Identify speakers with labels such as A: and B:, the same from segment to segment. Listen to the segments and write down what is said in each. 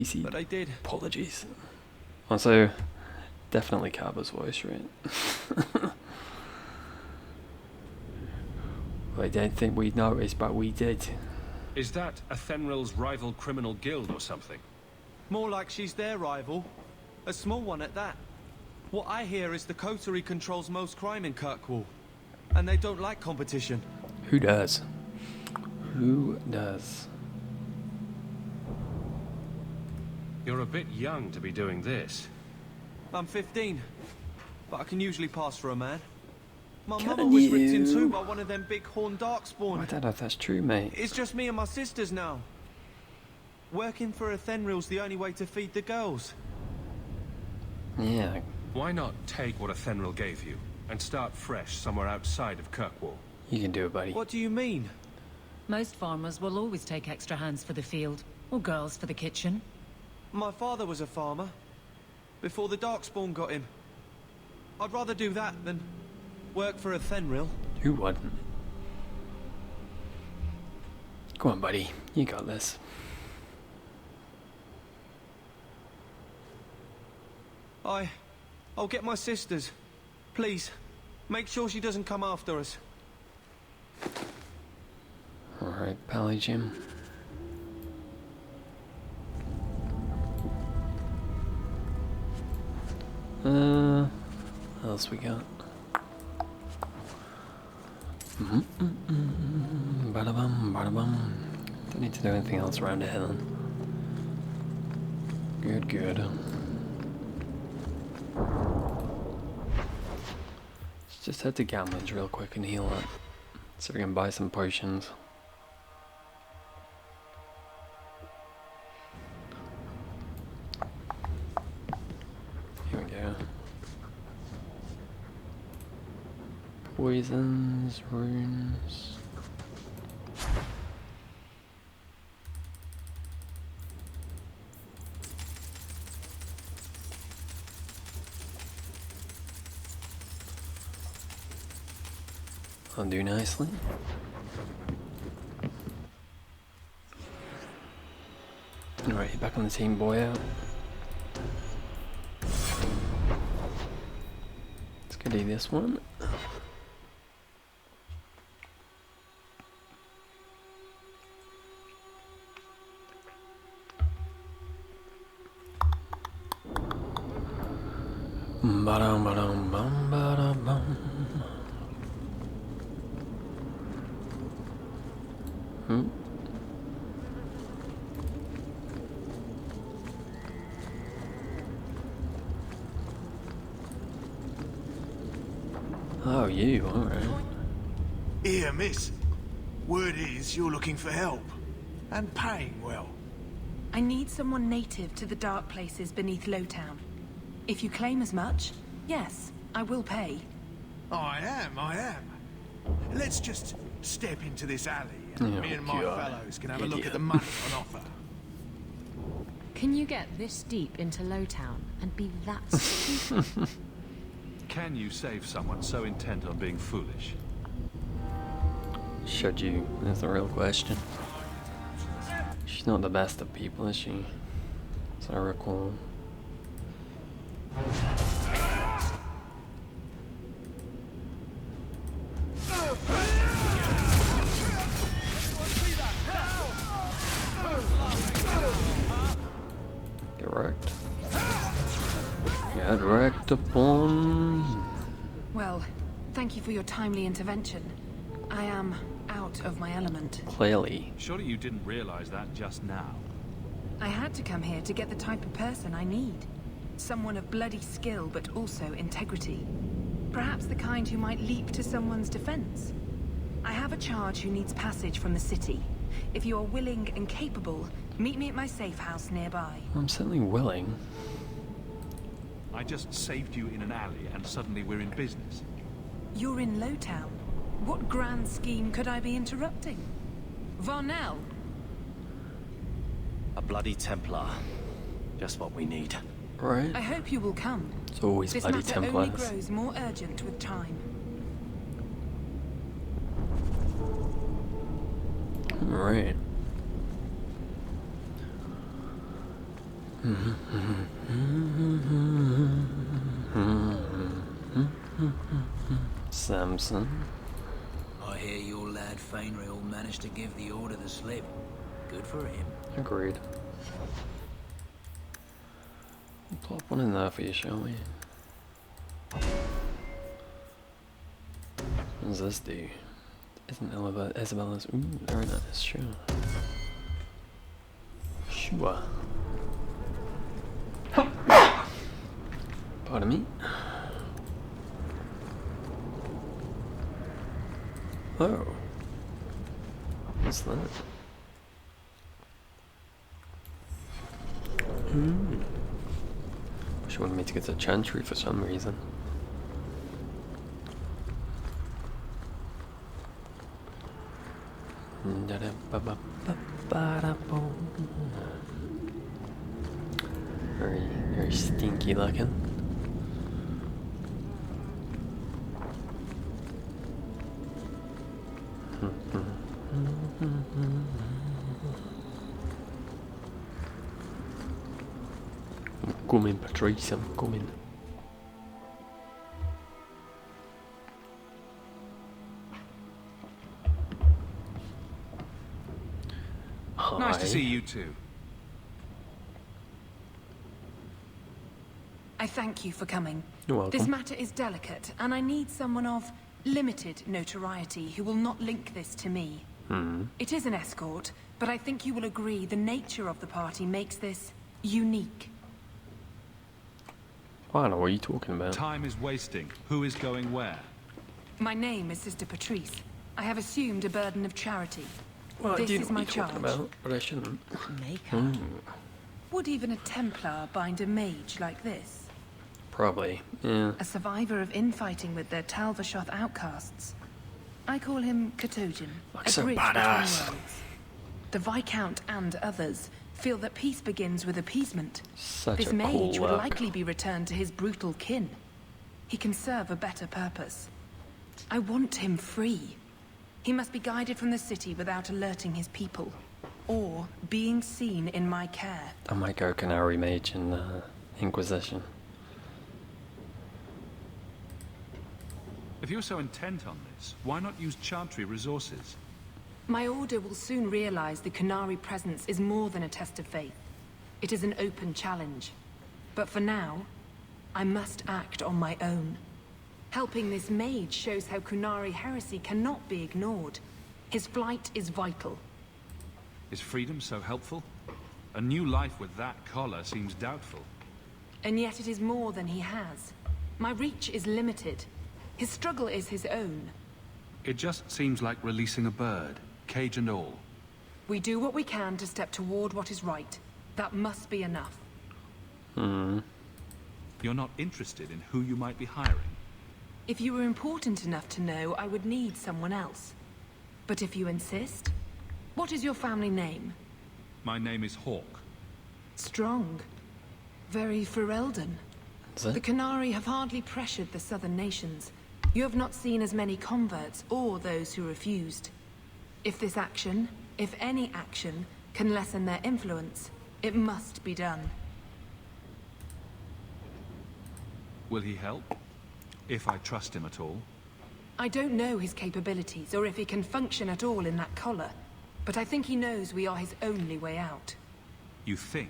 A: Easy.
B: But I did.
A: Apologies. Also, definitely Carver's voice, right? I don't think we noticed, but we did.
C: Is that Athenril's rival criminal guild or something?
B: More like she's their rival. A small one at that. What I hear is the coterie controls most crime in Kirkwall. And they don't like competition.
A: Who does? Who does?
C: You're a bit young to be doing this.
B: I'm 15. But I can usually pass for a man. My
A: Can
B: mama was ripped in
A: you?
B: two by one of them big horned darkspawn.
A: I don't know if that's true, mate.
B: It's just me and my sisters now. Working for Athenril's the only way to feed the girls.
A: Yeah.
C: Why not take what Athenril gave you and start fresh somewhere outside of Kirkwall?
A: You can do it, buddy.
B: What do you mean?
D: Most farmers will always take extra hands for the field, or girls for the kitchen.
B: My father was a farmer. Before the darkspawn got him. I'd rather do that than work for Athenril.
A: Who wouldn't? Go on, buddy. You got this.
B: I'll get my sisters. Please, make sure she doesn't come after us.
A: Alright, Pally Jim. What else we got? Bada-bum, bada-bum. Don't need to do anything else around here then. Good, good. Let's just head to Gamlin's real quick and heal up. So we can buy some potions. Here we go. Poisons, runes. I'll do nicely. Alright, back on the team, boy out. Let's go do this one. Ba-dum, ba-dum, bum, ba-dum, bum. Oh, you, alright.
E: Here, miss. Word is you're looking for help. And paying well.
F: I need someone native to the dark places beneath Lowtown. If you claim as much, yes, I will pay.
E: I am. Let's just step into this alley
A: Oh,
E: and me and my
A: God.
E: fellows can have a look
A: Idiot.
E: at the money on offer.
D: Can you get this deep into Lowtown and be that stupid?
C: Can you save someone so intent on being foolish?
A: Should you? That's the real question. She's not the best of people, is she? As I recall. Get wrecked. Get wrecked upon.
F: Well, thank you for your timely intervention. I am out of my element.
A: Clearly.
C: Surely you didn't realize that just now.
F: I had to come here to get the type of person I need. Someone of bloody skill, but also integrity. Perhaps the kind who might leap to someone's defense. I have a charge who needs passage from the city. If you are willing and capable, meet me at my safe house nearby.
A: I'm certainly willing.
C: I just saved you in an alley and suddenly we're in business.
F: You're in Lowtown. What grand scheme could I be interrupting? Varnell?
B: A bloody Templar. Just what we need.
A: Right?
F: I hope you will come.
A: It's always
F: This
A: bloody
F: matter only
A: Templars.
F: grows more urgent with time.
A: Right. Samson.
G: I hear your lad Fainrail managed to give the order the slip. Good for him.
A: Agreed. We'll plop one in there for you, shall we? What does this do? Isn't Isabella's? Ooh, very nice, sure. Sure. Pardon me. Oh. What's that? She wanted me to get to Chantry for some reason. Very stinky looking. I'm coming, Patrice, I'm coming.
C: Nice to see you too.
F: I thank you for coming.
A: You're welcome.
F: This matter is delicate, and I need someone of limited notoriety who will not link this to me. It is an escort, but I think you will agree the nature of the party makes this unique.
A: I don't know what you're talking about.
C: Time is wasting. Who is going where?
F: My name is Sister Patrice. I have assumed a burden of charity.
A: Well, I
F: This
A: do know
F: is
A: what
F: my
A: you're talking
F: charge.
A: about, but I shouldn't.
F: Makeup. Would even a Templar bind a mage like this?
A: Probably, yeah.
F: A survivor of infighting with their Talvashoth outcasts. I call him Katojan,
A: Like
F: a
A: so
F: bridge
A: badass.
F: between worlds. The Viscount and others feel that peace begins with appeasement.
A: Such
F: This
A: a
F: mage
A: cool
F: would
A: look.
F: likely be returned to his brutal kin. He can serve a better purpose. I want him free. He must be guided from the city without alerting his people, or being seen in my care.
A: I might go Canary Mage in Inquisition.
C: If you're so intent on this, why not use Chantry resources?
F: My order will soon realize the Kunari presence is more than a test of faith. It is an open challenge. But for now, I must act on my own. Helping this mage shows how Kunari heresy cannot be ignored. His flight is vital.
C: Is freedom so helpful? A new life with that collar seems doubtful.
F: And yet it is more than he has. My reach is limited. His struggle is his own.
C: It just seems like releasing a bird, cage and all.
F: We do what we can to step toward what is right. That must be enough.
C: You're not interested in who you might be hiring.
F: If you were important enough to know, I would need someone else. But if you insist, what is your family name?
C: My name is Hawk.
F: Strong. Very Ferelden.
A: Is it?
F: The Kunari have hardly pressured the southern nations. You have not seen as many converts or those who refused. If this action, if any action, can lessen their influence, it must be done.
C: Will he help? If I trust him at all.
F: I don't know his capabilities or if he can function at all in that collar, but I think he knows we are his only way out.
C: You think?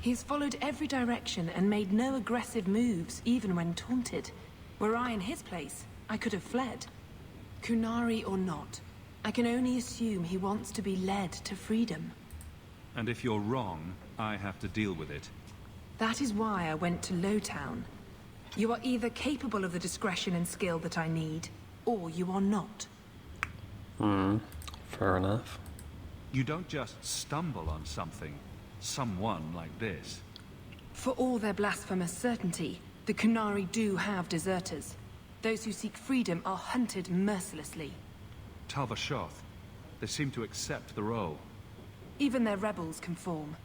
F: He's followed every direction and made no aggressive moves, even when taunted. Were I in his place, I could have fled. Kunari or not, I can only assume he wants to be led to freedom.
C: And if you're wrong, I have to deal with it.
F: That is why I went to Lowtown. You are either capable of the discretion and skill that I need, or you are not.
A: Fair enough.
C: You don't just stumble on something, someone like this.
F: For all their blasphemous certainty, the Kunari do have deserters. Those who seek freedom are hunted mercilessly.
C: Talvashoth. They seem to accept the role.
F: Even their rebels conform.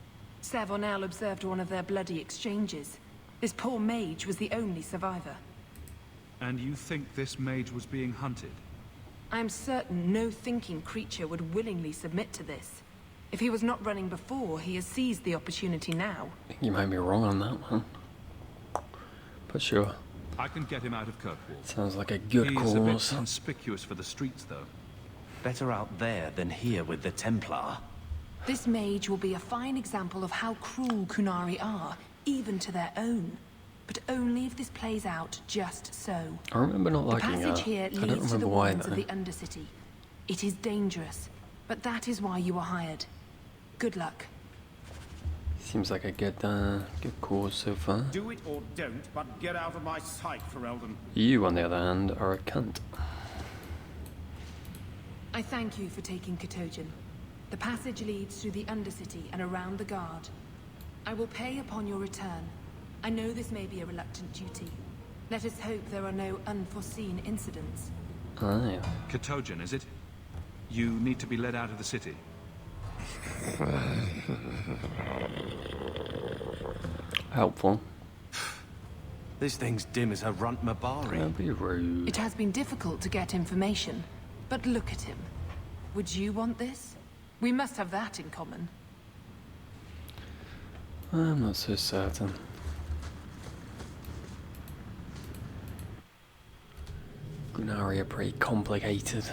F: Savonel observed one of their bloody exchanges. This poor mage was the only survivor.
C: And you think this mage was being hunted?
F: I am certain no thinking creature would willingly submit to this. If he was not running before, he has seized the opportunity now.
A: I think you might be wrong on that one. But sure.
C: I can get him out of Kirkwall.
A: Sounds like a good
C: He's a bit
A: cause.
C: conspicuous for the streets, though.
B: Better out there than here with the Templar.
F: This mage will be a fine example of how cruel Kunari are, even to their own. But only if this plays out just so.
A: I remember not
F: The
A: liking her.
F: passage here
A: I don't
F: leads to the
A: remember why
F: wilds of
A: though.
F: the Undercity. It is dangerous, but that is why you were hired. Good luck.
A: Seems like a good cause so far.
H: Do it or don't, but get out of my sight, Ferelden.
A: You, on the other hand, are a cunt.
F: I thank you for taking Katojan. The passage leads through the Undercity and around the Guard. I will pay upon your return. I know this may be a reluctant duty. Let us hope there are no unforeseen incidents.
A: Aye.
C: Katojan, is it? You need to be led out of the city.
A: Helpful.
B: This thing's dim as a runt Mabari.
A: Don't be rude.
F: It has been difficult to get information, but look at him. Would you want this? We must have that in common.
A: I'm not so certain. Kunari are pretty complicated.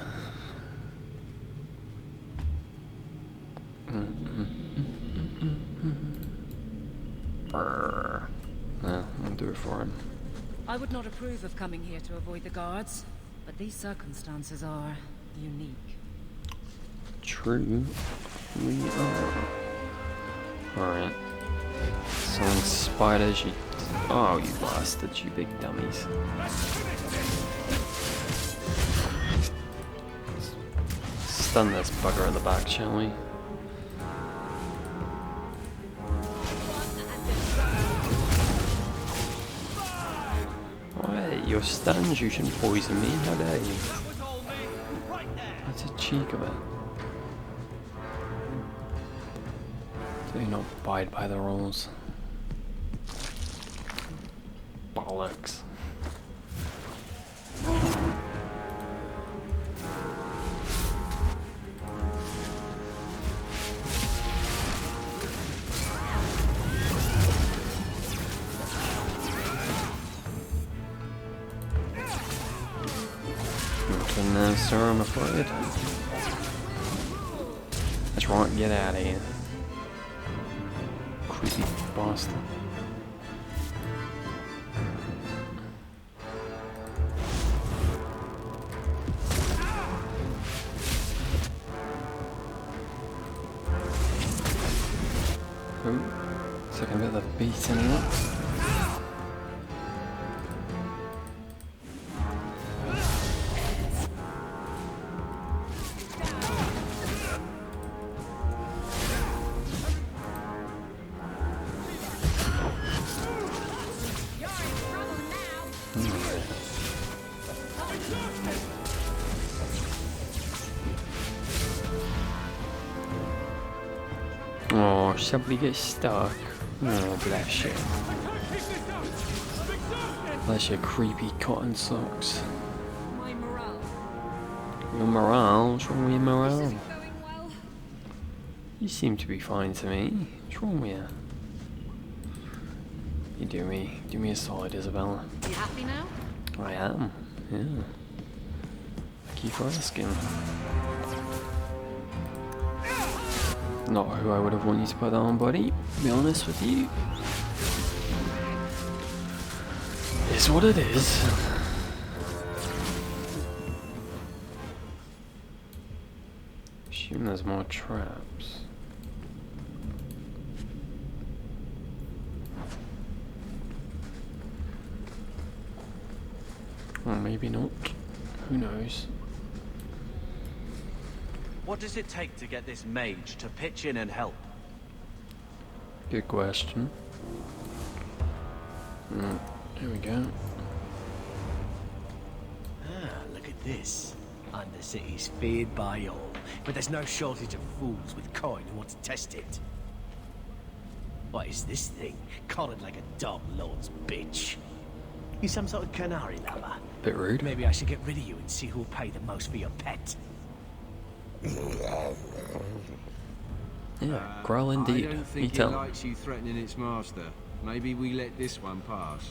A: Brr. No, I'll do it for him.
I: I would not approve of coming here to avoid the guards, but these circumstances are unique.
A: True. We are. Alright. Selling spiders, you. Oh, you bastards, you big dummies. Stun this bugger at the back, shall we? Wait, you're stunned, you shouldn't poison me, how dare you? That's a cheek of it. Do not abide by the rules. Bollocks. Nothing there, sir, I'm afraid. That's right, get out of here. Creepy bastard. Oh, taking a bit of the beating up. Oh, somebody gets stuck. Oh, bless you. Bless your creepy cotton socks.
I: My morale
A: Your morale? What's wrong with your morale?
I: isn't going well.
A: You seem to be fine to me. What's wrong with you? You do me a solid, Isabella.
I: You happy now?
A: I am, yeah. Thank you for asking. Not who I would have wanted you to put that on, buddy. To be honest with you. It's what it is. Assume there's more traps. Or maybe not. Who knows?
B: What does it take to get this mage to pitch in and help?
A: Good question. Here we go.
J: Ah, look at this. Undercity's feared by all, but there's no shortage of fools with coin who want to test it. What is this thing? Collared like a dog lord's bitch. You some sort of canary lover?
A: Bit rude.
J: Maybe I should get rid of you and see who'll pay the most for your pet.
A: Yeah, growl indeed.
H: I don't
A: You
H: think it
A: tell him.
H: likes you threatening its master. Maybe we let this one pass.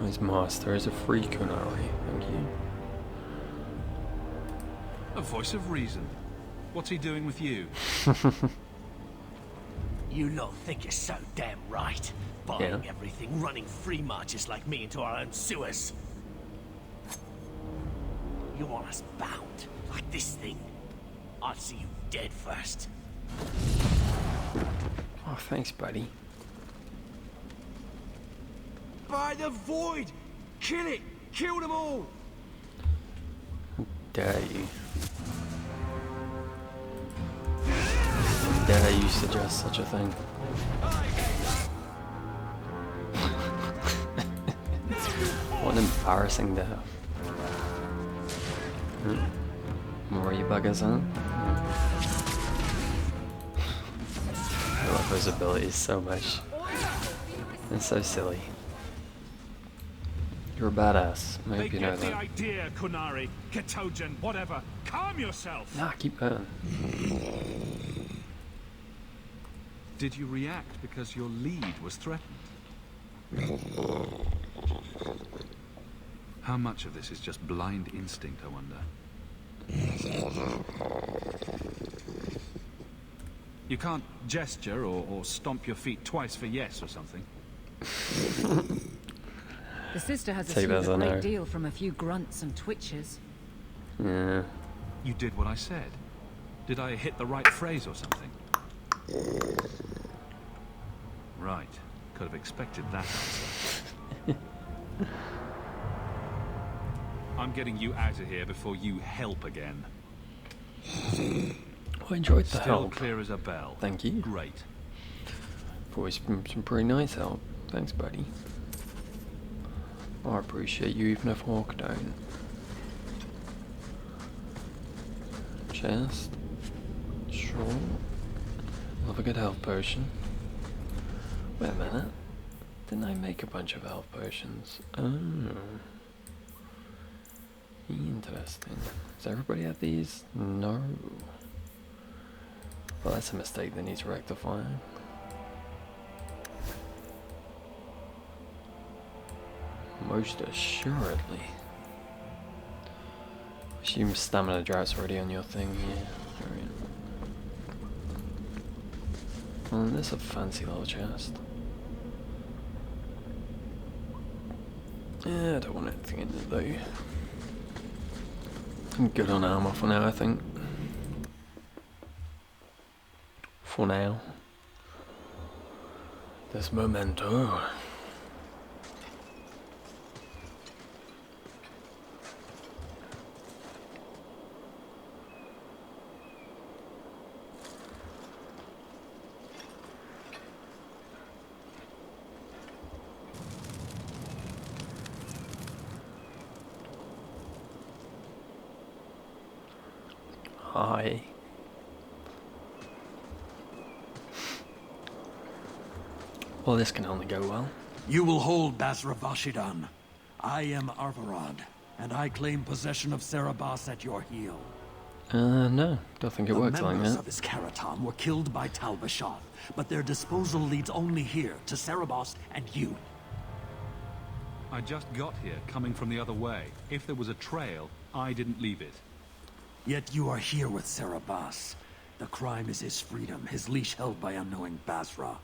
A: His master is a free Kunari, thank you.
C: A voice of reason. What's he doing with you?
J: You lot think you're so damn right. Buying
A: Yeah.
J: everything, running free marches like me into our own sewers. You want us bound, like this thing? I'd see you dead first.
A: Oh, thanks, buddy.
B: By the void! Kill it! Kill them all!
A: Dare you? Dare you suggest such a thing? What an embarrassing death. More you buggers, huh? I love those abilities so much. They're so silly. You're a badass. I
C: They
A: hope you know
C: get the
A: that.
C: idea, Kunari, Ketogen, whatever. Calm yourself.
A: Nah, keep going.
C: Did you react because your lead was threatened? How much of this is just blind instinct, I wonder? You can't gesture or stomp your feet twice for yes or something.
I: The sister has
A: Take
I: assumed
A: that as
I: a
A: a no.
I: great deal from a few grunts and twitches.
A: Yeah.
C: You did what I said. Did I hit the right phrase or something? Right. Could have expected that answer. I'm getting you out of here before you help again.
A: I enjoyed the
C: Still
A: help.
C: clear as a bell.
A: Thank you.
C: Great.
A: Always been some pretty nice help. Thanks, buddy. I appreciate you even if Hawk don't. Chest. Sure. Love a good health potion. Wait a minute. Didn't I make a bunch of health potions? Oh. Interesting. Does everybody have these? No. Well, that's a mistake that needs rectifying. Most assuredly. Assume stamina drought's already on your thing, yeah. Alright. Well, this is a fancy little chest. Yeah, I don't want anything in it though. I'm good on armor for now, I think. For now. This memento. Hi. Well, this can only go well.
K: You will hold Basra Vashidan. I am Arvarad, and I claim possession of Serabas at your heel.
A: No, don't think it works like
K: Members
A: that.
K: of his Karatam were killed by Tal Bashar, but their disposal leads only here, to Serabas and you.
C: I just got here, coming from the other way. If there was a trail, I didn't leave it.
K: Yet you are here with Serabas. The crime is his freedom, his leash held by unknowing Basra.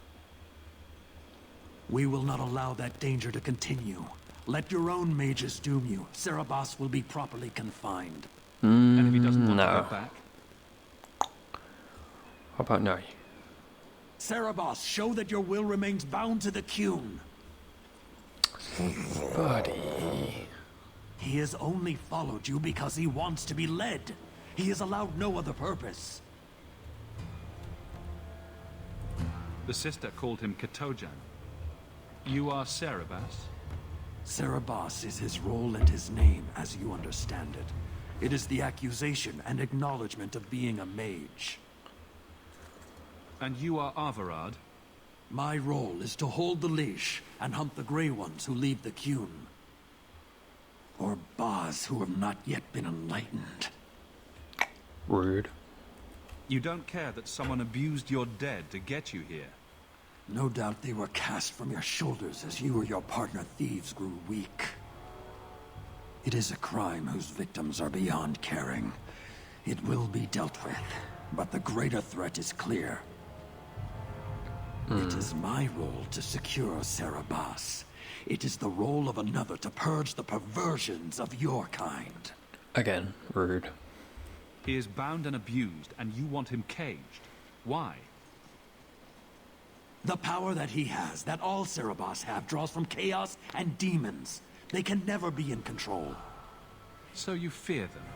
K: We will not allow that danger to continue. Let your own mages doom you. Serabas will be properly confined.
C: And if he doesn't want
A: no.
C: to go back?
A: How about no?
K: Serabas, show that your will remains bound to the Qun.
A: Buddy.
K: He has only followed you because he wants to be led. He has allowed no other purpose.
C: The sister called him Ketojan. You are Serabas?
K: Serabas is his role and his name, as you understand it. It is the accusation and acknowledgement of being a mage.
C: And you are Arvarad?
K: My role is to hold the leash and hunt the Grey Ones who lead the Qun. Or Baz who have not yet been enlightened.
A: Rude.
C: You don't care that someone abused your dead to get you here?
K: No doubt they were cast from your shoulders as you or your partner thieves grew weak. It is a crime whose victims are beyond caring. It will be dealt with, but the greater threat is clear. It is my role to secure Sarabas. It is the role of another to purge the perversions of your kind.
A: Again, rude.
C: He is bound and abused, and you want him caged. Why?
K: The power that he has, that all Sarabas have, draws from chaos and demons. They can never be in control.
C: So you fear them?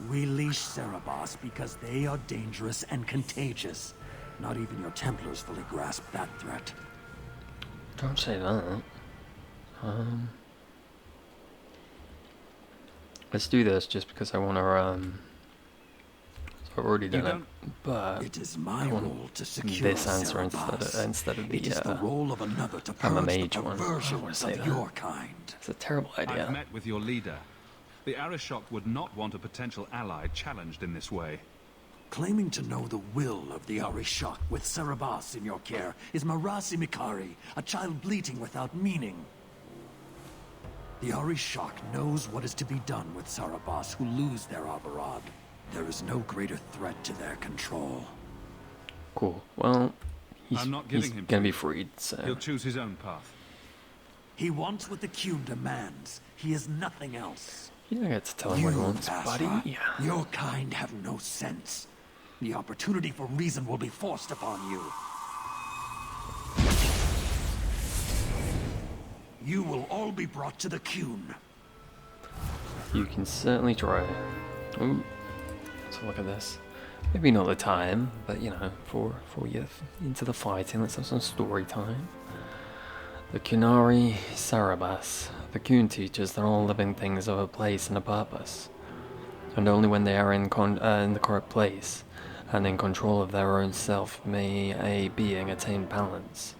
K: We leash Sarabas because they are dangerous and contagious. Not even your Templars fully grasp that threat.
A: Don't say that. Let's do this just because I want to, I've already done it, but
K: it is my role to secure
A: this answer instead of the,
K: it is the role of another to
A: I'm a
K: purge
A: mage
K: the
A: one.
K: perversions of your kind.
A: It's a terrible idea.
C: I've met with your leader. The Arishok would not want a potential ally challenged in this way.
K: Claiming to know the will of the Arishok with Sarabas in your care is Marasi Mikari, a child bleating without meaning. The Arishok knows what is to be done with Sarabas who lose their Abarad. There is no greater threat to their control.
A: Cool. Well,
C: I'm not giving him
A: gonna be freed, so
C: he'll choose his own path.
K: He wants what the Qun demands. He is nothing else.
A: You don't get to tell him what he wants, buddy.
K: Basra, your kind have no sense. The opportunity for reason will be forced upon you. You will all be brought to the Qun.
A: You can certainly try. Ooh, let's look at this. Maybe not the time, but you know, for you into the fighting, let's have some story time. The Qunari Sarabas. The Qun teaches that all living things have a place and a purpose, and only when they are in the correct place and in control of their own self may a being attain balance.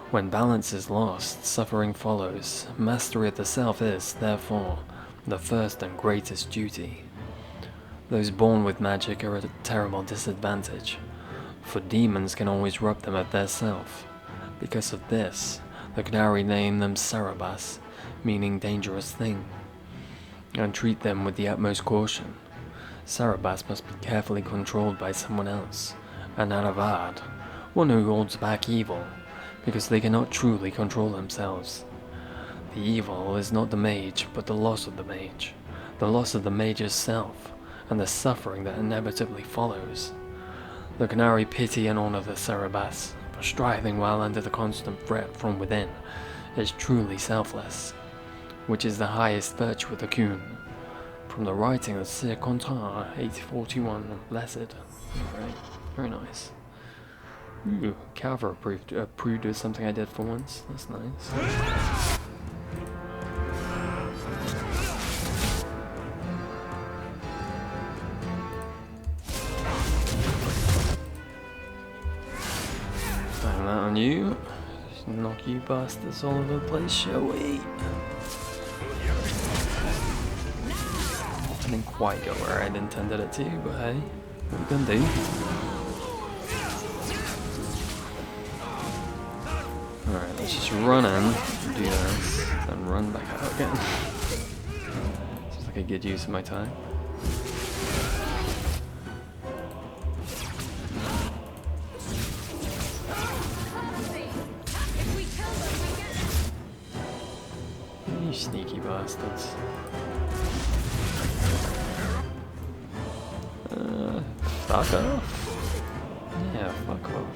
A: When balance is lost, suffering follows. Mastery of the self is, therefore, the first and greatest duty. Those born with magic are at a terrible disadvantage, for demons can always rob them of their self. Because of this, the Qunari name them Sarabas, meaning dangerous thing, and treat them with the utmost caution. Sarabas must be carefully controlled by someone else, an Aravad, one who holds back evil, because they cannot truly control themselves. The evil is not the mage, but the loss of the mage's self, and the suffering that inevitably follows. The Qunari pity and honor the Sarabas, for striving while under the constant threat from within is truly selfless, which is the highest virtue of the Qun. From the writing of Sir Contar, 841, blessed. Alright, very nice. Ooh, Calver approved of something I did for once. That's nice. Bang that on you. Just knock you bastards all over the place, shall we? I didn't quite go where I'd intended it to, but hey, what are we gonna do? Alright, let's just run in, do this, then run back out again. Seems like a good use of my time. You sneaky bastards. Fuck off. Yeah, fuck off.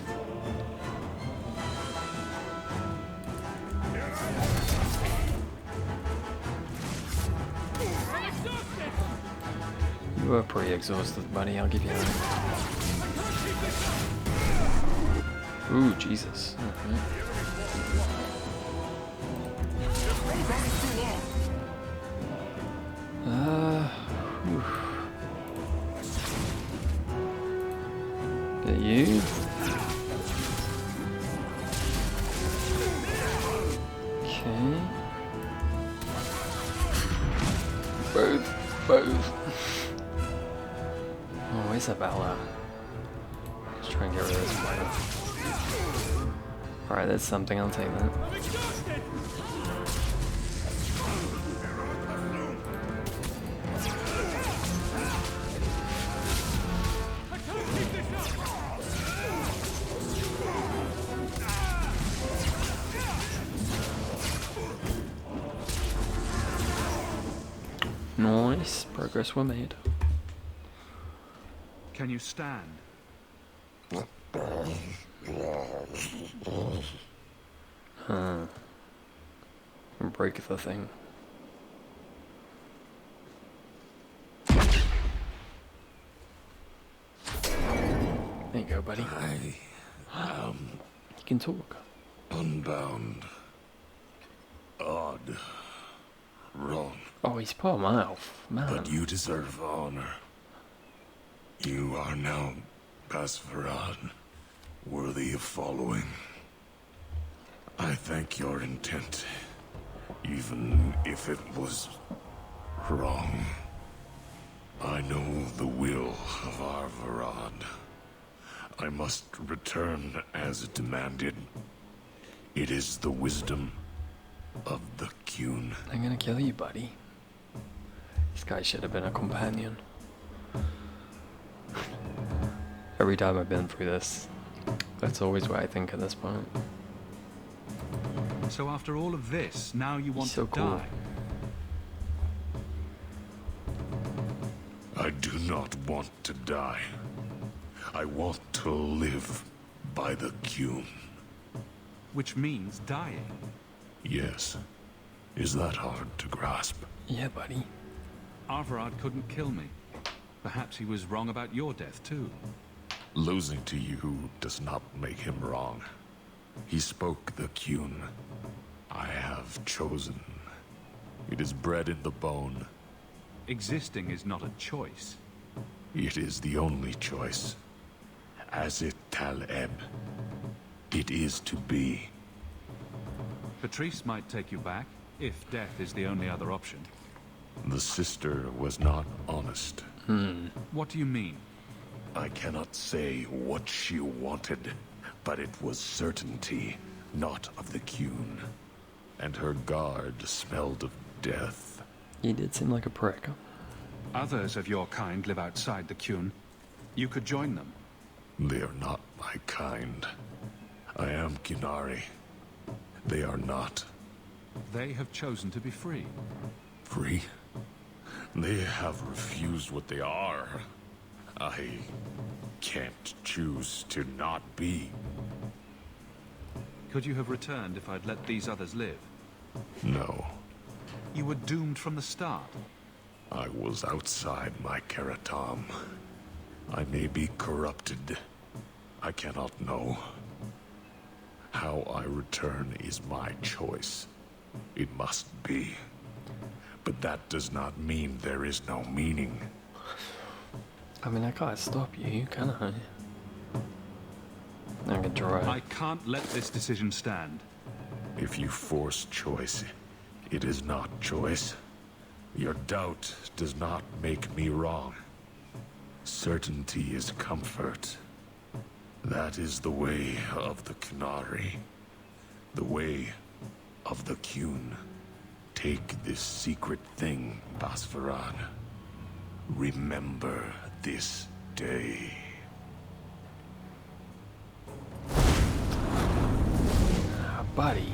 A: You are pretty exhausted, buddy, I'll give you that. Ooh, Jesus. Whew. Get you. Okay. Both. Isabella. Let's try and get rid of this player. Alright, that's something, I'll take that. Nice, progress were made.
C: Can you stand?
A: Break the thing. There you go, buddy. You can talk.
L: Unbound. Odd. Wrong.
A: Oh, he's poor mouth, man.
L: But you deserve honor. You are now Pasvarad, worthy of following. I thank your intent, even if it was wrong. I know the will of our Varad. I must return as demanded. It is the wisdom of the Qun.
A: I'm gonna kill you, buddy. This guy should have been a companion. Every time I've been through this, that's always what I think at this point.
C: So after all of this, now you want
A: so
C: to
A: cool.
C: die?
L: I do not want to die. I want to live by the Qun.
C: Which means dying.
L: Yes. Is that hard to grasp?
A: Yeah, buddy.
C: Arvarad couldn't kill me. Perhaps he was wrong about your death, too.
L: Losing to you does not make him wrong. He spoke the Qun. I have chosen. It is bred in the bone.
C: Existing is not a choice.
L: It is the only choice. As it Taleb. It is to be.
C: Patrice might take you back, if death is the only other option.
L: The sister was not honest.
C: What do you mean?
L: I cannot say what she wanted, but it was certainty, not of the Qun. And her guard smelled of death.
A: He did seem like a prick.
C: Others of your kind live outside the Qun. You could join them.
L: They are not my kind. I am Qunari. They are not.
C: They have chosen to be free.
L: Free? They have refused what they are. I can't choose to not be.
C: Could you have returned if I'd let these others live?
L: No.
C: You were doomed from the start.
L: I was outside my Karatam. I may be corrupted. I cannot know. How I return is my choice. It must be. But that does not mean there is no meaning.
A: I mean, I can't stop you, can I? I can try.
C: I can't let this decision stand.
L: If you force choice, it is not choice. Your doubt does not make me wrong. Certainty is comfort. That is the way of the Qunari. The way of the Qun. Take this secret thing, Pasvarad. Remember this day.
A: Buddy.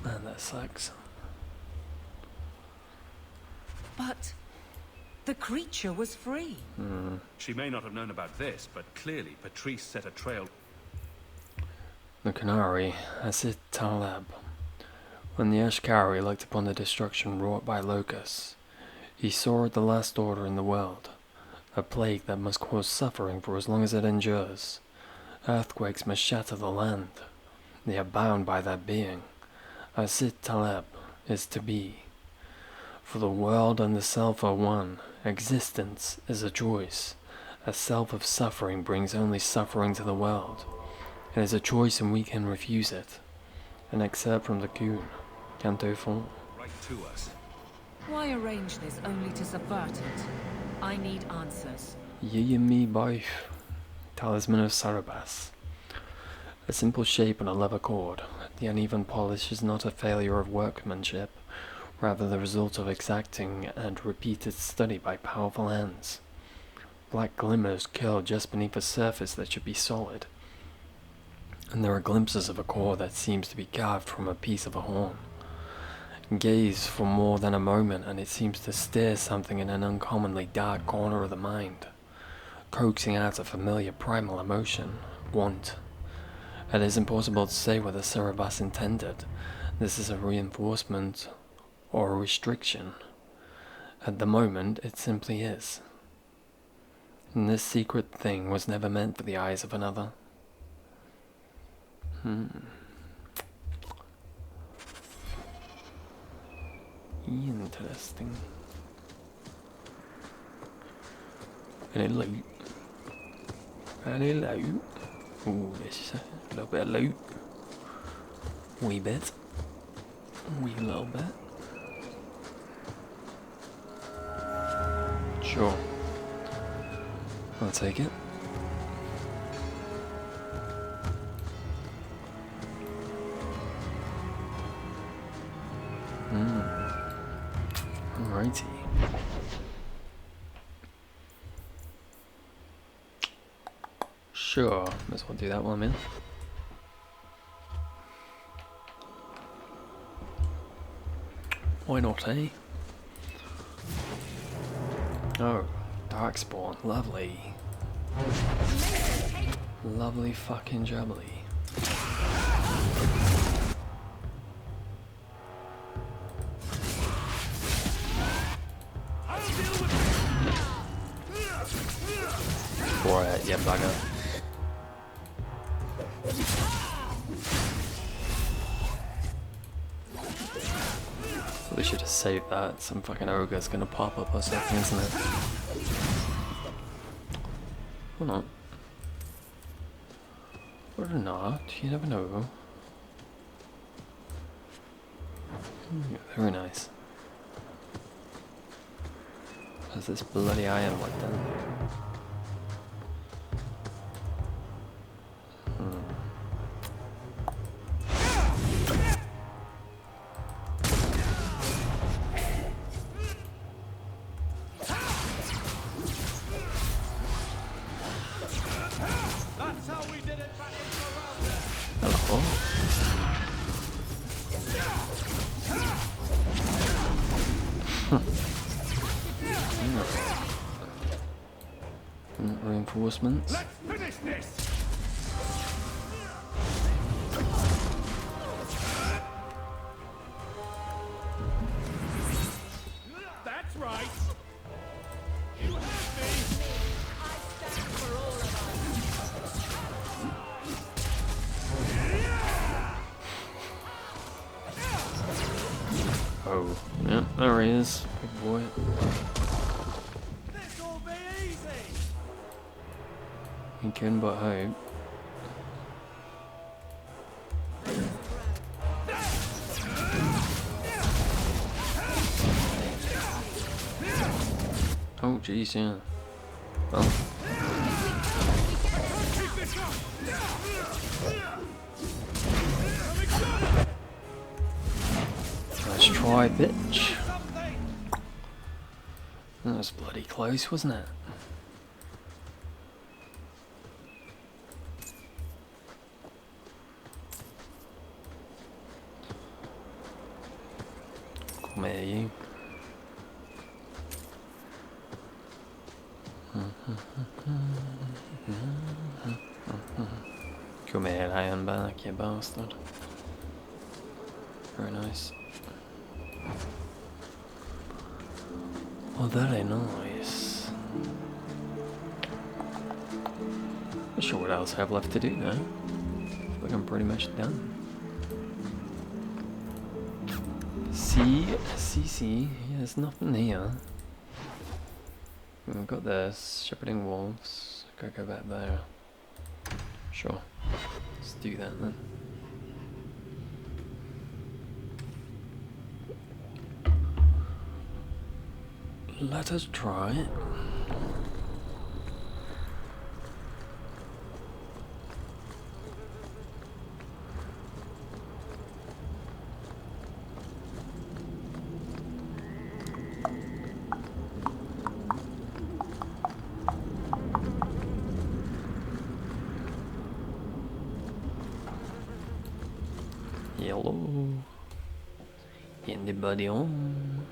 A: Man, that sucks.
I: But the creature was free.
C: She may not have known about this, but clearly Patrice set a trail.
A: The Qunari, Asit Talab. When the Ashkari looked upon the destruction wrought by locusts, he saw the last order in the world, a plague that must cause suffering for as long as it endures. Earthquakes must shatter the land. They are bound by that being. Asit Taleb is to be. For the world and the self are one. Existence is a choice. A self of suffering brings only suffering to the world. It is a choice and we can refuse it. An excerpt from the Coon, Canto 4.
C: Right to us.
I: Why arrange this only to subvert it? I need answers.
A: Ye and me both. Talisman of Sarabas. A simple shape on a leather cord. The uneven polish is not a failure of workmanship, rather the result of exacting and repeated study by powerful hands. Black glimmers curl just beneath a surface that should be solid, and there are glimpses of a core that seems to be carved from a piece of a horn. Gaze for more than a moment, and it seems to stir something in an uncommonly dark corner of the mind, coaxing out a familiar primal emotion, want. It is impossible to say whether Cerebus intended this is a reinforcement or a restriction. At the moment, it simply is. And this secret thing was never meant for the eyes of another. Interesting. Any loot? Any loot? Ooh, there's a little bit of loot. Wee bit. Wee little bit. Sure. I'll take it. Alrighty. Sure, might as well do that while I'm in. Why not, eh? Oh, Darkspawn, lovely. Lovely fucking jubbly. Quiet, you bugger. Probably should have saved that. Some fucking ogre's gonna pop up or something, isn't it? Or not. Or not, you never know. Yeah, very nice. What's this bloody iron like down there? Reinforcements.
E: Let's finish this. That's right. You have me. I stand for all of us.
A: Oh, yeah, there he is, big boy.
E: This will be easy.
A: You can but hope. Oh, jeez, yeah. Well. Let's try, bitch. That was bloody close, wasn't it? Come here, you. Come here, Iron Back, you bastard. Very nice. Oh, very nice. Not sure what else I have left to do now. I feel like I'm pretty much done. See, yeah, there's nothing here. We've got this, shepherding wolves. Gotta go back there. Sure, let's do that then. Let us try it. Hello. Anybody home?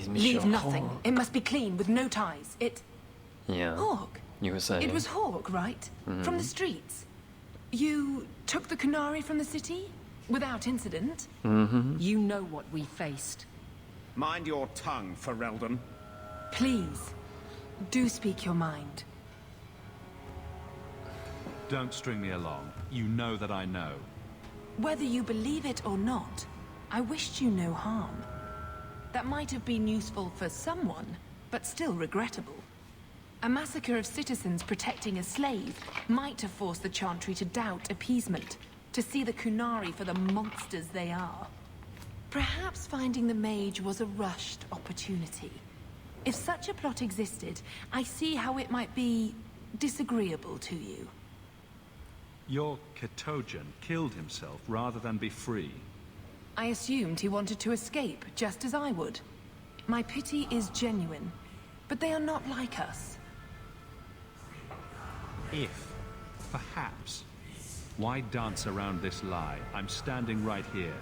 F: Leave nothing. It must be clean, with no ties.
A: Yeah.
F: Hawk.
A: You were saying.
F: It was Hawk, right? From the streets. You took the Canary from the city? Without incident?
I: You know what we faced.
M: Mind your tongue, Ferelden.
F: Please, do speak your mind.
C: Don't string me along. You know that I know.
F: Whether you believe it or not, I wished you no harm. That might have been useful for someone, but still regrettable. A massacre of citizens protecting a slave might have forced the Chantry to doubt appeasement, to see the Kunari for the monsters they are. Perhaps finding the mage was a rushed opportunity. If such a plot existed, I see how it might be disagreeable to you.
C: Your Ketogen killed himself rather than be free.
F: I assumed he wanted to escape, just as I would. My pity is genuine, but they are not like us.
C: If, perhaps, why dance around this lie? I'm standing right here.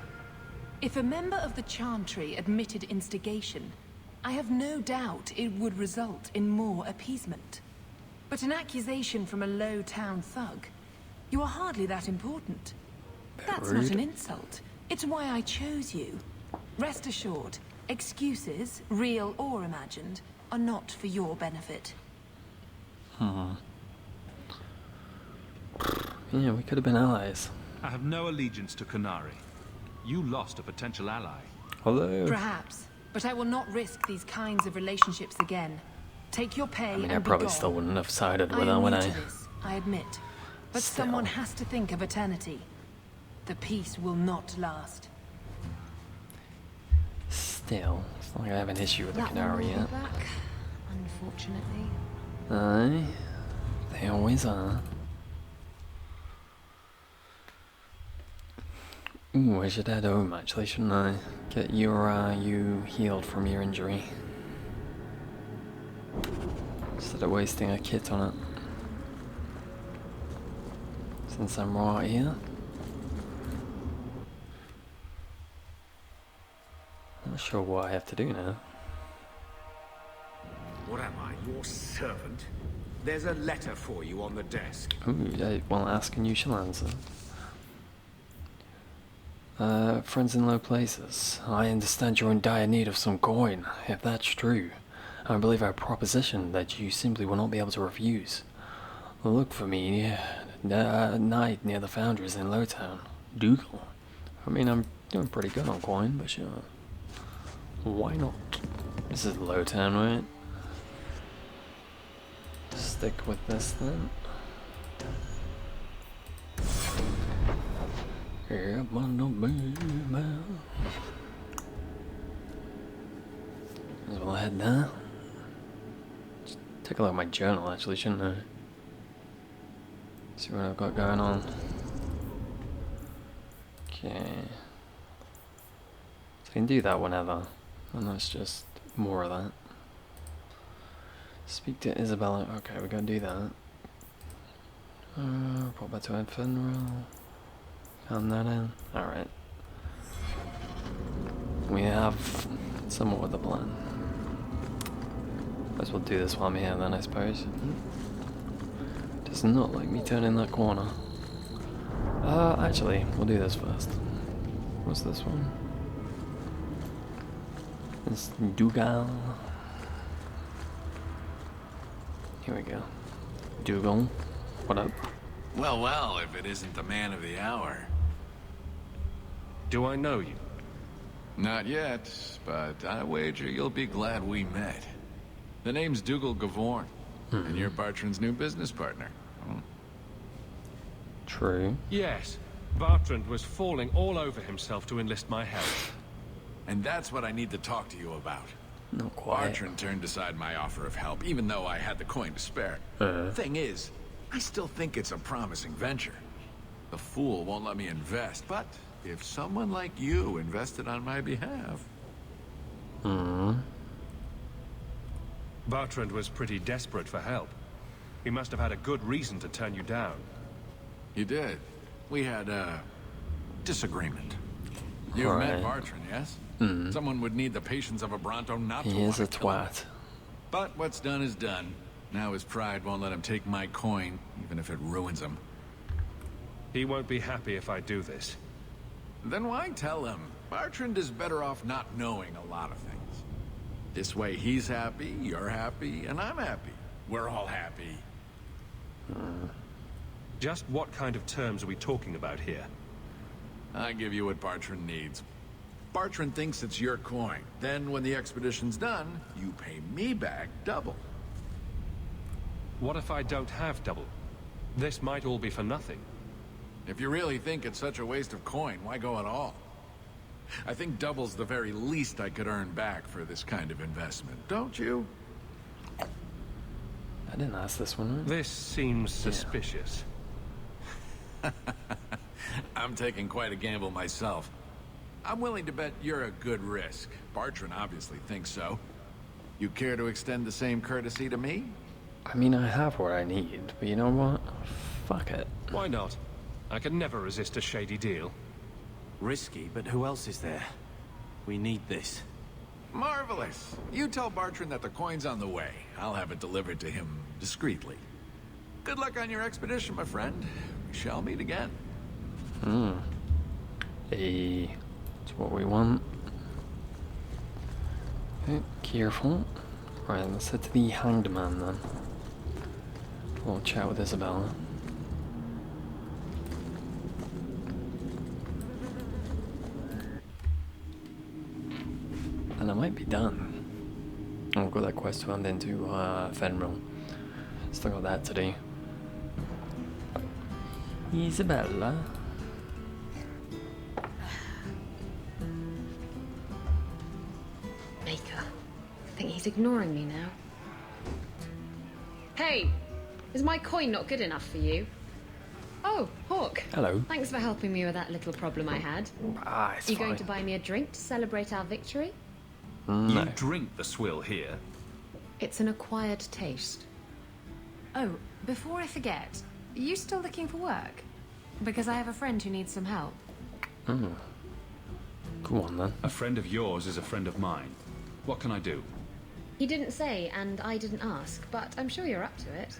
F: If a member of the Chantry admitted instigation, I have no doubt it would result in more appeasement. But an accusation from a low-town thug, you are hardly that important. That's not an insult. It's why I chose you. Rest assured, excuses, real or imagined, are not for your benefit.
A: Yeah, we could have been allies.
C: I have no allegiance to Canary. You lost a potential ally.
A: Although...
F: Perhaps, but I will not risk these kinds of relationships again. Take your pay and
A: I
F: be
A: probably
F: gone.
A: still wouldn't have sided with
F: I
A: her,
F: am
A: would
F: new
A: I?
F: to this, I admit. But
A: Still.
F: someone has to think of eternity. The peace will not last.
A: Still, it's not like I have an issue with the
D: That one
A: Canary
D: will be
A: yet.
D: back, unfortunately.
A: Aye, they always are. Ooh, I should head home actually, shouldn't I? Get you healed from your injury. Instead of wasting a kit on it. Since I'm right here. Not sure what I have to do now.
M: What am I, your servant? There's a letter for you on the desk.
A: Ooh, well, ask and you shall answer. Friends in low places. I understand you're in dire need of some coin. If that's true, I believe our proposition that you simply will not be able to refuse. Look for me at night near the foundries in Lowtown. Dougal. I mean, I'm doing pretty good on coin, but sure. Why not? This is Lowtown, right? Stick with this then. Yeah, man. As well head there. Just take a look at my journal actually, shouldn't I? See what I've got going on. Okay. So I can do that whenever. And that's just more of that. Speak to Isabella. Okay, we're gonna do that. Report back to Infernal. Found that in. Alright. We have somewhat of the plan. Might as well do this while I'm here then, I suppose. Does not like me turning that corner. Actually, we'll do this first. What's this one? It's Dougal. Here we go. Dougal, what up?
N: Well, well, if it isn't the man of the hour.
O: Do I know you?
N: Not yet, but I wager you'll be glad we met. The name's Dougal Gavorn, and you're Bartrand's new business partner.
A: True.
O: Yes. Bartrand was falling all over himself to enlist my help.
N: And that's what I need to talk to you about.
A: Not quite.
N: Bartrand turned aside my offer of help, even though I had the coin to spare. Thing is, I still think it's a promising venture. The fool won't let me invest, but if someone like you invested on my behalf...
O: Bartrand was pretty desperate for help. He must have had a good reason to turn you down.
N: He did. We had a disagreement. You've met Bartrand, yes? Someone would need the patience of a Bronto not to
A: He is a
N: want to kill him.
A: twat.
N: But what's done is done. Now his pride won't let him take my coin, even if it ruins him.
O: He won't be happy if I do this.
N: Then why tell him? Bartrand is better off not knowing a lot of things. This way he's happy, you're happy, and I'm happy. We're all happy.
O: Just what kind of terms are we talking about here?
N: I give you what Bartrand needs. Bartrand thinks it's your coin. Then when the expedition's done, you pay me back double.
O: What if I don't have double? This might all be for nothing.
N: If you really think it's such a waste of coin, why go at all? I think double's the very least I could earn back for this kind of investment, don't you?
A: I didn't ask this one, right?
O: This seems suspicious.
N: I'm taking quite a gamble myself. I'm willing to bet you're a good risk. Bartrand obviously thinks so. You care to extend the same courtesy to me?
A: I mean, I have what I need, but you know what? Fuck it.
O: Why not? I can never resist a shady deal.
J: Risky, but who else is there? We need this.
N: Marvelous. You tell Bartrand that the coin's on the way. I'll have it delivered to him discreetly. Good luck on your expedition, my friend. We shall meet again.
A: Hey, it's what we want. Okay, careful. Right, let's head to the Hanged Man then. We'll chat with Isabella. And I might be done. I've got that quest to hand into Fenrir. Still got that to do. Isabella.
D: Maker. I think he's ignoring me now. Hey! Is my coin not good enough for you? Oh, Hawk.
A: Hello.
D: Thanks for helping me with that little problem I had.
A: It's
D: You
A: fine.
D: going to buy me a drink to celebrate our victory?
C: You drink the swill here?
D: It's an acquired taste. Oh, before I forget, are you still looking for work? Because I have a friend who needs some help.
A: Go on then.
C: A friend of yours is a friend of mine. What can I do?
D: He didn't say, and I didn't ask, but I'm sure you're up to it.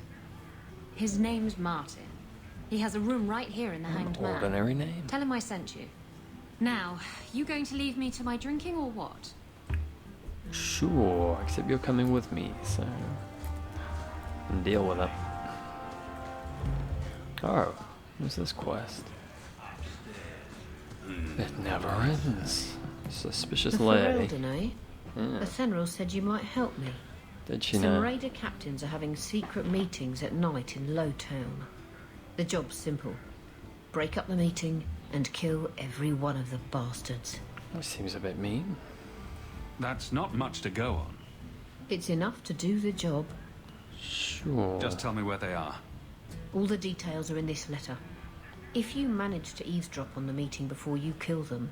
D: His name's Martin. He has a room right here in the Hanged Man.
A: Ordinary name.
D: Tell him I sent you. Now, you going to leave me to my drinking or what?
A: Sure, except you're coming with me, so deal with it. Oh, what's this quest? It never ends. Suspicious lady.
P: eh?
A: Yeah.
P: The Fenrir said you might help me.
A: Did she
P: Some
A: know?
P: raider captains are having secret meetings at night in Lowtown. The job's simple. Break up the meeting and kill every one of the bastards.
A: That seems a bit mean.
C: That's not much to go on.
P: It's enough to do the job.
A: Sure.
C: Just tell me where they are.
P: All the details are in this letter. If you manage to eavesdrop on the meeting before you kill them,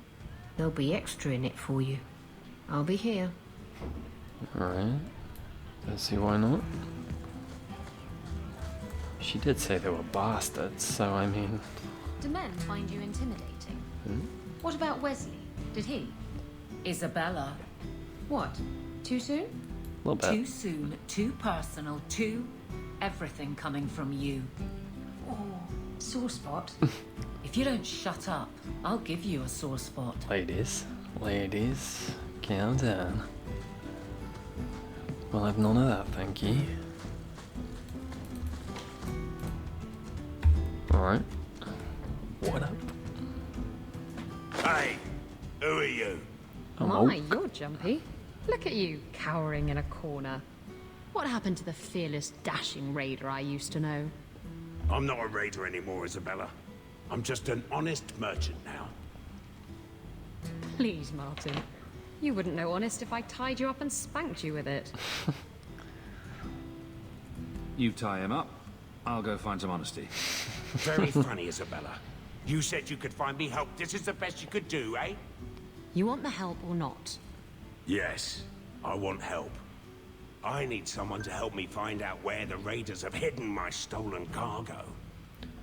P: there'll be extra in it for you. I'll be here.
A: Alright. Let's see why not. She did say they were bastards, so I mean...
D: Do men find you intimidating? What about Wesley? Did he?
I: Isabella.
D: What? Too soon?
A: A little bit.
I: Too soon, too personal, too... everything coming from you.
D: Oh, sore spot.
I: If you don't shut up, I'll give you a sore spot.
A: Ladies, calm down. Well, I've none of that, thank you. Alright. What up?
E: Hey, who are you?
D: My, you're jumpy. Look at you, cowering in a corner. What happened to the fearless, dashing raider I used to know?
E: I'm not a raider anymore, Isabella. I'm just an honest merchant now.
D: Please, Martin.
I: You wouldn't know honest if I tied you up and spanked you with it.
C: You tie him up, I'll go find some honesty.
M: Very funny, Isabella. You said you could find me help. This is the best you could do, eh?
I: You want the help or not?
M: Yes, I want help. I need someone to help me find out where the raiders have hidden my stolen cargo.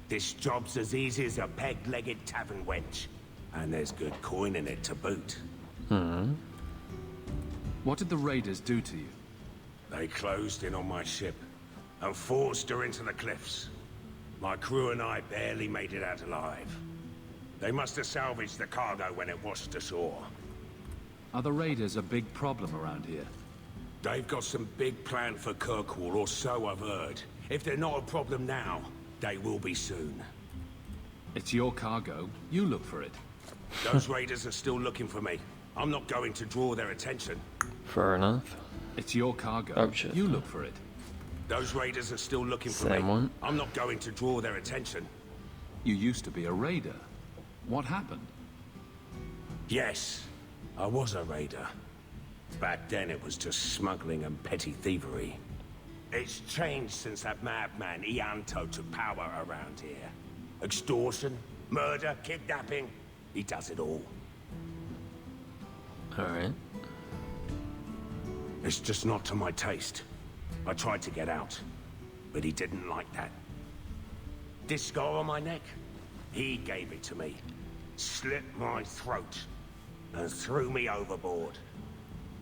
M: This job's as easy as a peg-legged tavern wench. And there's good coin in it to boot.
C: What did the raiders do to you?
M: They closed in on my ship and forced her into the cliffs. My crew and I barely made it out alive. They must have salvaged the cargo when it washed ashore.
C: Are the raiders a big problem around here?
M: They've got some big plan for Kirkwall, or so I've heard. If they're not a problem now, they will be soon.
C: It's your cargo. You look for it.
M: Those raiders are still looking for me. I'm not going to draw their attention.
A: Fair enough.
C: It's your cargo.
A: Oh, shit.
C: You look for it.
M: Those raiders are still looking for
A: Same
M: me.
A: one.
M: I'm not going to draw their attention.
C: You used to be a raider. What happened?
M: Yes, I was a raider. Back then it was just smuggling and petty thievery. It's changed since that madman Ianto took power around here. Extortion, murder, kidnapping. He does it all.
A: Alright.
M: It's just not to my taste. I tried to get out, but he didn't like that. This scar on my neck, he gave it to me. Slit my throat and threw me overboard.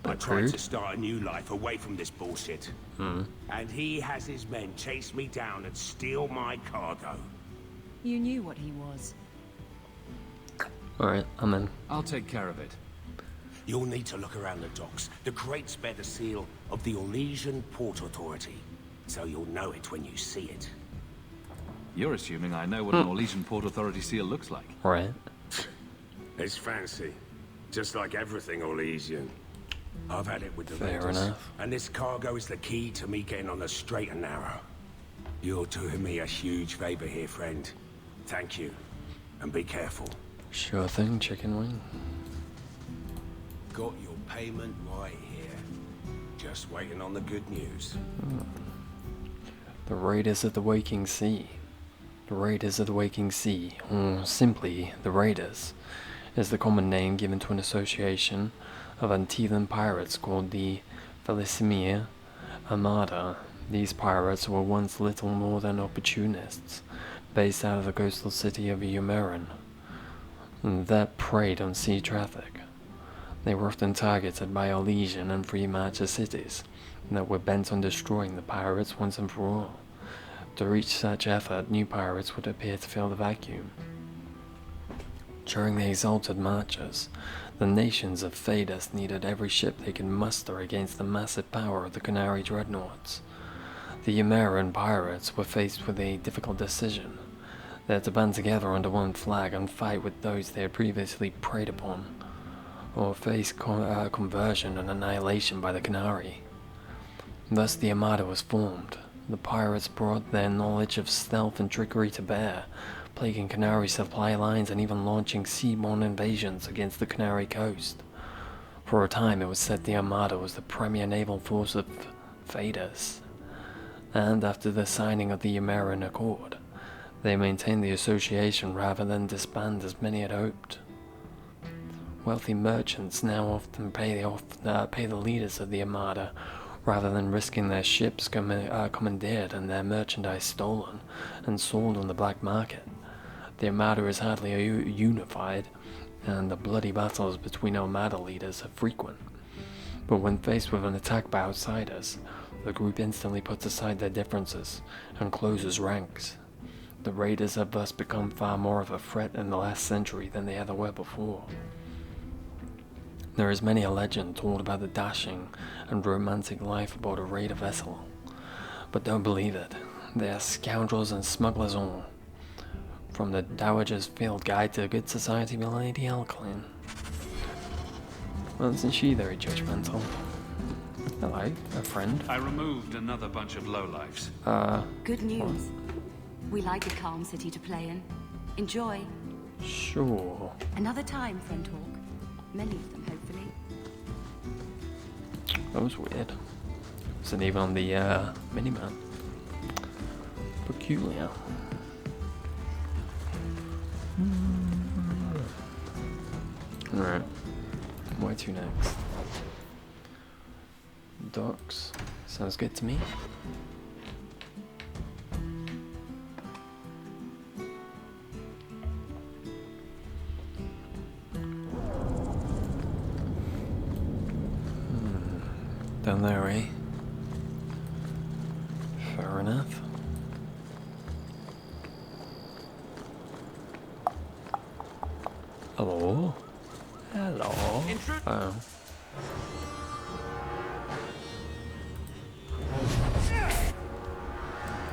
M: I tried to start a new life away from this bullshit. And he has his men chase me down and steal my cargo.
I: You knew what he was.
A: Alright, I'm in.
C: I'll take care of it.
M: You'll need to look around the docks. The crates bear the seal of the Orlesian Port Authority, so you'll know it when you see it.
C: You're assuming I know what an Orlesian Port Authority seal looks like.
A: Right.
M: It's fancy, just like everything Orlesian. I've had it with the
A: Fair
M: raiders,
A: enough.
M: and this cargo is the key to me getting on the straight and narrow. You're doing me a huge favor here, friend. Thank you, and be careful.
A: Sure thing, chicken wing.
M: Got your payment right here. Just waiting on the good news.
A: The Raiders of the Waking Sea. The Raiders of the Waking Sea, or simply the Raiders, is the common name given to an association of Antillan pirates called the Felisimia Armada. These pirates were once little more than opportunists, based out of the coastal city of Umaran, that preyed on sea traffic. They were often targeted by Orlesian and Free Marcher cities that were bent on destroying the pirates once and for all. To reach such effort, new pirates would appear to fill the vacuum. During the exalted marches, the nations of Phaedus needed every ship they could muster against the massive power of the Canary dreadnoughts. The Umaran pirates were faced with a difficult decision. They had to band together under one flag and fight with those they had previously preyed upon, or face conversion and annihilation by the Canary. Thus the Armada was formed. The pirates brought their knowledge of stealth and trickery to bear, plaguing Canary supply lines and even launching seaborne invasions against the Canary coast. For a time it was said the Armada was the premier naval force of Phaedus, and after the signing of the Umaran Accord, they maintained the association rather than disband as many had hoped. Wealthy merchants now often pay the leaders of the Armada rather than risking their ships commandeered and their merchandise stolen and sold on the black market. The Armada is hardly unified, and the bloody battles between Armada leaders are frequent. But when faced with an attack by outsiders, the group instantly puts aside their differences and closes ranks. The raiders have thus become far more of a threat in the last century than they ever were before. There is many a legend told about the dashing and romantic life aboard a raider vessel, but don't believe it. They are scoundrels and smugglers all. From the Dowager's Field Guide to Good Society by Lady Elklin. Well, isn't she very judgmental? Hello, a friend.
C: I removed another bunch of lowlifes.
Q: Good news. We like a calm city to play in. Enjoy.
A: Sure.
Q: Another time, friend talk. Many of them, hopefully.
A: That was weird. Wasn't even on the mini-map. Peculiar. Alright. Where to next? Docks. Sounds good to me. Down there, eh? Fair enough. Hello? Hello? Oh.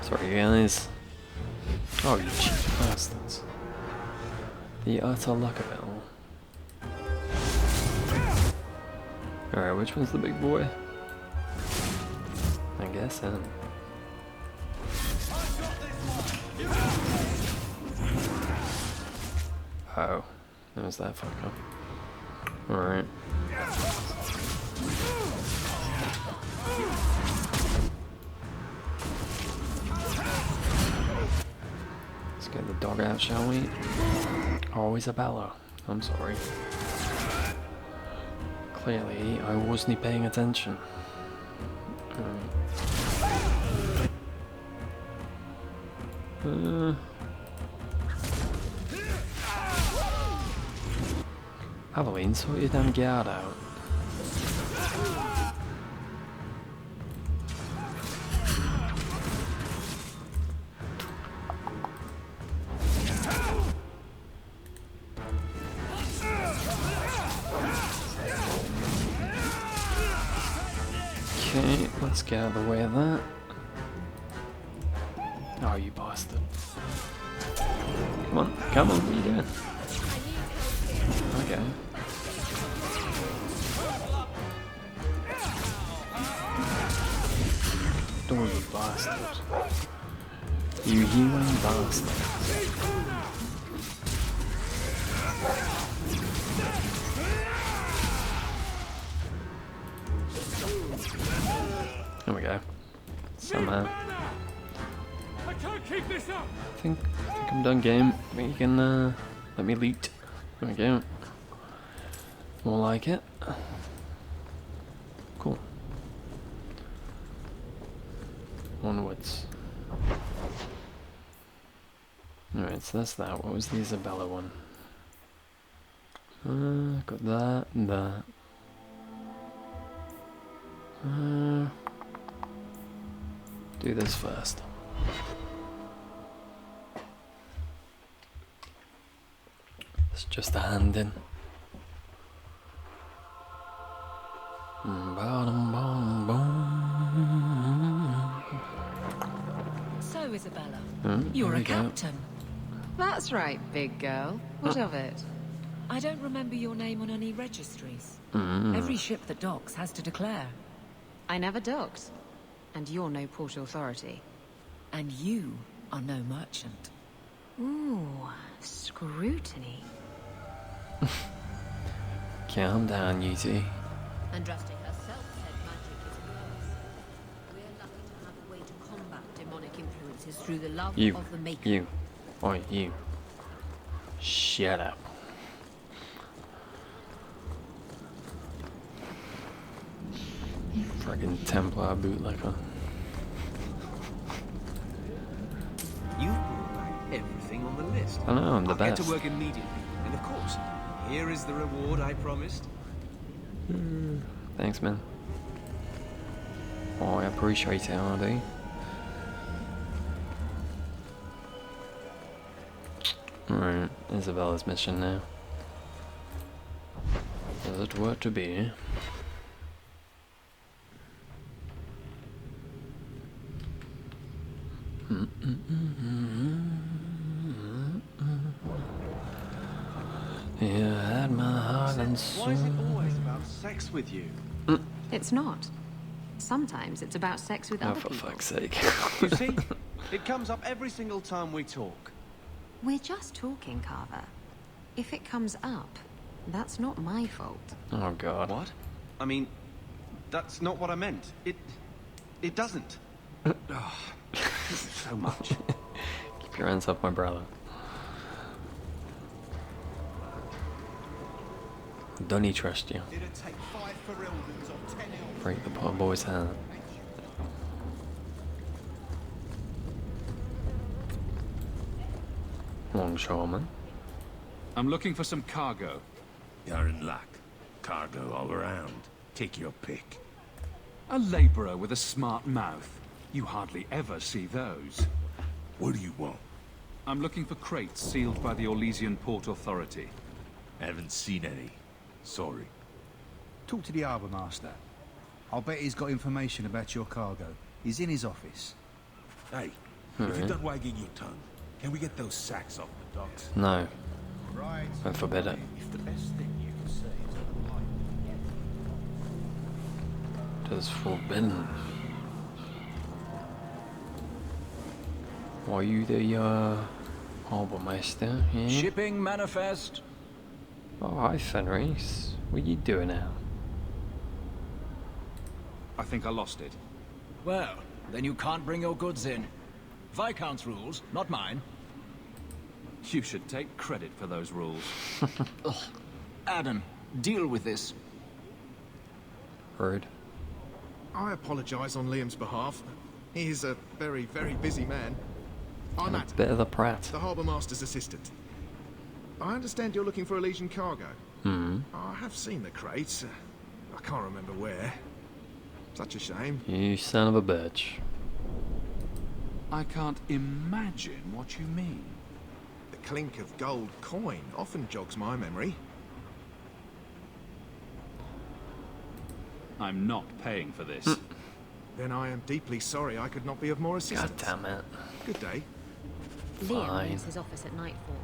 A: Sorry, guys. Oh, you cheap bastards. The utter luck of it all. Alright, which one's the big boy? I guess him. Oh, there's that fucker. Alright. Let's get the dog out, shall we? Oh, Isabella. I'm sorry. Clearly, I wasn't paying attention. Aveline, sort your damn guard out. Okay, let's get out of the way of that. Oh, you bastard. Come on, come on, what are you doing? Okay. Oh, you bastard. You human bastard. There we go. Somehow.
C: I can't keep this up.
A: I think I'm done, game. I think you can let me leak. There we go. More like it. Cool. Onwards. Alright, so that's that. What was the Isabella one? Got that and that. Do this first. It's just a hand in.
I: So, Isabella,
A: You're
I: you're a captain.
D: That's right, big girl. What of it?
I: I don't remember your name on any registries.
A: Mm.
I: Every ship that docks has to declare.
D: I never docked. And you're no port authority.
I: And you are no merchant.
D: Ooh, scrutiny.
A: Calm down, you two.
P: Andraste herself said magic is a curse. We're lucky to have a way to combat demonic influences through the love of the Maker.
A: You. Oi, you. Shut up. Friggin' Templar bootlegger.
H: You brought back everything on the list.
A: I know, I'm the
H: I'll
A: best.
H: get to work immediately. And of course, here is the reward I promised.
A: Thanks, man. Oh, I appreciate it, I do. Alright, Isabella's mission now. As it were to be. You had my heart and soul.
B: Why is it always about sex with you?
D: It's not. Sometimes it's about sex with
A: Oh,
D: other
A: for
D: people.
A: fuck's sake.
B: You see? It comes up every single time we talk.
D: We're just talking, Carver. If it comes up, that's not my fault.
A: Oh god.
B: What? I mean, That's not what I meant. It doesn't. Oh, so much.
A: Keep your hands up, my brother. Don't he trust you?
E: It'd take 5 Ferelden's or 10 elves.
A: Break the poor boy's heart. Longshoreman.
C: I'm looking for some cargo.
L: You're in luck. Cargo all around. Take your pick.
C: A laborer with a smart mouth. You hardly ever see those.
L: What do you want?
C: I'm looking for crates sealed by the Orlesian Port Authority.
L: Haven't seen any. Sorry.
R: Talk to the harbour master. I'll bet he's got information about your cargo. He's in his office.
L: Hey, if you're done wagging your tongue, can we get those sacks off the docks?
A: No.
E: Right.
A: I forbid it.
L: If the best thing you can say is
A: It is forbidden. Are you the harbour master? Yeah?
S: Shipping manifest.
A: Oh, hi Fenris. What are you doing now?
C: I think I lost it.
S: Well, then you can't bring your goods in. Viscount's rules, not mine.
C: You should take credit for those rules.
S: Ugh. Adam, deal with this.
A: Rude.
T: I apologise on Liam's behalf. He is a very, very busy man. I'm
A: A
T: Adam,
A: bit of a prat.
T: the Harbour Master's assistant. I understand you're looking for Elysian cargo.
A: Hmm.
T: I have seen the crates. I can't remember where. Such a shame.
A: You son of a bitch.
C: I can't imagine what you mean.
T: The clink of gold coin often jogs my memory.
C: I'm not paying for this.
T: Then I am deeply sorry I could not be of more assistance.
A: God damn it.
T: Good day.
Q: Liam
A: Fine.
Q: leaves his office at nightfall.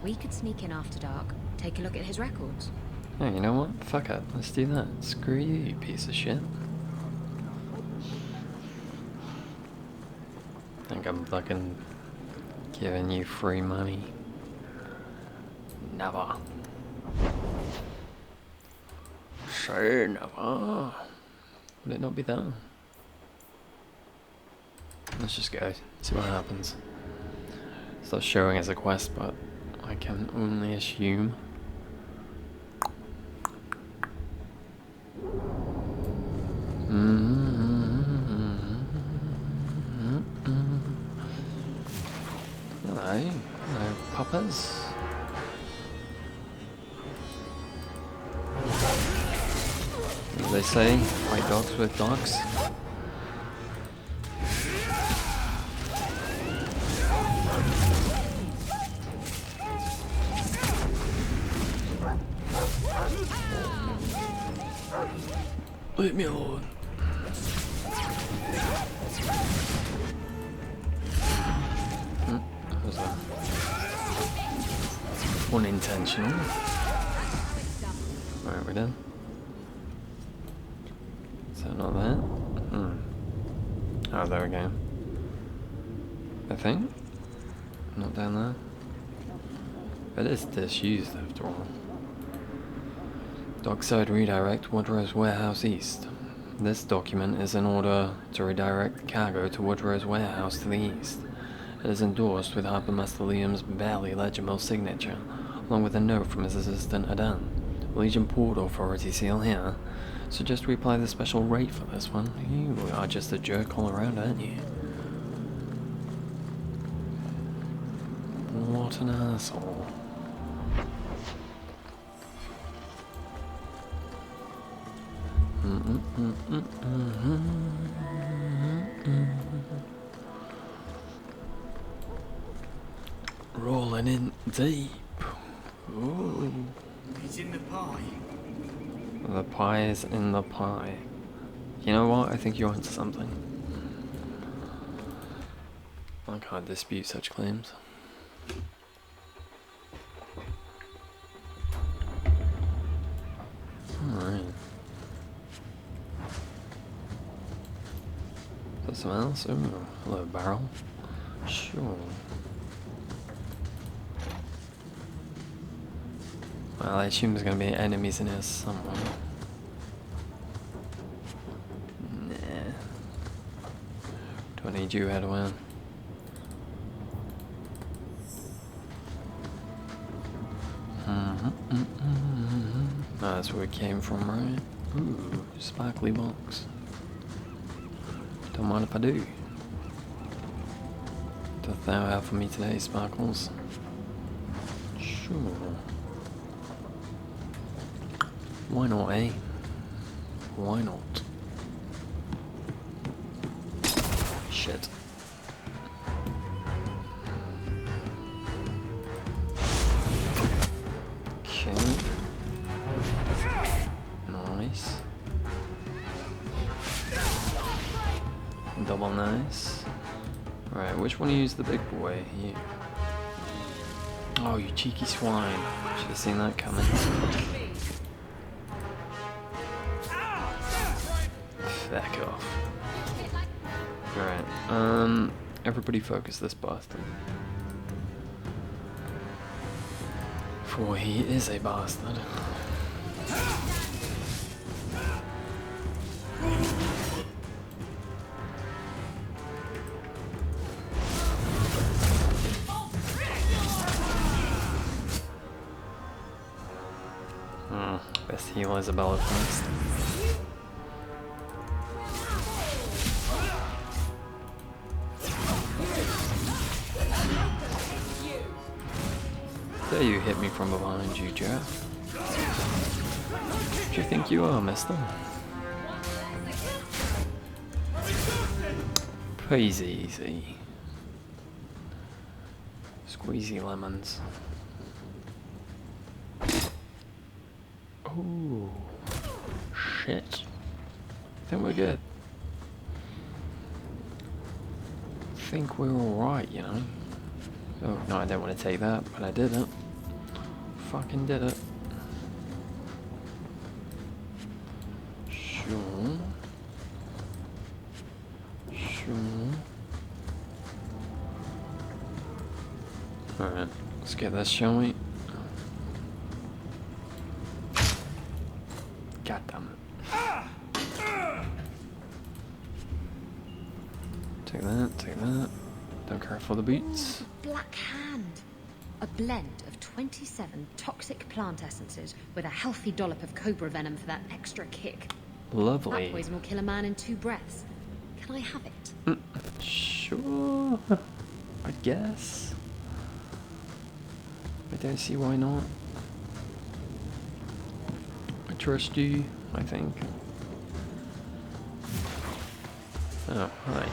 Q: We could sneak in after dark, take a look at his records.
A: Hey, you know what? Fuck it. Let's do that. Screw you, you piece of shit. Think I'm fucking giving you free money. Never. Say never. Would it not be that? Let's just go. See what happens. It's not showing as a quest, but I can only assume. Hello. Hello, poppers. What do they say? Fight dogs with dogs? Leave me alone. That was unintentional. Alright, we're done. Is that not that? Oh, there we go. I think. Not down there. But it's disused after all. Dockside redirect Woodrow's warehouse east. This document is in order to redirect cargo to Woodrow's warehouse to the east. It is endorsed with Harbour Master Liam's barely legible signature, along with a note from his assistant Adan. Legion Port Authority seal here. Suggest we apply the special rate for this one. You are just a jerk all around, aren't you? What an asshole. Rolling in deep. Ooh.
E: It's in the pie.
A: The pie is in the pie. You know what? I think you're onto something. I can't dispute such claims. Alright. Is that something else? Ooh, hello, barrel. Sure. Well, I assume there's going to be enemies in here somewhere. Do I need you, Edwin? That's where it came from, right? Ooh, sparkly box. Don't mind if I do. Doth thou have for me today, Sparkles? Sure. Why not, eh? Why not? Shit. Okay. Nice. Double nice. Right, which one of you is the big boy? You. Oh, you cheeky swine. Should have seen that coming. Back off. Alright, everybody focus this bastard. For he is a bastard. Best heal Isabella first. There you hit me from behind you, Jeff. Who do you think you are, mister? Please easy. Squeezy lemons. Oh, shit. I think we're good. I think we're alright, you know. Oh, no, I don't want to take that, but I did it. Fucking did it. Sure. Sure. Alright, let's get this, shall we? God damn it. Take that, take that. Don't care for the boots.
D: Black Hand. A blend of 27 toxic plant essences with a healthy dollop of cobra venom for that extra kick.
A: Lovely.
D: That poison will kill a man in 2 breaths. Can I have it?
A: Sure. I guess. I don't see why not. I trust you, I think. Oh, hi.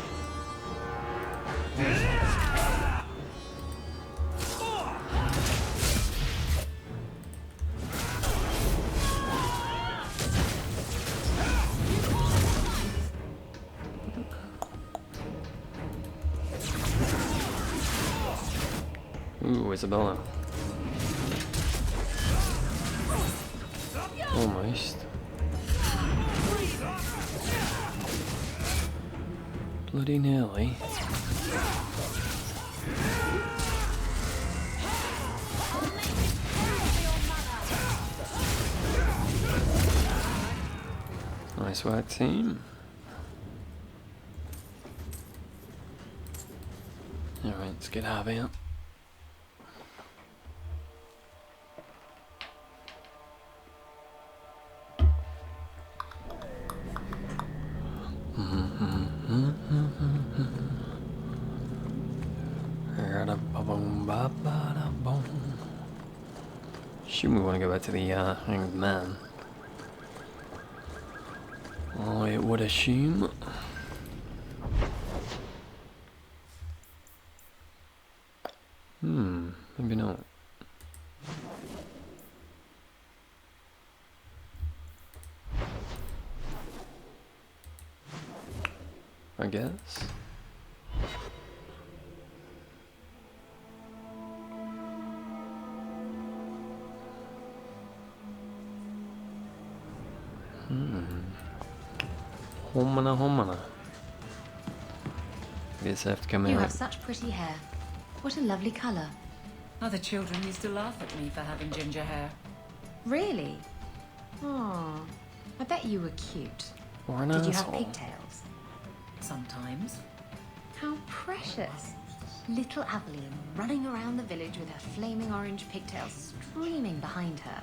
A: Ooh, Isabella. Almost. Bloody nearly. Nice work, team. Alright, let's get out of here. Assume we want to go back to the Hanged Man. I would assume. Maybe not. I guess. Homana homana. Guess I have to come in.
D: You have such pretty hair. What a lovely colour.
I: Other children used to laugh at me for having ginger hair.
D: Really? Oh, I bet you were cute.
A: Or an
D: Did you
A: asshole.
D: have pigtails?
I: Sometimes.
D: How precious. Little Aveline running around the village with her flaming orange pigtails streaming behind her.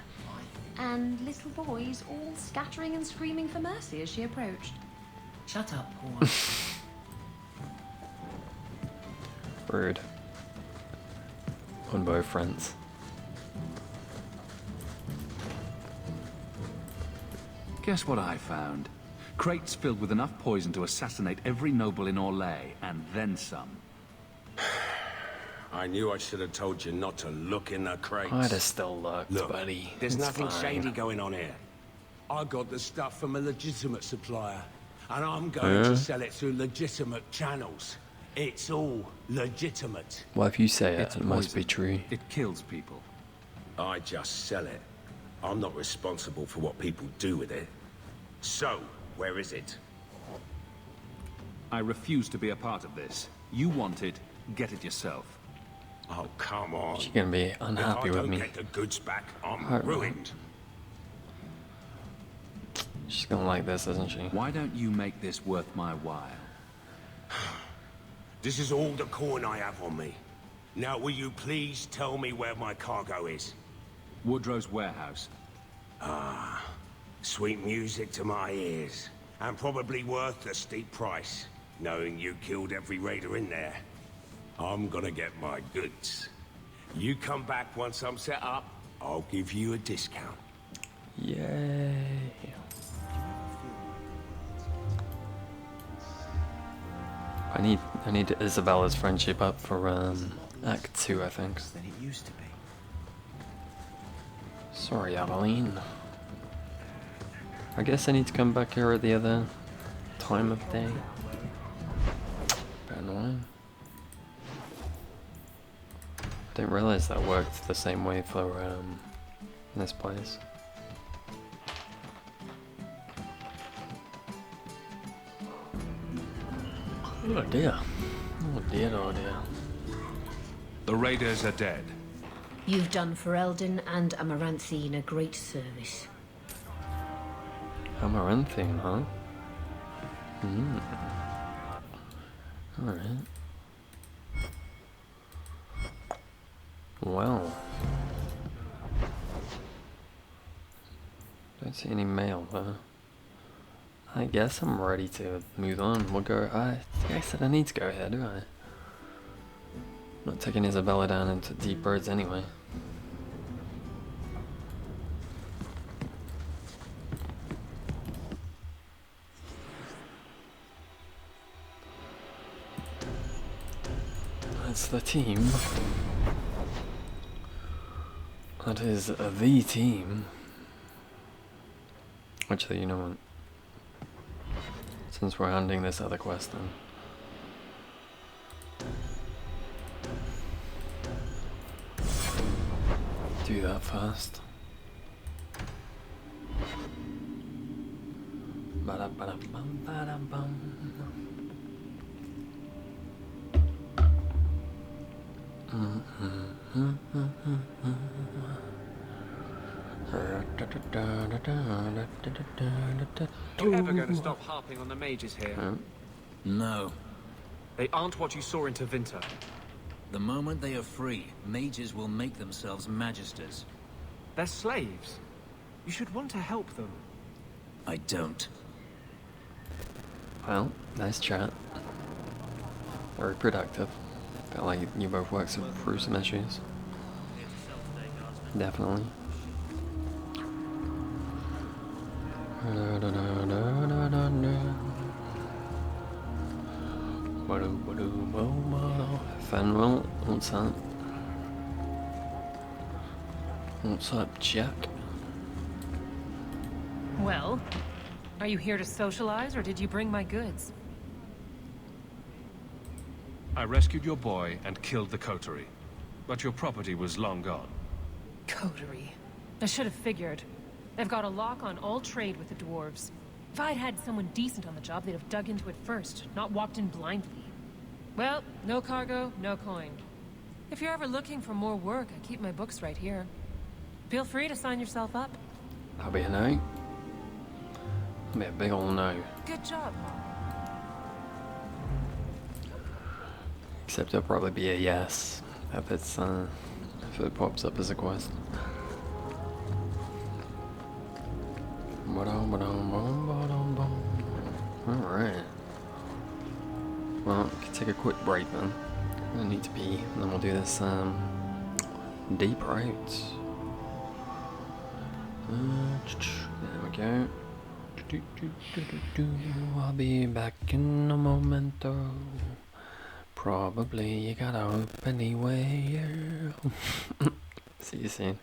D: And little boys all scattering and screaming for mercy as she approached.
P: Shut up, Paul.
A: Rude. On both fronts.
C: Guess what I found? Crates filled with enough poison to assassinate every noble in Orlais, and then some.
M: I knew I should have told you not to look in the crates.
A: I'd have still looked,
M: Look,
A: buddy.
M: there's
A: It's
M: nothing
A: fine.
M: shady going on here. I got the stuff from a legitimate supplier, and I'm going to sell it through legitimate channels. It's all legitimate.
A: Well, if you say it,
C: It's
A: it must be
C: poison.
A: true.
C: It kills people.
M: I just sell it. I'm not responsible for what people do with it. So, where is it?
C: I refuse to be a part of this. You want it, get it yourself.
M: Oh, come on.
A: She's gonna be unhappy
M: if I
A: with me.
M: don't get the goods back, I'm
A: Right.
M: ruined.
A: She's gonna like this, isn't she?
C: Why don't you make this worth my while?
M: This is all the coin I have on me. Now, will you please tell me where my cargo is?
C: Woodrow's warehouse.
M: Ah, sweet music to my ears. And probably worth a steep price, knowing you killed every raider in there. I'm gonna get my goods. You come back once I'm set up, I'll give you a discount.
A: Yay. I need Isabella's friendship up for Act 2, I think.
J: Than it used to be.
A: Sorry, Aveline. I guess I need to come back here at the other time of day. Bit annoying. I didn't realize that worked the same way for this place. Oh dear. Oh dear, oh dear.
C: The raiders are dead.
P: You've done Ferelden and Amaranthine a great service.
A: Amaranthine, huh? Alright. Well. Don't see any mail there. I guess I'm ready to move on. We'll go. I said I need to go here, do I? Not taking Isabella down into deep birds anyway. That's the team. That is the team. Actually, you know what? Since we're handing this other quest then. Do that first. Ba-da-ba-da-bum, ba-da-bum.
B: You ever going to stop harping on the mages here?
S: No.
B: They aren't what you saw in Tevinter.
S: The moment they are free, mages will make themselves magisters.
B: They're slaves. You should want to help them.
S: I don't.
A: Well, nice chat. Very productive. Felt like you both worked through some issues. Definitely. Fenwell, what's that? What's up, Jack?
I: Well, are you here to socialize, or did you bring my goods?
O: I rescued your boy and killed the coterie, but your property was long gone.
I: Coterie. I should have figured. They've got a lock on all trade with the dwarves. If I'd had someone decent on the job, they'd have dug into it first, not walked in blindly. Well, no cargo, no coin. If you're ever looking for more work, I keep my books right here. Feel free to sign yourself up.
A: That'll be a no. That'll be a big ol' no.
I: Good job.
A: Except it'll probably be a yes if it's if it pops up as a quest. Alright. Well, we can take a quick break then. Gonna need to pee, and then we'll do this deep route. There we go. I'll be back in a momento. Probably you gotta hope anyway. See you soon.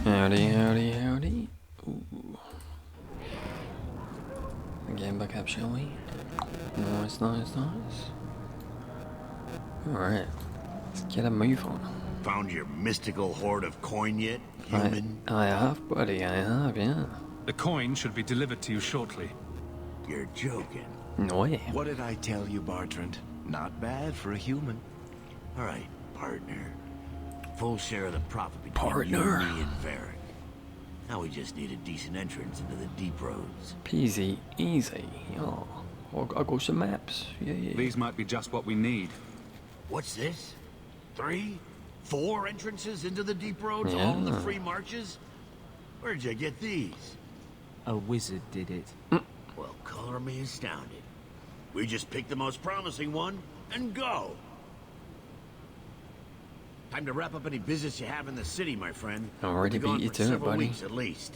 A: Howdy, howdy, howdy. Ooh. Again, back up, shall we? Nice, nice, nice. Alright, let's get a move on.
M: Found your mystical hoard of coin yet, human?
A: I have, buddy, I have, yeah.
O: The coin should be delivered to you shortly.
M: You're joking.
A: No, yeah.
E: What did I tell you, Bartrand? Not bad for a human.
M: All right, partner. Full share of the profit between you, me, and Varric. Now we just need a decent entrance into the deep roads.
A: Peasy, easy. Oh, I'll go some maps. Yeah, yeah.
C: These might be just what we need.
M: What's this? 3, 4 entrances into the deep roads,
A: Yeah.
M: all the free marches? Where'd you get these?
H: A wizard did it.
M: Well, color me astounded. We just picked the most promising one and go. Time to wrap up any business you have in the city, my friend.
A: I already
M: We'll be
A: beat you
M: gone for
A: to it,
M: several
A: buddy.
M: weeks at least.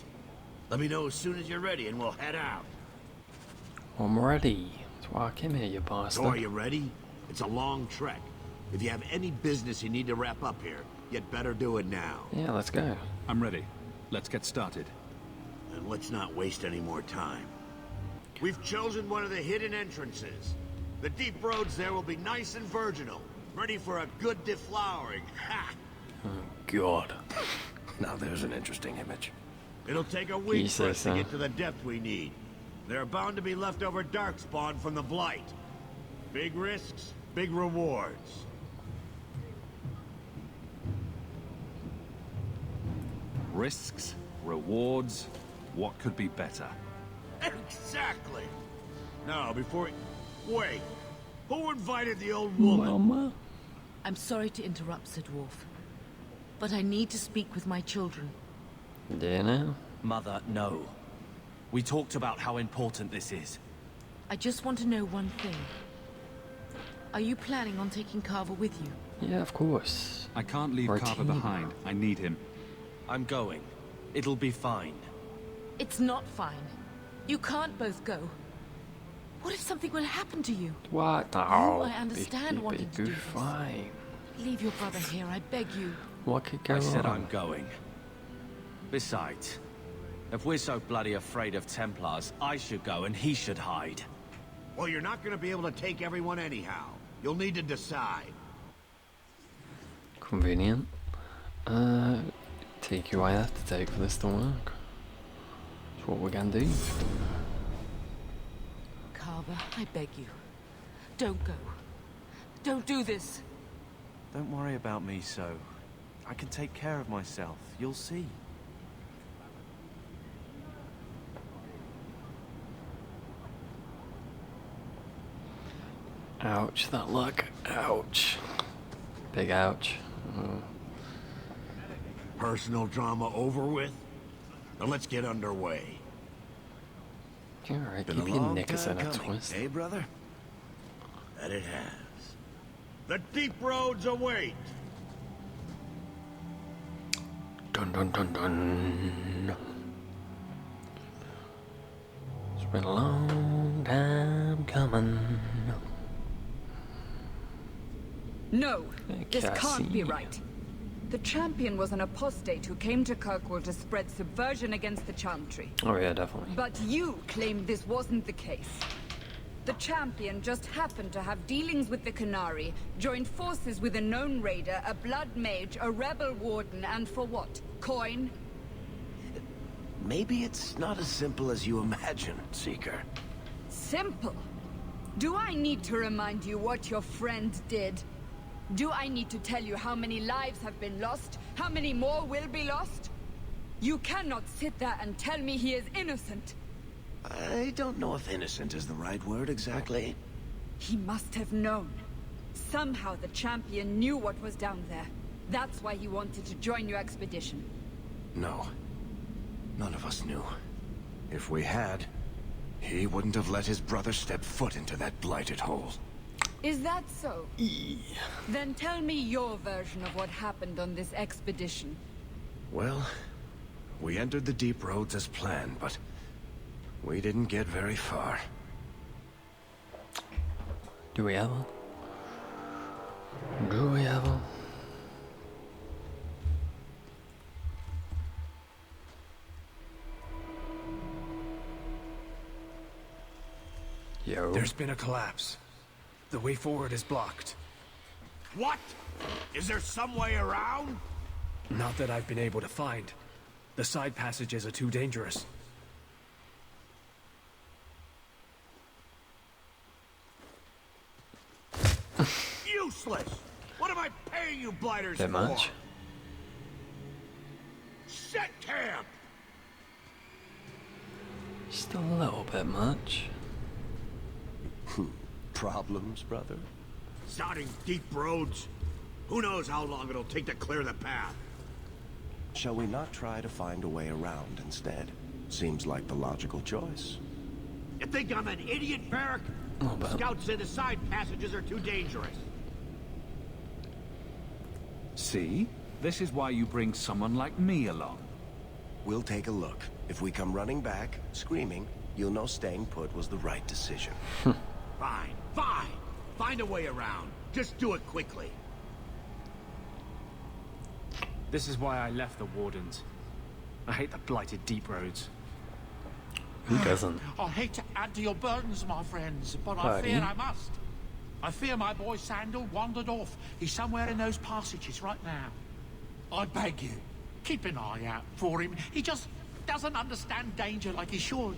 M: Let me know as soon as you're ready and we'll head out.
A: I'm ready. That's why I came here, you bastard.
M: So are you ready? It's a long trek. If you have any business you need to wrap up here, you'd better do it now.
A: Yeah, let's go.
C: I'm ready. Let's get started.
M: And let's not waste any more time. We've chosen one of the hidden entrances. The deep roads there will be nice and virginal, ready for a good deflowering. Ha!
A: God.
M: Now there's an interesting image.
U: It'll take a
A: You
U: week
A: say
U: for us
A: so.
U: to get to the depth we need. There are bound to be leftover darkspawn from the Blight. Big risks, big rewards.
C: Risks, rewards, what could be better?
U: Exactly! Now, before... Wait! Who invited the old woman?
A: Mama?
V: I'm sorry to interrupt, Sir Dwarf, but I need to speak with my children.
A: Yeah, now?
B: Mother, no. We talked about how important this is.
V: I just want to know one thing. Are you planning on taking Carver with you?
A: Yeah, of course.
C: I can't leave
A: We're a
C: Carver
A: team.
C: behind. I need him.
B: I'm going. It'll be fine.
V: It's not fine. You can't both go. What if something will happen to you?
A: What?
V: You,
A: Oh,
V: I understand wanting to do this.
A: fine.
V: Leave your brother here, I beg you.
A: What could go
B: I said
A: wrong?
B: I'm going. Besides, if we're so bloody afraid of Templars, I should go and he should hide.
U: Well, you're not gonna be able to take everyone anyhow. You'll need to decide.
A: Convenient. Take you I have to take for this to work. That's what we're gonna do.
V: Carver, I beg you. Don't go. Don't do this.
B: Don't worry about me, so. I can take care of myself. You'll see.
A: Ouch, that luck. Ouch. Big ouch. Oh.
U: Personal drama over with? Now let's get underway.
A: Alright,
U: Been
A: keep
U: a
A: your
U: long
A: knickers
U: time
A: in a
U: coming,
A: twist.
U: eh, brother? That it has. The deep roads await!
A: Dun dun dun dun. It's been a long time coming.
W: No, this can't be
A: Cassie.
W: right. The champion was an apostate who came to Kirkwall to spread subversion against the Chantry.
A: Oh yeah, definitely.
W: But you claim this wasn't the case. The champion just happened to have dealings with the Canary, joined forces with a known raider, a blood mage, a rebel warden, and for what? Coin?
M: Maybe it's not as simple as you imagine, Seeker.
W: Simple. Do I need to remind you what your friend did? Do I need to tell you how many lives have been lost? How many more will be lost? You cannot sit there and tell me he is innocent.
M: I don't know if innocent is the right word exactly.
W: He must have known. Somehow the champion knew what was down there. That's why he wanted to join your expedition.
M: No. None of us knew. If we had, he wouldn't have let his brother step foot into that blighted hole.
W: Is that so? Then tell me your version of what happened on this expedition.
M: Well, we entered the deep roads as planned, but we didn't get very far.
A: Do we ever? Do we ever? Yo.
X: There's been a collapse. The way forward is blocked.
U: What? Is there some way around?
X: Not that I've been able to find. The side passages are too dangerous.
U: Useless! What am I paying you blighters
A: Bit
U: for?
A: much.
U: Set camp!
A: Just a little bit much.
M: Problems, brother?
U: Sodding deep roads. Who knows how long it'll take to clear the path?
M: Shall we not try to find a way around instead? Seems like the logical choice.
U: You think I'm an idiot, Varric? Scouts say the side passages are too dangerous.
C: See? This is why you bring someone like me along.
M: We'll take a look. If we come running back, screaming, you'll know staying put was the right decision.
U: Fine, fine. Find a way around. Just do it quickly.
X: This is why I left the Wardens. I hate the blighted deep roads.
A: Who doesn't?
Y: I hate to add to your burdens, my friends, but I
A: Buddy.
Y: fear I must. I fear my boy Sandal wandered off. He's somewhere in those passages right now. I beg you, keep an eye out for him. He just doesn't understand danger like he should.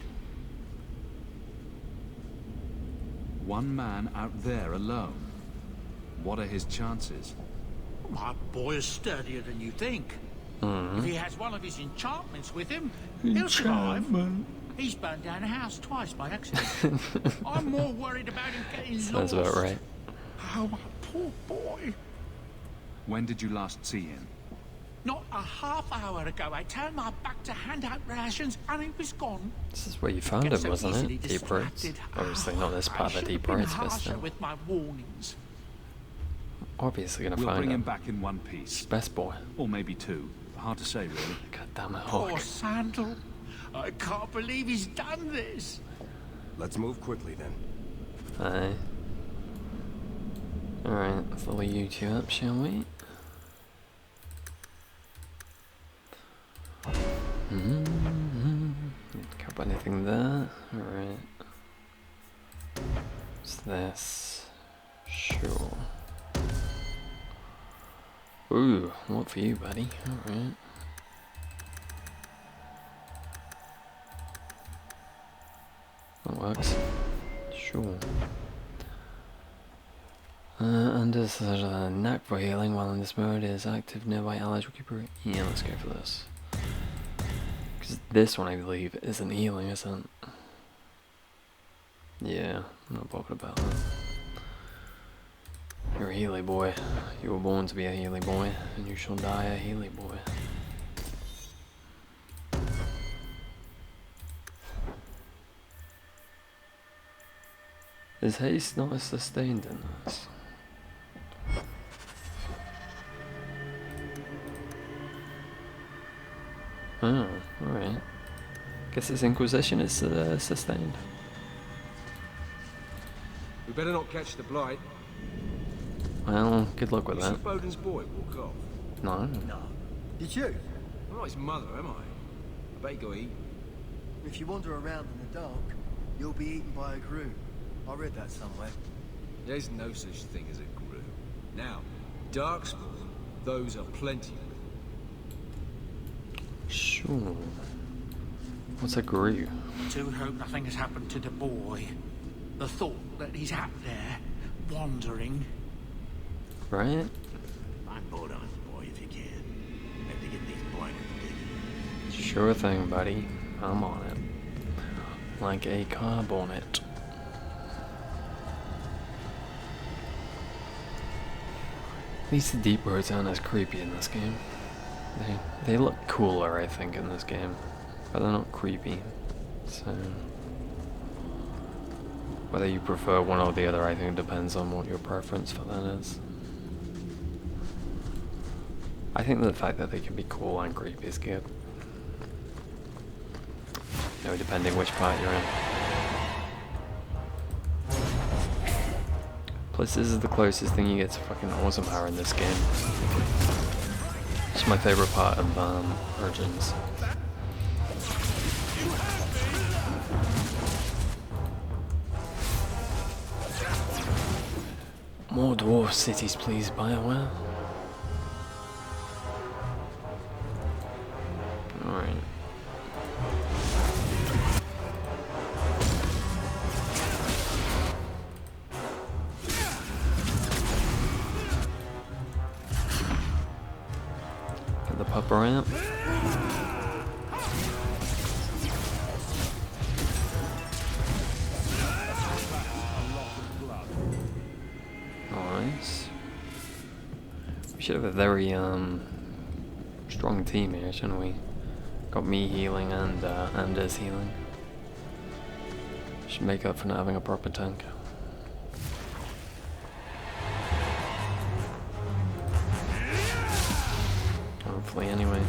C: One man out there alone. What are his chances?
Y: My boy is sturdier than you think. If he has one of his enchantments with him, he'll survive. He's burned down a house twice by accident. I'm more worried about him getting
A: Sounds
Y: lost.
A: about right.
Y: Oh, my poor boy.
C: When did you last see him?
Y: Not a half hour ago, I turned my back to hand out rations and he was gone.
A: This is where you found him, wasn't it? Deep Roots. Obviously not this part of the Deep Roots, but still.
Y: With my warnings.
A: Obviously gonna
C: We'll
A: find
C: bring
A: him.
C: him back in one piece.
A: Best boy.
C: Or maybe two. Hard to say, really.
A: God damn it,
Y: Poor
A: Hawk.
Y: Sandal. I can't believe he's done this.
F: Let's move quickly then.
A: Aye. Alright, follow you two up, shall we? Can't put anything there. Alright. What's this? Sure. Ooh, what for you, buddy? Alright. That works. Sure. And this is a knack for healing while in this mode is active. Nearby allies will keep. Yeah, let's go for this. Because this one, I believe, isn't healing, isn't? Yeah, I'm not bothered about that. You're a Healy boy. You were born to be a Healy boy, and you shall die a Healy boy. Is haste not as sustained in this? Oh, alright. Guess his Inquisition is sustained.
H: We better not catch the blight.
A: Well, good luck with
H: You
A: that.
H: see Bowden's boy walk off?
A: No.
H: No.
G: Did you?
H: I'm not his mother, am I? I bet he got eaten.
G: If you wander around in the dark, you'll be eaten by a groom. I read that somewhere.
H: There's no such thing as a groom. Now, darkspawn, those are plenty.
A: Sure. What's a groove?
Y: Do hope nothing has happened to the boy. The thought that he's out there, wandering.
A: Right?
U: I'm bored on, boy, if you can. Have to get these blinded digging.
A: Sure thing, buddy. I'm on it. Like a car bonnet. At least the deep roads aren't as creepy in this game. They look cooler, I think, in this game. But they're not creepy. So whether you prefer one or the other, I think it depends on what your preference for that is. I think the fact that they can be cool and creepy is good. You know, depending which part you're in. Plus, this is the closest thing you get to fucking awesome power in this game. It's my favorite part of Origins. More dwarf cities, please, BioWare. Alright. Get the pup around. Nice. We should have a very strong team here, shouldn't we? Got me healing and Anders healing. Should make up for not having a proper tank. Hopefully, anyway.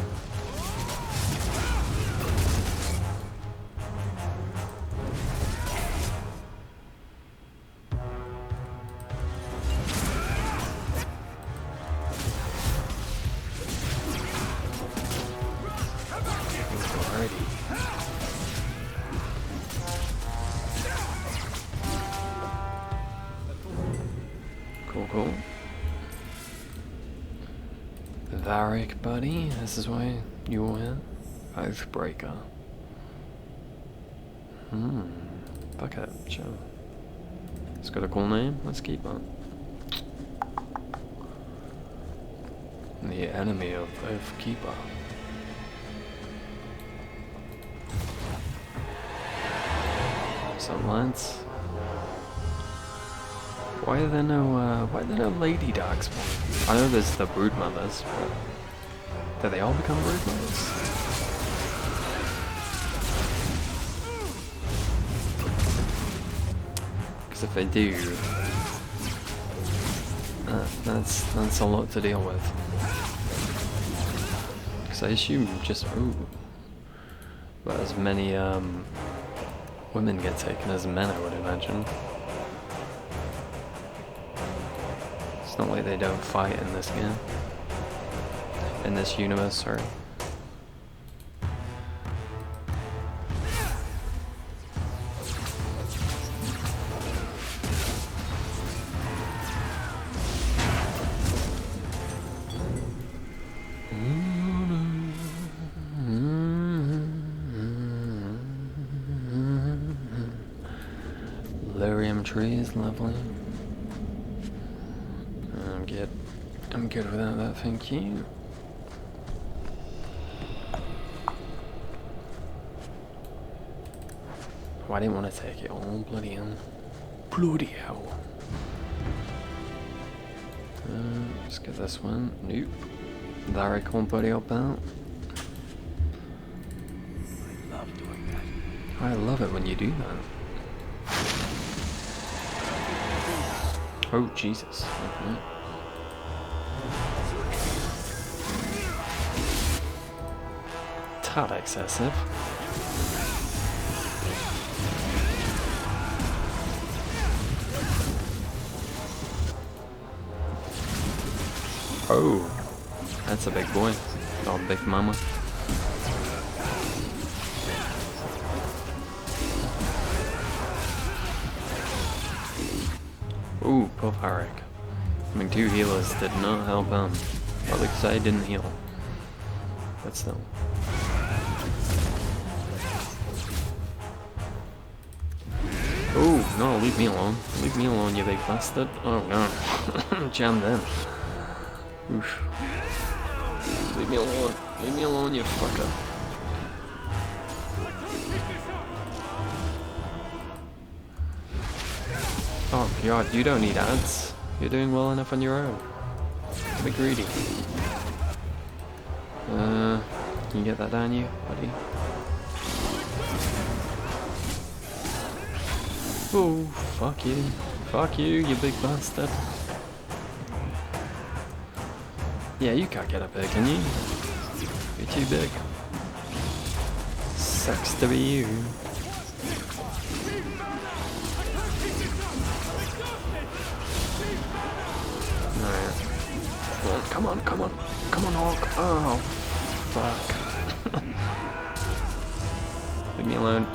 A: Varric, buddy, this is why you were here. Oathbreaker. Fuck it, sure. It's got a cool name, let's keep it. The enemy of Oathkeeper. Some lads. Why are there no lady darkspawn? I know there's the broodmothers, but do they all become broodmothers? Because if they do, that's a lot to deal with. Because I assume just but as many women get taken as men, I would imagine. It's not like they don't fight in this game. In this universe, sorry. Lyrium tree is lovely. I'm good without that, thank you. Oh, I didn't want to take it all, bloody hell. Bloody hell. Let's get this one. Nope. Varric won't buddy up out.
J: I love doing that.
A: I love it when you do that. Oh, Jesus. Okay. Tad excessive. Oh, that's a big boy. Oh, big mama. Ooh, poor Varric. I mean, 2 healers did not help him. Probably because I didn't heal. But still. Oh, no, leave me alone. Leave me alone, you big bastard. Oh, no. Jammed in. Oof. Leave me alone. Leave me alone, you fucker. Oh god, you don't need ads. You're doing well enough on your own. Don't be greedy. Can you get that down you, buddy? Oh, fuck you. Fuck you, you big bastard. Yeah, you can't get up there, can you? You're too big. Sucks to be you. Alright. Come on, come on. Come on, Hawk. Oh, fuck. Leave me alone.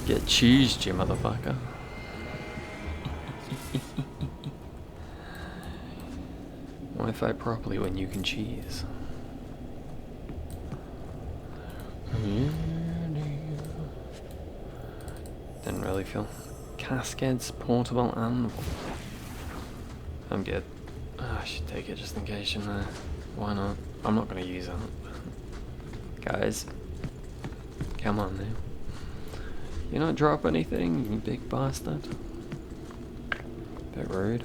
A: Get cheesed, you motherfucker. Why fight properly when you can cheese? Didn't really feel. Cascades, portable, and I'm good. Oh, I should take it just in case, shouldn't I? Why not? I'm not gonna use it. Guys, come on now. You not drop anything, you big bastard. Bit rude.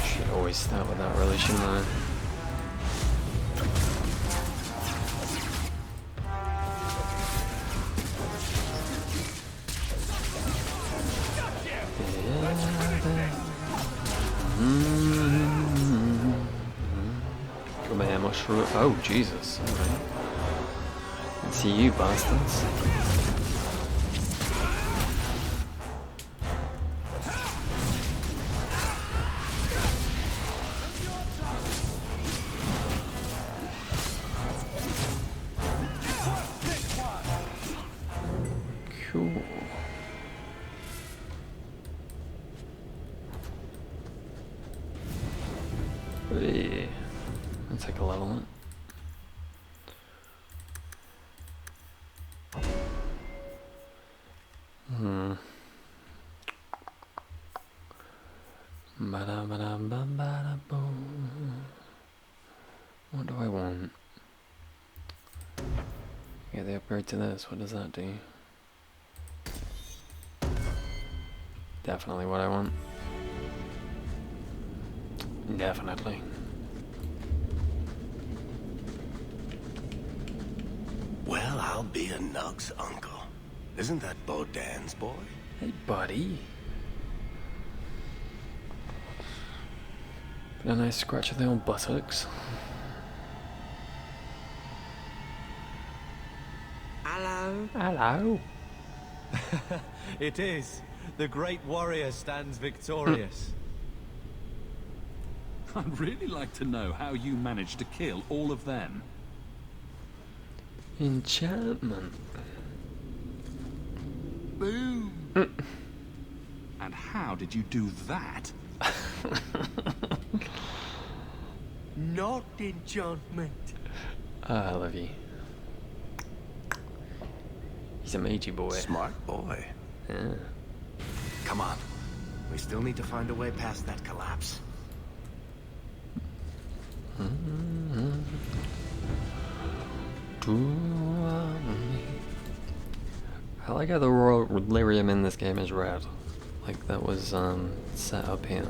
A: Should always start with that, really, shouldn't I? Come here, mushroom. Oh, Jesus. Alright. Let's see you bastards. pick a level. What do I want? Yeah, the upgrade to this. What does that do? Definitely what I want. Definitely.
M: Well, I'll be a nux, Uncle. Isn't that Bodan's boy?
A: Hey, buddy. Been a nice scratch of the old buttocks.
B: Hello?
A: Hello.
B: It is. The great warrior stands victorious.
C: I'd really like to know how you managed to kill all of them.
A: Enchantment.
J: Boom.
C: And how did you do that?
J: Not enchantment.
A: I love you. He's a magey boy.
M: Smart boy.
A: Yeah.
J: Come on. We still need to find a way past that collapse.
A: I like how the royal lyrium in this game is red. Like that was set up here.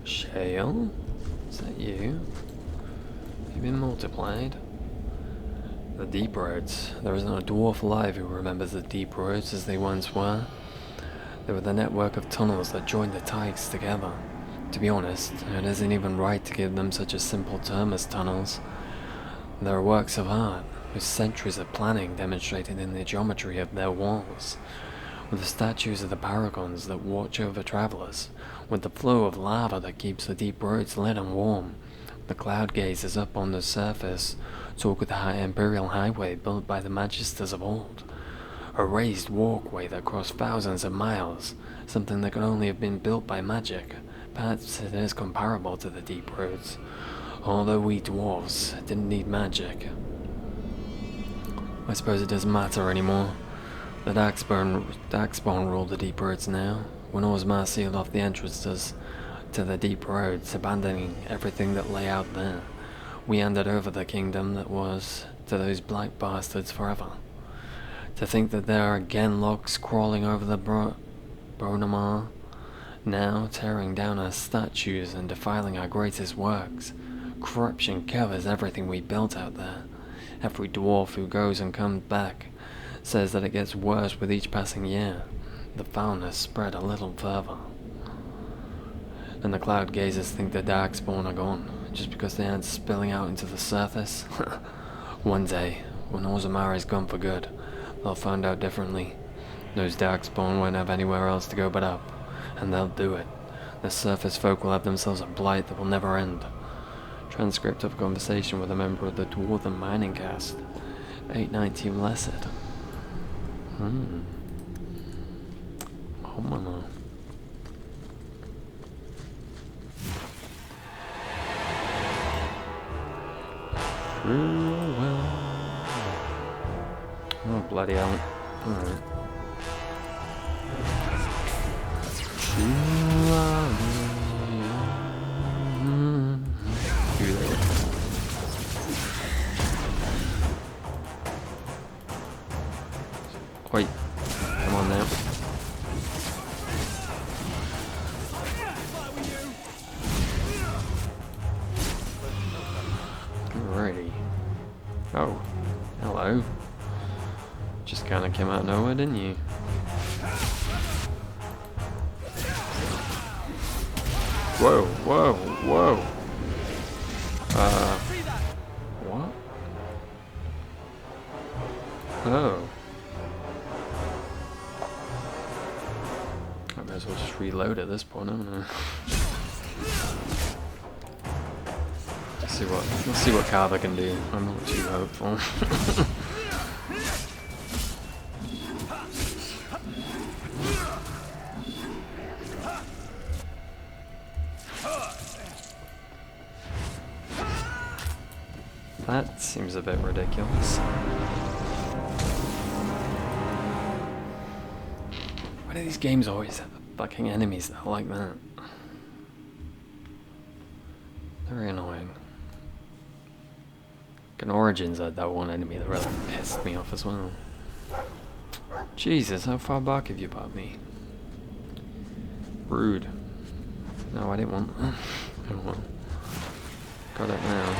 A: Shale? Is that you? You've been multiplied. The deep roads. There isn't a dwarf alive who remembers the deep roads as they once were. They were the network of tunnels that joined the tides together. To be honest, it isn't even right to give them such a simple term as tunnels. They're works of art, with centuries of planning demonstrated in the geometry of their walls, with the statues of the paragons that watch over travelers, with the flow of lava that keeps the deep roads lit and warm. The cloud gazers up on the surface talk with the imperial highway built by the magisters of old. A raised walkway that crossed thousands of miles, something that could only have been built by magic. Perhaps it is comparable to the deep roads, although we dwarves didn't need magic. I suppose it doesn't matter anymore. The Darkspawn rule the deep roads now. When Ozma sealed off the entrances to the deep roads, abandoning everything that lay out there, we handed over the kingdom that was to those black bastards forever. To think that there are again logs crawling over the Bronamar, now tearing down our statues and defiling our greatest works. Corruption covers everything we built out there. Every dwarf who goes and comes back says that it gets worse with each passing year. The foulness spread a little further. And the cloud gazers think the Darkspawn are gone, just because they aren't spilling out into the surface. One day, when Ozamar is gone for good, they'll find out differently. Those Darkspawn won't have anywhere else to go but up, and they'll do it. The surface folk will have themselves a blight that will never end. Transcript of a conversation with a member of the Dwarven Mining Cast. 819 Blessed. Homono. Oh, bloody hell. Alright. Wait, come on now. Alrighty. Oh, hello. Just kinda came out of nowhere, didn't you? Whoa, whoa, whoa. What? Oh. I might as well just reload at this point, haven't I? Let's see what Kava can do. I'm not too hopeful. That seems a bit ridiculous. Why do these games always have fucking enemies that are like that? Very annoying. In Origins, I had that one enemy that really pissed me off as well. Jesus, how far back have you put me? Rude. No, I didn't want. Oh well. Got it now.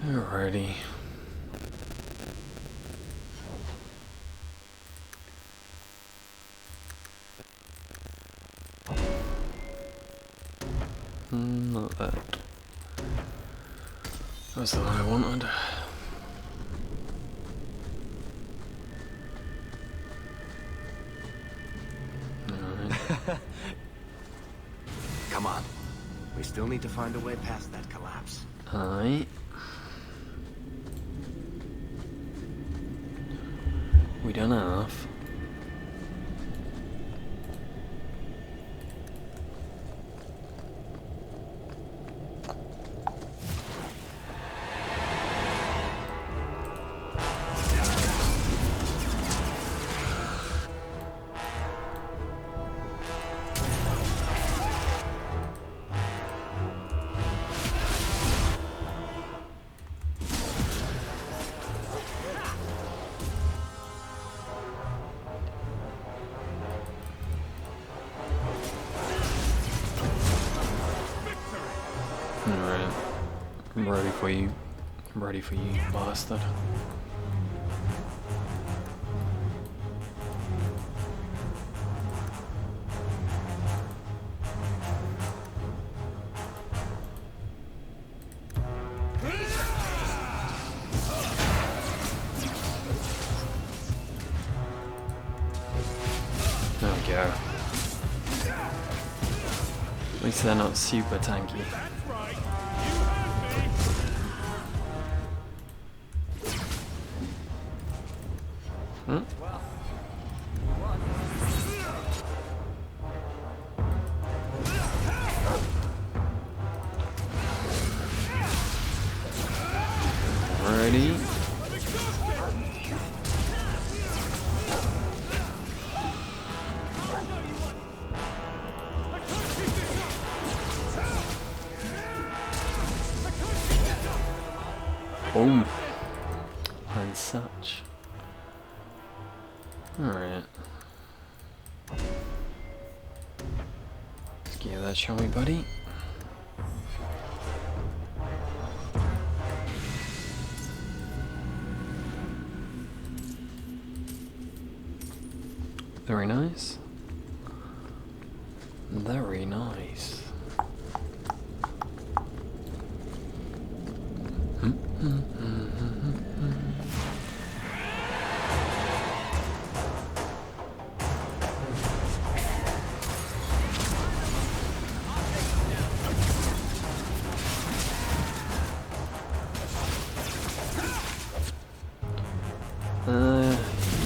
A: Alrighty. Not that. That's the one I wanted.
F: Come on. We still need to find a way past that collapse.
A: Aye. We don't have. Alright. I'm ready for you. I'm ready for you, bastard. There we go. At least they're not super tanky. Hmm? Ready? Boom. And such. Alright. Let's give that, shall we, buddy? Very nice. Very nice.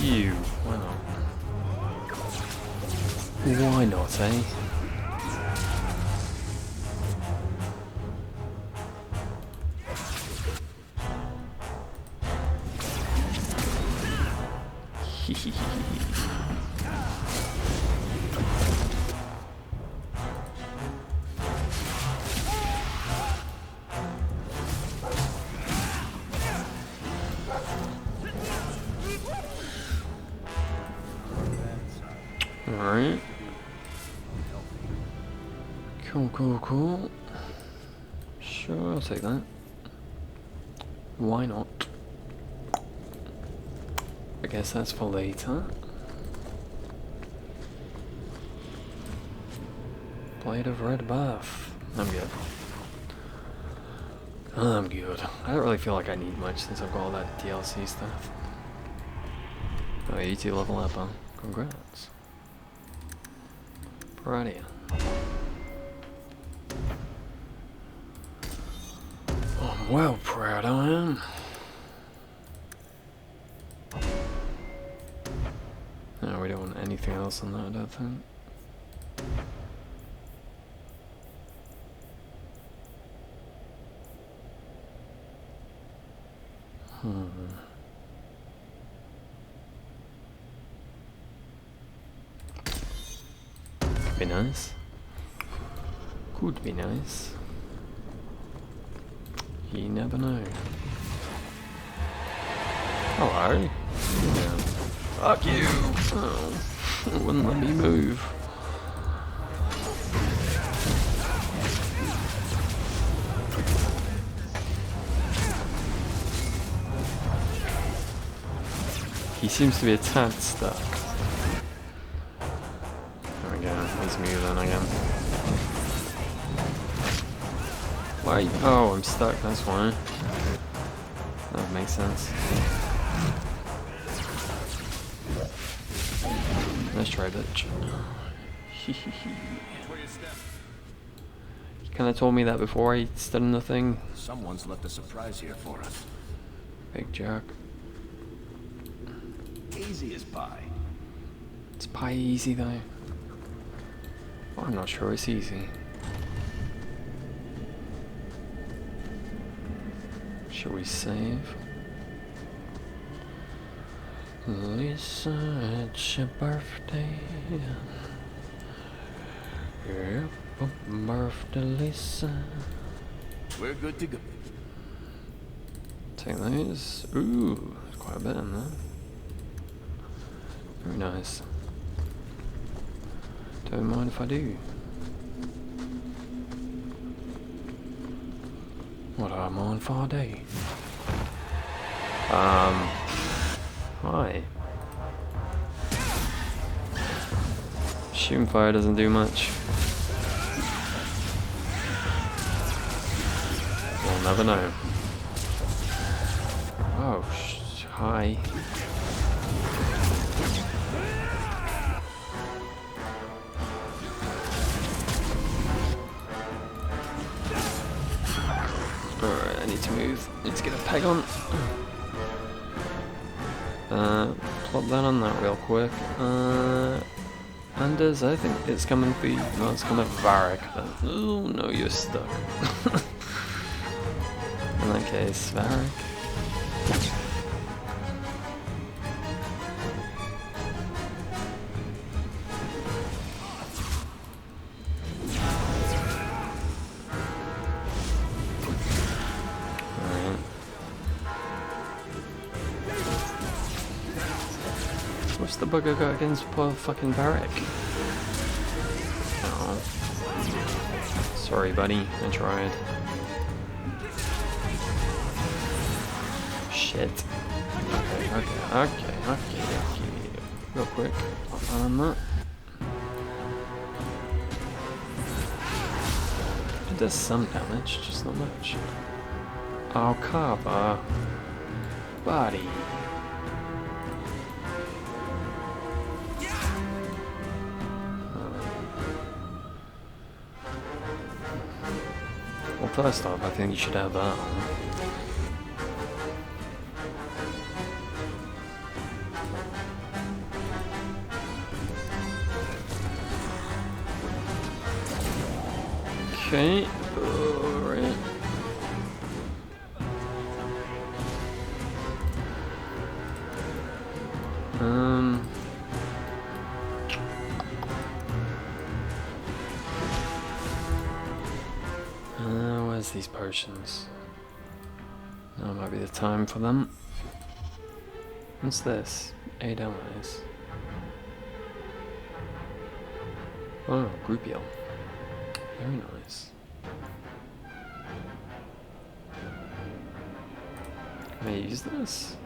A: You. Why not? Why not, eh? Alright. Cool, cool, cool. Sure, I'll take that. Why not? I guess that's for later. Blade of Red Buff. I'm good. I'm good. I don't really feel like I need much since I've got all that DLC stuff. Oh, you two level up, huh? Congrats. Alrighty. I'm well proud I am. No, we don't want anything else on that, I don't think. Could be nice. Could be nice. You never know. Hello. Yeah. Fuck you! Oh, it wouldn't let me move. He seems to be a tad stuck. There we go, let's move then again. Why? Oh, I'm stuck, that's why. That makes sense. Let's try, bitch. You kinda told me that before I stood in the thing.
F: Someone's left a surprise here for us.
A: Big jerk.
F: Easy as pie.
A: It's pie easy though. I'm not sure it's easy. Shall we save? Lisa, it's your birthday. Yep, birthday, Lisa.
F: We're good to go.
A: Take those. Ooh, there's quite a bit in there. Very nice. Don't mind if I do. What am I on for day? Hi. Shooting fire doesn't do much. We'll never know. Oh, hi. Alright, I need to move. Need to get a peg on. Plop that on that real quick. Anders, I think it's coming for you. No, it's coming for Varric. Oh no, you're stuck. In that case, Varric. What's the bugger got against poor fucking Varric? Oh. Sorry, buddy. I tried. Shit. Okay. Real quick. On that. It does some damage, just not much. Oh, Carver. Buddy. Well, first off, I think you should have that on. Okay, alright. Where's these potions? Now might be the time for them. What's this? 8 allies. Oh, group yell. Very nice. Can I use this?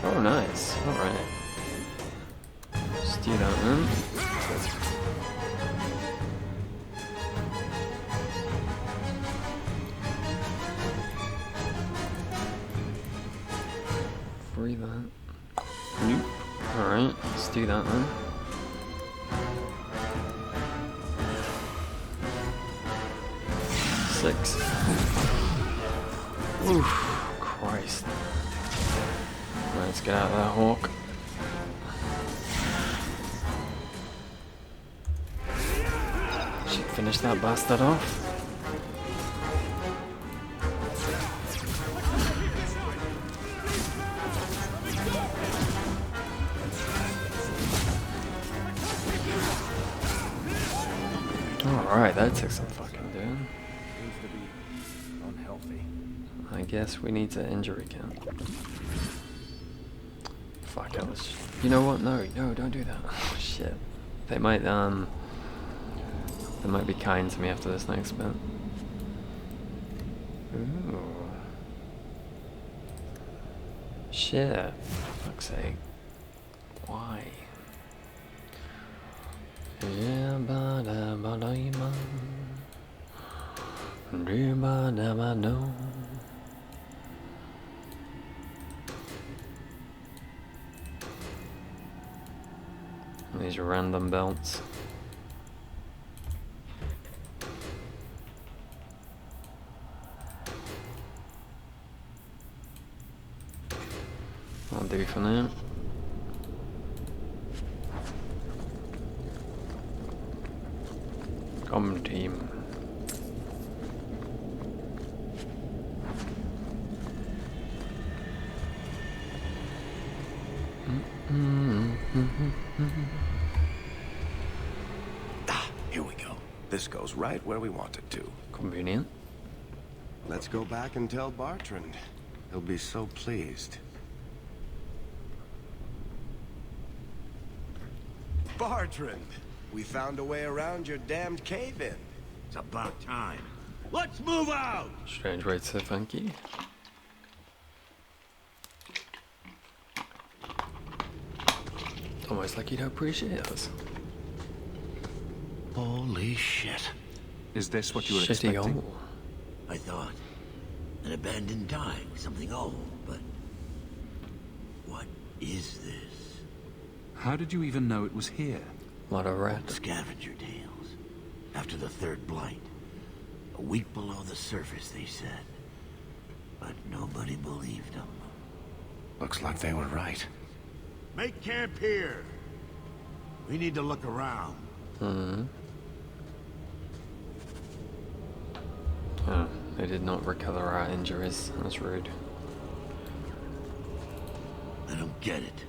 A: Oh, nice. Alright. Let's do that then. Free that. Nope. Alright, let's do that then. Six. Oof. Christ. Let's get out of that hawk. Should finish that bastard off. Alright, that took some fucking doing.
J: Seems to be unhealthy.
A: I guess we need to injury count. Fuck it, let's... You know what? No, don't do that. Oh, shit. They might be kind to me after this next bit. Ooh. Shit. For fuck's sake. Why? Yeah, no. These random belts. I'll do for now. Come team.
F: Here we go. This goes right where we want it to.
A: Convenient.
F: Let's go back and tell Bartrand. He'll be so pleased. Bartrand, we found a way around your damned cave-in.
U: It's about time. Let's move out!
A: Strange way to say thank you. Almost like you don't appreciate us.
U: Holy shit.
C: Is this what you were
A: Shitty
C: expecting?
A: hole.
U: I thought. An abandoned dike, something old, but... What is this?
C: How did you even know it was here?
A: Lot of rat.
U: Scavenger tales. After the third blight. A week below the surface, they said. But nobody believed them.
F: Looks like they were right.
U: Make camp here. We need to look around.
A: Oh, they did not recover our injuries. That's rude.
U: I don't get it.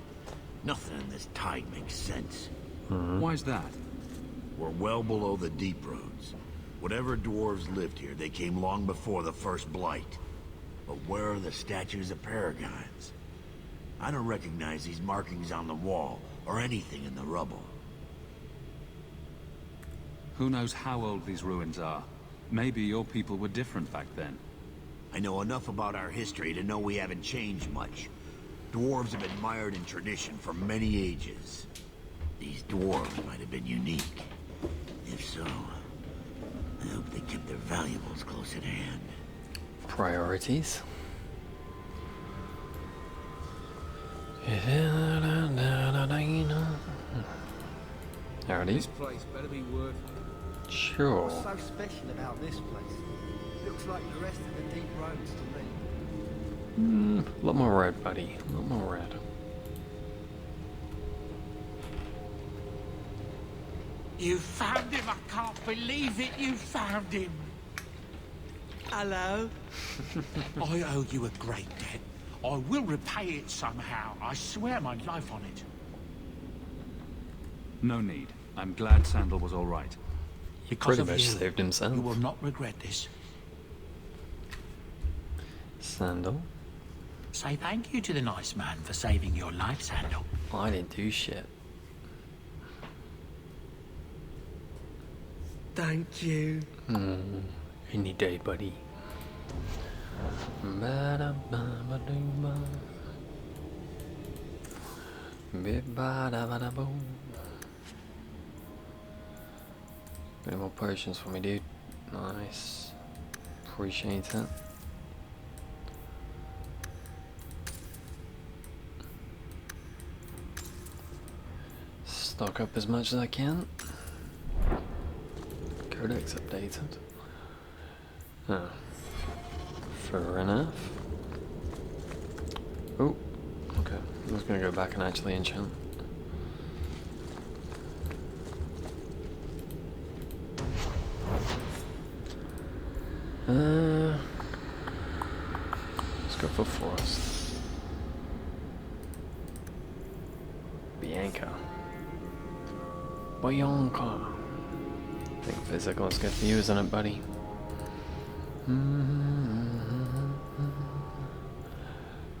U: Nothing in this tide makes sense.
C: Why's that?
U: We're well below the deep roads. Whatever dwarves lived here, they came long before the first blight. But where are the statues of paragons? I don't recognize these markings on the wall, or anything in the rubble.
C: Who knows how old these ruins are? Maybe your people were different back then.
U: I know enough about our history to know we haven't changed much. Dwarves have been mired in tradition for many ages. These dwarves might have been unique. If so, I hope they kept their valuables close at hand.
A: Priorities. Howdy.
H: This place better be worth it.
A: Sure.
G: What's so special about this place? Looks like the rest of the deep roads to me.
A: A lot more red, buddy. A lot more red.
Y: You found him! I can't believe it! You found him! Hello? I owe you a great debt. I will repay it somehow. I swear my life on it.
C: No need. I'm glad Sandal was all right.
A: He
Y: Because
A: pretty
Y: of
A: much
Y: you,
A: saved himself.
Y: You will not regret this.
A: Sandal?
Y: Say thank you to the nice man for saving your life, Sandal.
A: I didn't do shit.
G: Thank you.
A: Any day, buddy. Bip-ba-da-ba-da-boom. Any more potions for me, dude? Nice. Appreciate it. Stock up as much as I can. Codex updated. Oh. Fair enough. Oh, okay. I was gonna go back and actually enchant. Let's go for Frost. Bianca. Bianca. I think physical is good for you, isn't it, buddy?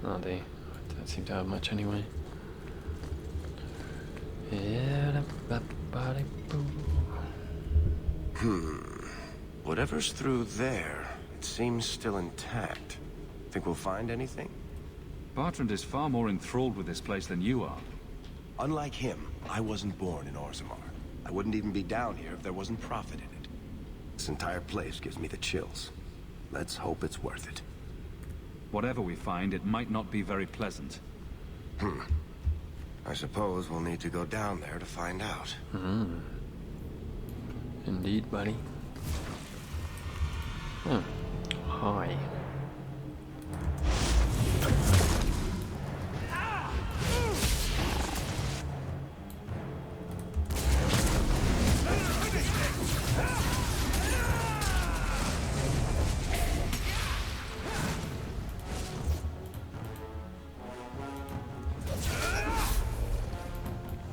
A: Oh, they don't seem to have much anyway.
F: Whatever's through there, it seems still intact. Think we'll find anything?
C: Bertrand is far more enthralled with this place than you are.
F: Unlike him, I wasn't born in Orzammar. I wouldn't even be down here if there wasn't profit in it. This entire place gives me the chills. Let's hope it's worth it.
C: Whatever we find, it might not be very pleasant.
F: I suppose we'll need to go down there to find out.
A: Indeed, buddy. Hi.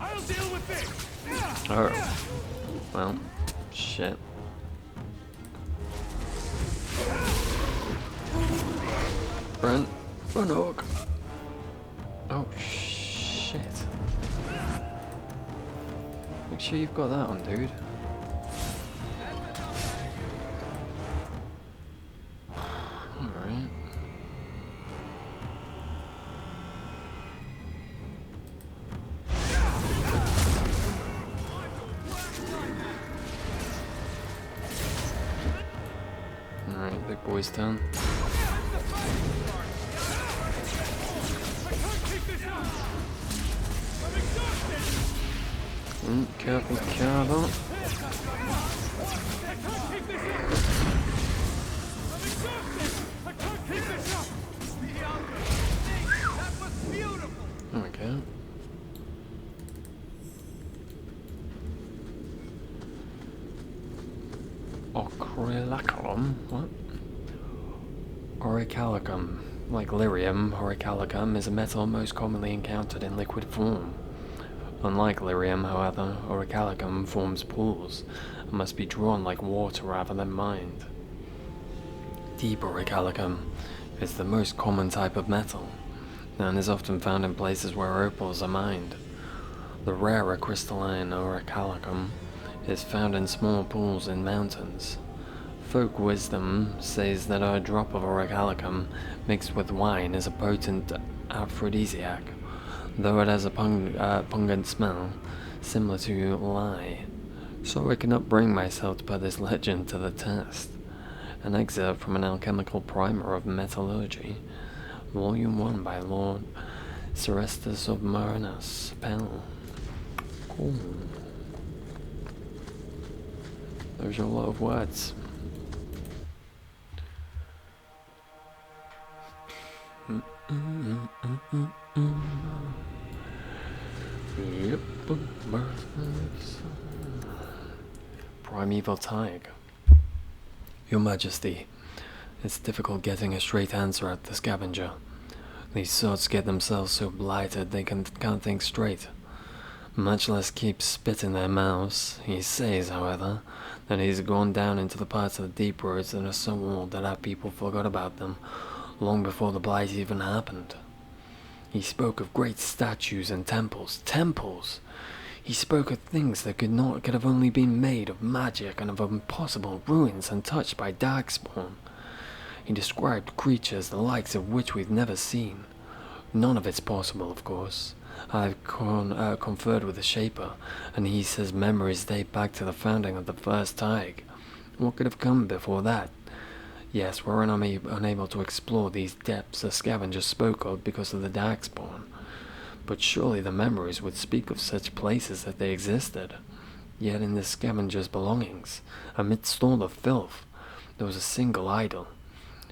E: I'll deal with this.
A: Oh. Well, shit. Run. Run, Orc. Oh, shit. Make sure you've got that on, dude. Alright. Alright, big boy's done. Careful, careful. Okay. Aurichalcum? What? Aurichalcum. Like lyrium, aurichalcum is a metal most commonly encountered in liquid form. Unlike lyrium, however, aurichalcum forms pools and must be drawn like water rather than mined. Deep aurichalcum is the most common type of metal, and is often found in places where opals are mined. The rarer crystalline aurichalcum is found in small pools in mountains. Folk wisdom says that a drop of aurichalcum mixed with wine is a potent aphrodisiac, though it has a pungent smell, similar to lye. So I cannot bring myself to put this legend to the test. An excerpt from an alchemical primer of metallurgy, Volume 1 by Lord Cerestus of Marinus, Pell. Cool. Those are a lot of words. Yep. Primeval Tig. Your Majesty, it's difficult getting a straight answer at the scavenger. These sorts get themselves so blighted they can't think straight, much less keep spit in their mouths. He says, however, that he's gone down into the parts of the deep roads that are so old that our people forgot about them long before the blight even happened. He spoke of great statues and temples. Temples! He spoke of things that could have only been made of magic and of impossible ruins untouched by darkspawn. He described creatures the likes of which we've never seen. None of it's possible, of course, I've conferred with the Shaper, and he says memories date back to the founding of the first Tig. What could have come before that? Yes, we're unable to explore these depths the scavengers spoke of because of the Darkspawn. But surely the memories would speak of such places that they existed. Yet in the scavenger's belongings, amidst all the filth, there was a single idol.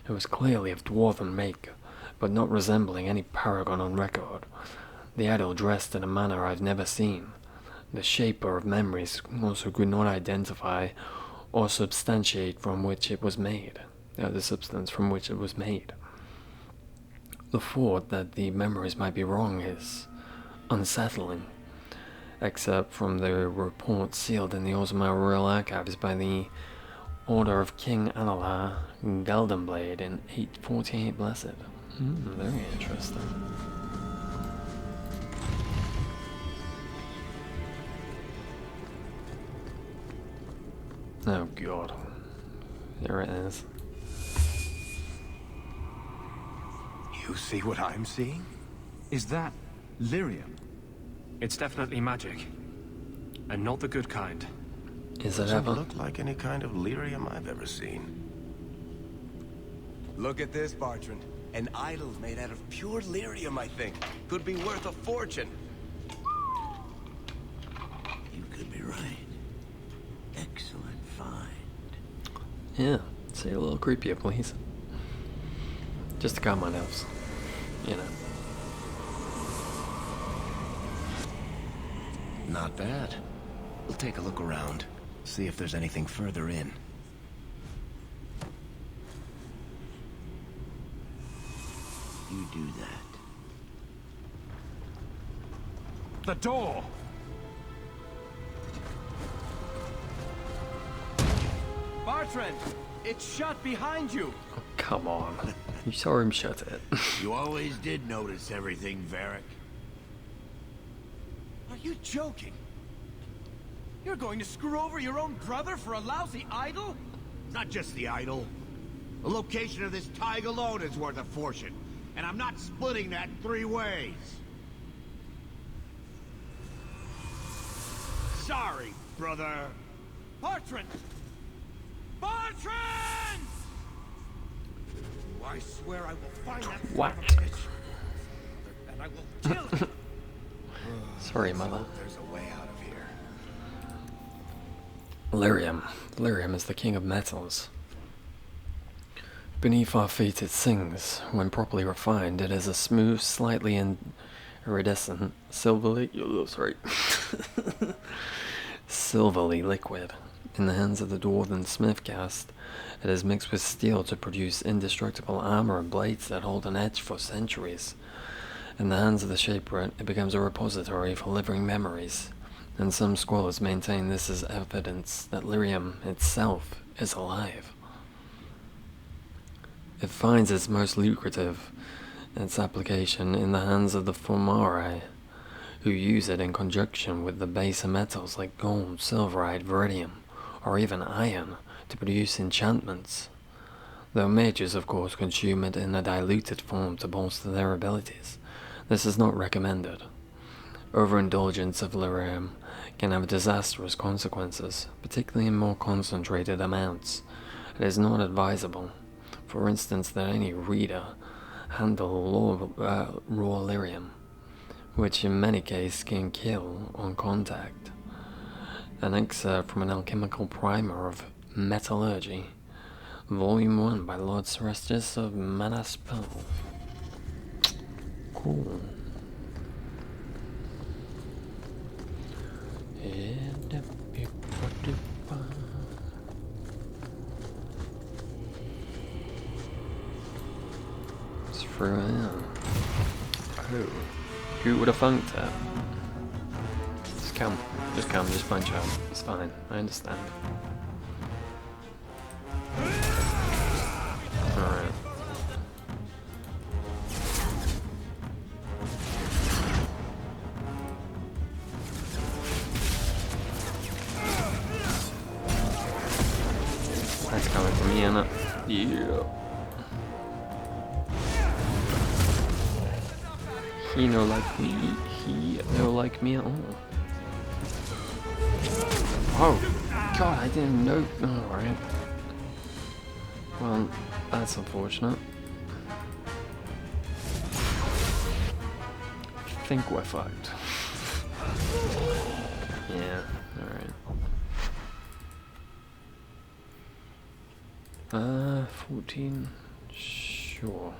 A: It was clearly of dwarven make, but not resembling any paragon on record. The idol dressed in a manner I've never seen. The Shaper of memories also could not identify or substantiate from which it was made. The substance from which it was made. The thought that the memories might be wrong is unsettling, except from the report sealed in the Orzammar Royal Archives by the Order of King Analar Geldenblade in 848 Blessed. Very interesting. Oh god. There it is.
F: You see what I'm seeing?
C: Is that lyrium?
X: It's definitely magic. And not the good kind.
A: Is it
F: Doesn't
A: ever?
F: look like any kind of lyrium I've ever seen. Look at this, Bartrand. An idol made out of pure lyrium, I think. Could be worth a fortune.
U: You could be right. Excellent find.
A: Yeah, say a little creepier, please. Just to calm my nerves. You know.
F: Not bad. We'll take a look around. See if there's anything further in.
U: You do that.
C: The door!
B: Bartrand! It's shut behind you!
A: Oh, come on. You saw him shut it.
U: You always did notice everything, Varric.
B: Are you joking? You're going to screw over your own brother for a lousy idol?
U: Not just the idol. The location of this Tig alone is worth a fortune. And I'm not splitting that 3 ways. Sorry, brother.
B: Bartrand! Bartrand!
M: I swear I will find that
A: What?
M: bitch. And I will kill him.
A: Sorry, mother.
F: There's a way out of here.
A: Lyrium. Lyrium is the king of metals. Beneath our feet it sings. When properly refined, it is a smooth, slightly iridescent, silverly silverly liquid. In the hands of the dwarven smithcast, it is mixed with steel to produce indestructible armor and blades that hold an edge for centuries. In the hands of the Shaper, it becomes a repository for living memories, and some scholars maintain this is evidence that lyrium itself is alive. It finds its most lucrative its application in the hands of the Formari, who use it in conjunction with the baser metals like gold, silverite, veridium, or even iron to produce enchantments. Though mages, of course, consume it in a diluted form to bolster their abilities, this is not recommended. Overindulgence of lyrium can have disastrous consequences, particularly in more concentrated amounts. It is not advisable, for instance, that any reader handle raw lyrium, which in many cases can kill on contact. An excerpt from an alchemical primer of metallurgy, Volume 1 by Lord Cerestus of Manaspel. Cool. It's through here. Oh, who would have funked it? Just come, just punch out. It's fine, I understand. Alright. That's coming from me, innit? Yeah. He no like me. he don't like me at all. Oh, God, I didn't know. Alright. Well, that's unfortunate. I think we're fucked. Yeah, alright. 14. Sure.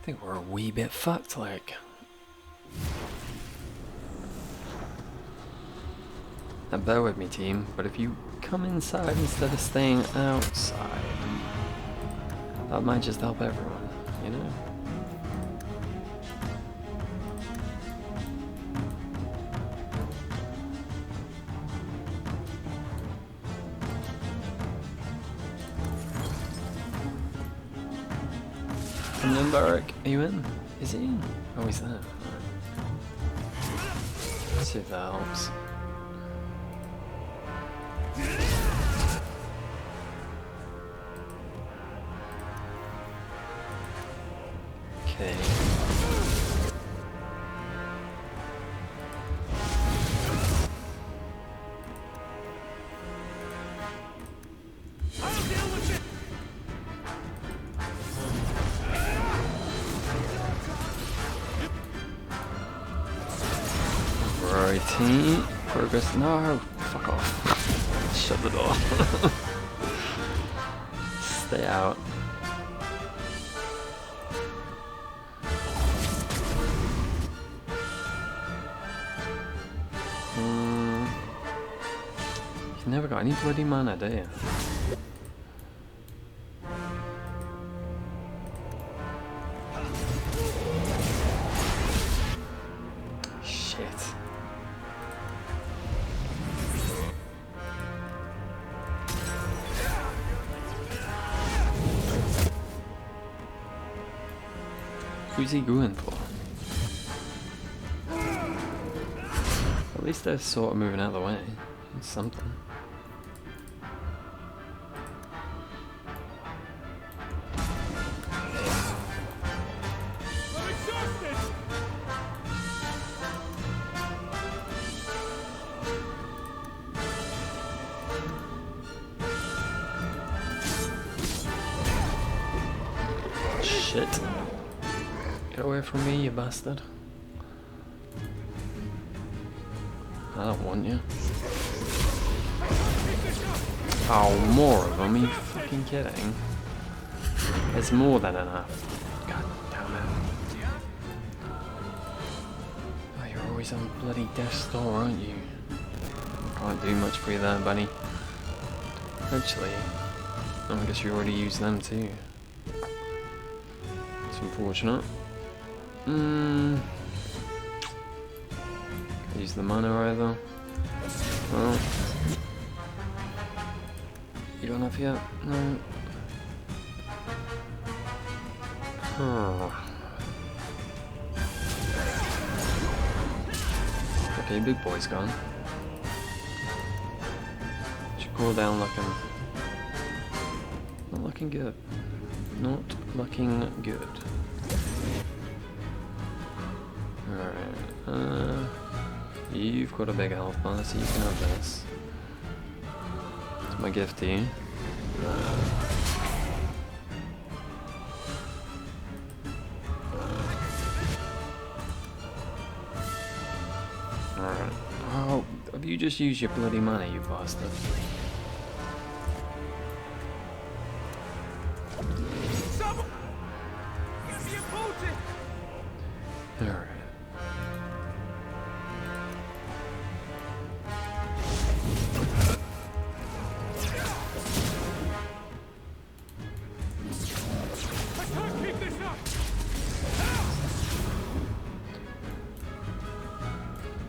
A: I think we're a wee bit fucked, like. Now bear with me, team, but if you come inside instead of staying outside, that might just help everyone, you know? Come in, Barrick. Are you in? Is he in? Oh, he's there. Right. Let's see if that helps. Okay. Righty. Progress. No, fuck off. Shut the door. Stay out. You've never got any bloody mana, do you? Shit. Who's he going for? At least they're sort of moving out of the way. It's something. Shit. Get away from me, you bastard. I don't want you. Oh, more of them? Are you fucking kidding? There's more than enough. God damn it. Oh, you're always on bloody death's door, aren't you? Can't do much for you there, buddy. Actually, I guess you already used them too. It's unfortunate. Can't use the mana either. Well, you don't have yet? No. Okay, big boy's gone. Should cool down looking. Not looking good. Not looking good. Alright, you've got a big health bar, so you can have this. It's my gift to you. Alright. Oh, have you just used your bloody money, you bastard? Alright.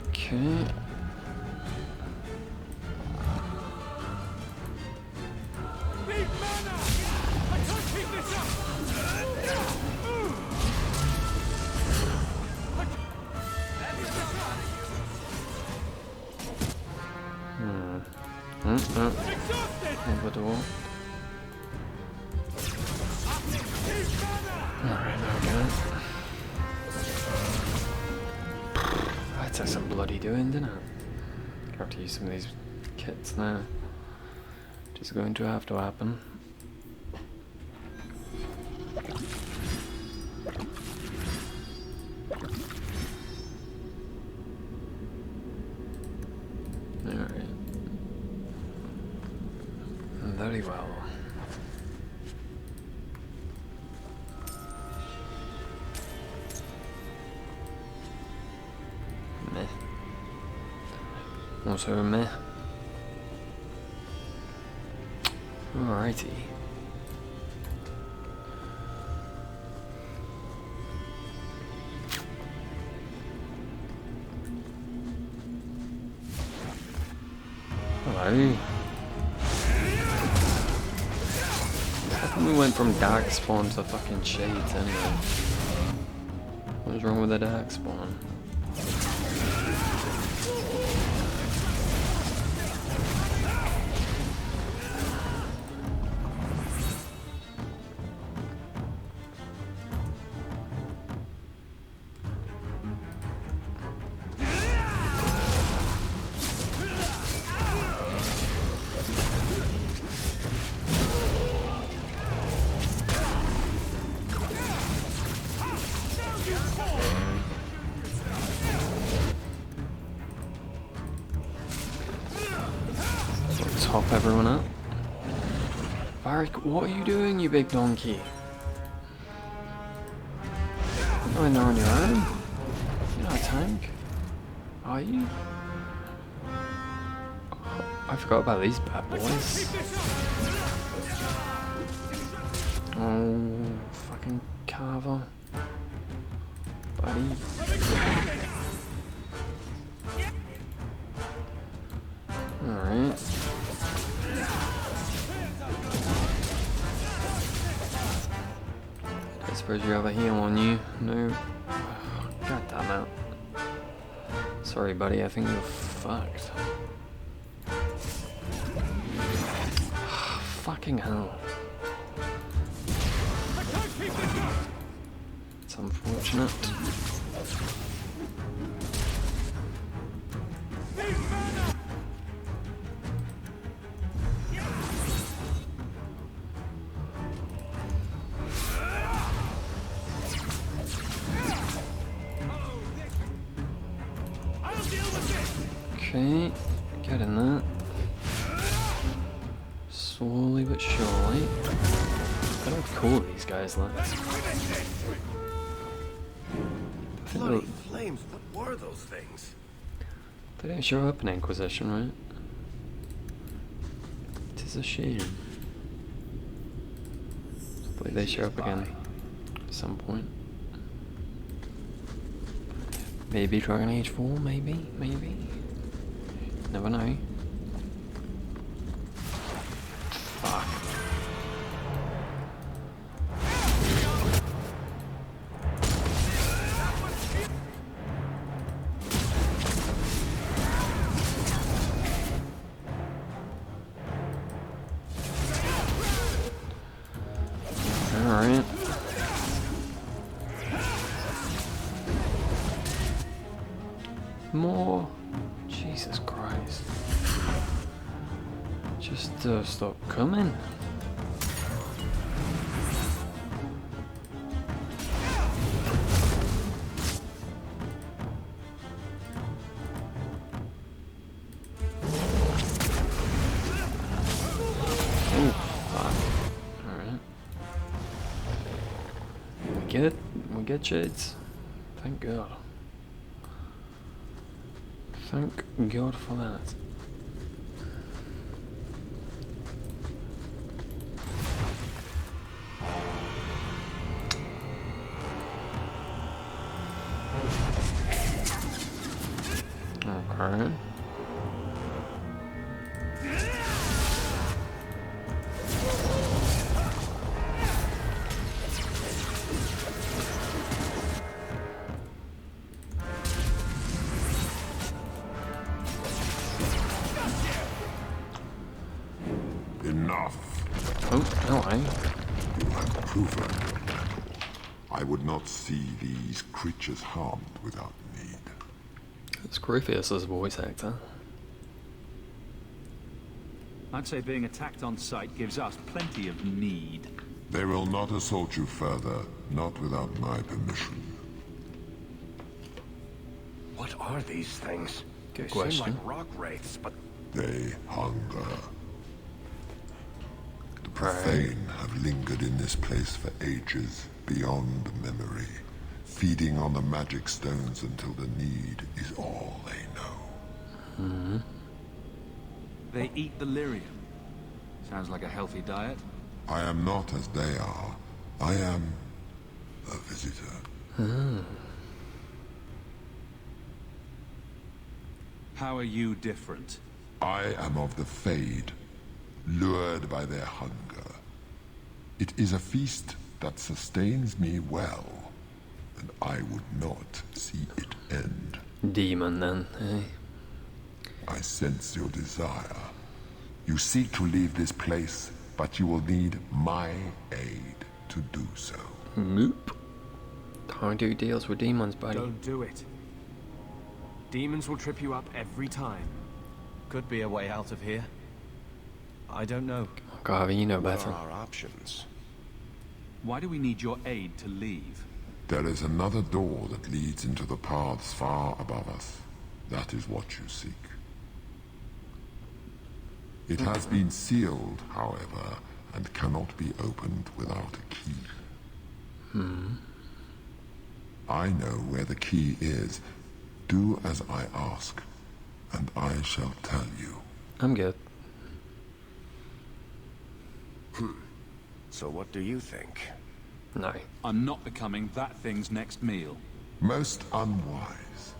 A: Okay. Hold the door. bloody doing, didn't it? Have to use some of these kits now. Just going to have to happen. Alright. Very well. Meh. Also a meh. Alrighty. Hello. How come we went from dark spawn to fucking shades anyway? What was wrong with the dark spawn? Top everyone up. Varric, what are you doing, you big donkey? You're not in there on your own. You're not a tank. Are you? Oh, I forgot about these bad boys. Oh, fucking Carver. Buddy. Alright. I suppose you have a heal on you. No. Oh, God damn it. Sorry, buddy. I think you're fucked. Fucking hell. It's unfortunate. Okay, get in there. Slowly but surely. I don't cool these guys look.
F: Bloody flames, what were those things?
A: They didn't show up in Inquisition, right? It is a shame. Hopefully they show up again at some point. Maybe Dragon Age 4, maybe? Never know. Fuck. Alright. More. Jesus Christ. Just stop coming. Oh, fuck. Alright. We get shades. Thank God. Thank God for that. Okay.
K: Enough.
A: Oh, no,
K: You have proven I would not see these creatures harmed without need.
A: Screwfierce's voice actor.
C: I'd say being attacked on sight gives us plenty of need.
K: They will not assault you further, not without my permission.
F: What are these things?
A: Good
F: They seem
A: question.
F: like rock wraiths, but
K: They hunger. The profane have lingered in this place for ages, beyond memory, feeding on the magic stones until the need is all they know.
A: Mm-hmm.
C: They eat the lyrium. Sounds like a healthy diet.
K: I am not as they are. I am a visitor.
C: How are you different?
K: I am of the Fade, lured by their hunger. It is a feast that sustains me well, and I would not see it end.
A: Demon, then, eh?
K: I sense your desire. You seek to leave this place, but you will need my aid to do so.
A: Nope. Can't do deals with demons, buddy.
X: Don't do it. Demons will trip you up every time.
B: Could be a way out of here. I don't know.
A: Garvey, you know
F: what
A: better.
F: are our options?
C: Why do we need your aid to leave?
K: There is another door that leads into the paths far above us. That is what you seek. It has been sealed, however, and cannot be opened without a key. I know where the key is. Do as I ask, and I shall tell you.
A: I'm good.
F: So what do you think?
A: No.
C: I'm not becoming that thing's next meal.
K: Most unwise.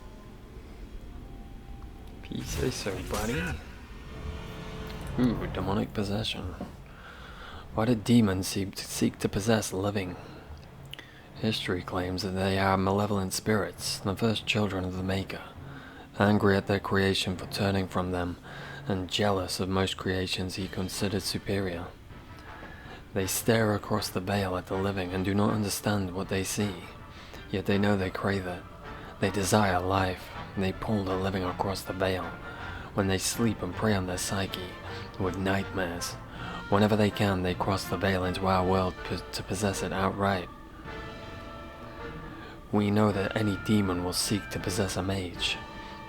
A: You say so, buddy. Ooh, demonic possession. Why do demons seek to possess living? History claims that they are malevolent spirits, the first children of the Maker, angry at their creation for turning from them, and jealous of most creations he considered superior. They stare across the veil at the living and do not understand what they see, yet they know they crave it. They desire life, and they pull the living across the veil. When they sleep and prey on their psyche with nightmares, whenever they can, they cross the veil into our world to possess it outright. We know that any demon will seek to possess a mage,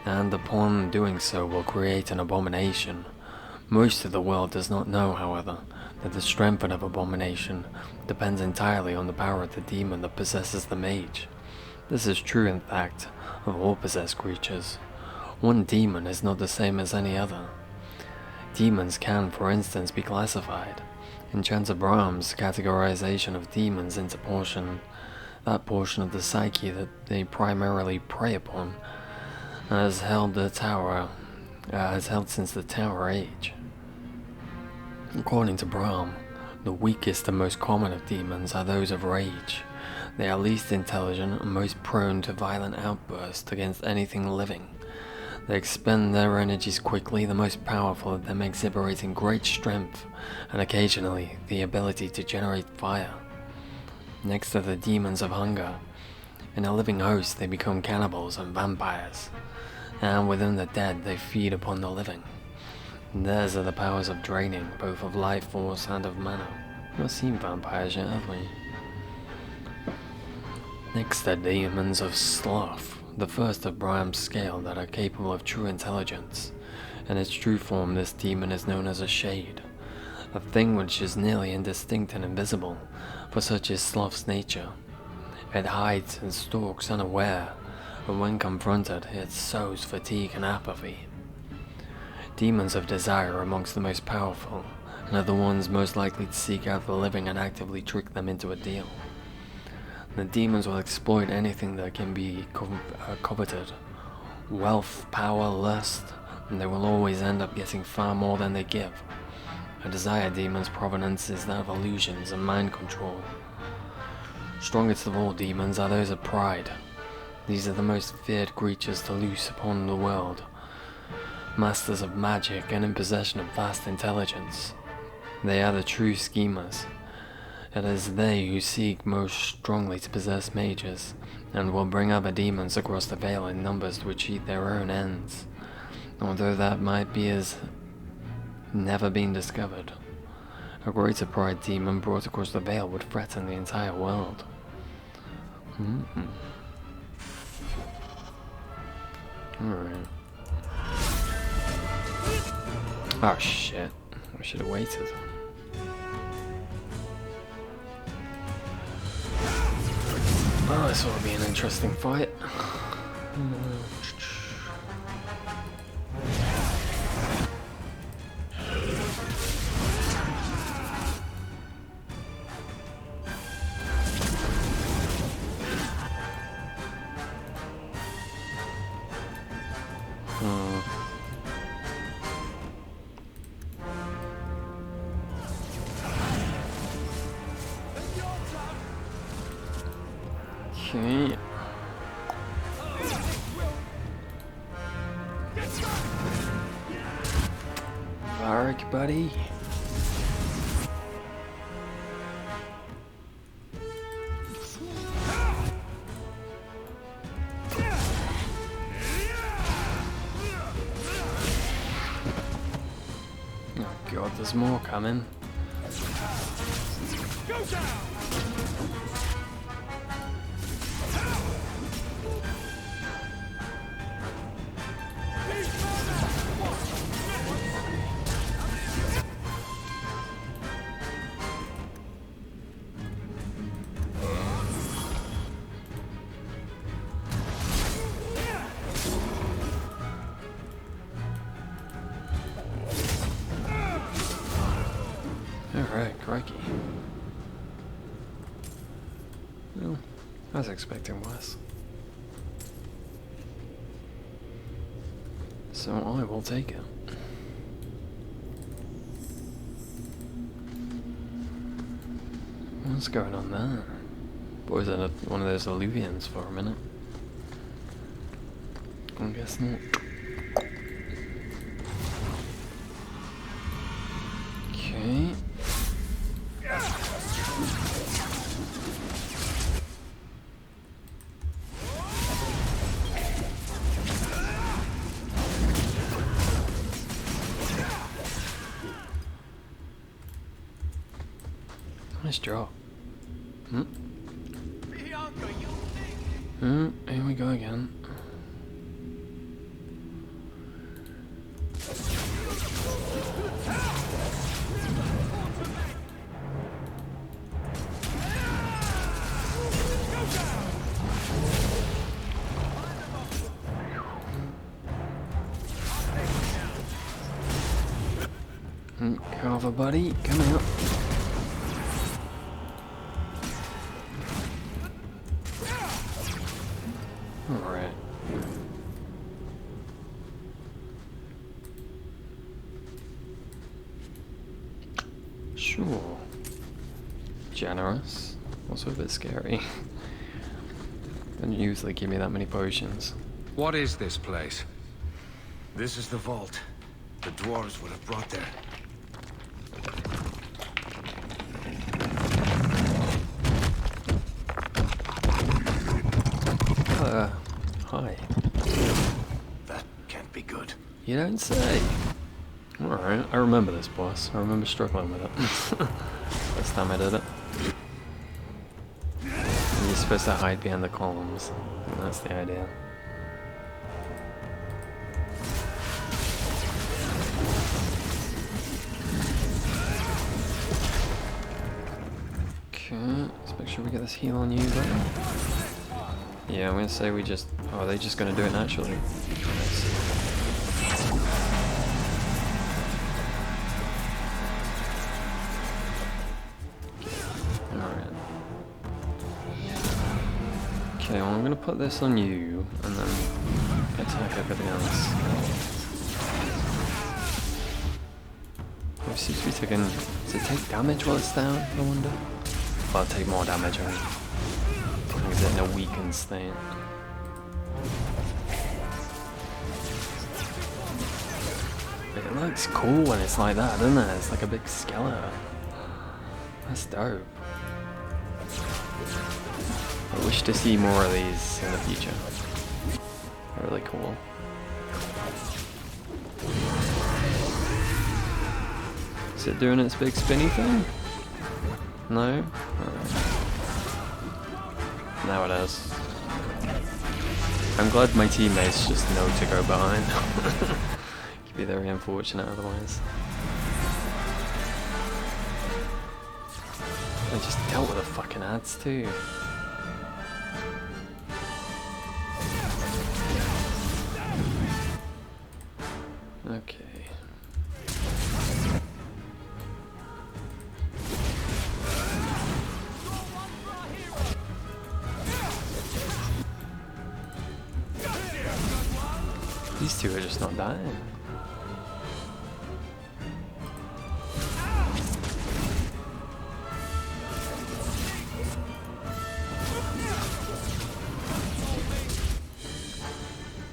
A: and upon doing so will create an abomination. Most of the world does not know, however, that the strength of an abomination depends entirely on the power of the demon that possesses the mage. This is true, in fact, of all possessed creatures. One demon is not the same as any other. Demons can, for instance, be classified. In Chancer Brahms' categorization of demons into that portion of the psyche that they primarily prey upon, has held since the Tower Age. According to Brahm, the weakest and most common of demons are those of rage. They are least intelligent and most prone to violent outbursts against anything living. They expend their energies quickly, the most powerful of them exhiberating great strength and occasionally the ability to generate fire. Next to the demons of hunger, in a living host they become cannibals and vampires, and within the dead they feed upon the living. Theirs are the powers of draining, both of life force and of mana. We've not seen vampires yet, have we? Next are demons of sloth, the first of Brahm's scale that are capable of true intelligence. In its true form, this demon is known as a shade, a thing which is nearly indistinct and invisible, for such is sloth's nature. It hides and stalks unaware, but when confronted, it sows fatigue and apathy. Demons of desire are amongst the most powerful, and are the ones most likely to seek out the living and actively trick them into a deal. The demons will exploit anything that can be coveted. Wealth, power, lust, and they will always end up getting far more than they give. A desire demon's provenance is that of illusions and mind control. Strongest of all demons are those of pride. These are the most feared creatures to loose upon the world. Masters of magic and in possession of vast intelligence. They are the true schemers. It is they who seek most strongly to possess mages, and will bring other demons across the Veil in numbers to achieve their own ends. Although that might be as never been discovered. A greater pride demon brought across the Veil would threaten the entire world. Alright. Oh shit. I should have waited. Oh, this will be an interesting fight. Okay. Varric, buddy. Oh god, there's more coming.
B: Go down!
A: Alright, crikey. Well, I was expecting worse. So I will take it. What's going on there? Was it one of those illuvians for a minute? I guess not. Okay. Nice job. Here we go again. Cover, buddy, come out. Alright. Sure. Generous. Also a bit scary. Don't usually give me that many potions.
O: What is this place?
F: This is the vault. The dwarves would have brought there.
A: Hi.
F: That can't be good.
A: You don't say. Alright, I remember this boss. I remember struggling with it. First time I did it. And you're supposed to hide behind the columns. And that's the idea. Okay, let's make sure we get this heal on you then. Yeah, I'm gonna say we just... Oh, are they just gonna do it naturally? Alright. Okay, well I'm gonna put this on you, and then attack everything else. It seems to be taking... Does it take damage while it's down, I wonder? Well, I'll take more damage, I mean. Is it in a weakened state? It looks cool when it's like that, doesn't it? It's like a big skeleton. That's dope. I wish to see more of these in the future. Really cool. Is it doing its big spinny thing? No? Alright. Now it is. I'm glad my teammates just know to go behind. Could be very unfortunate otherwise. I just dealt with the fucking ads too. Okay. These two are just not dying.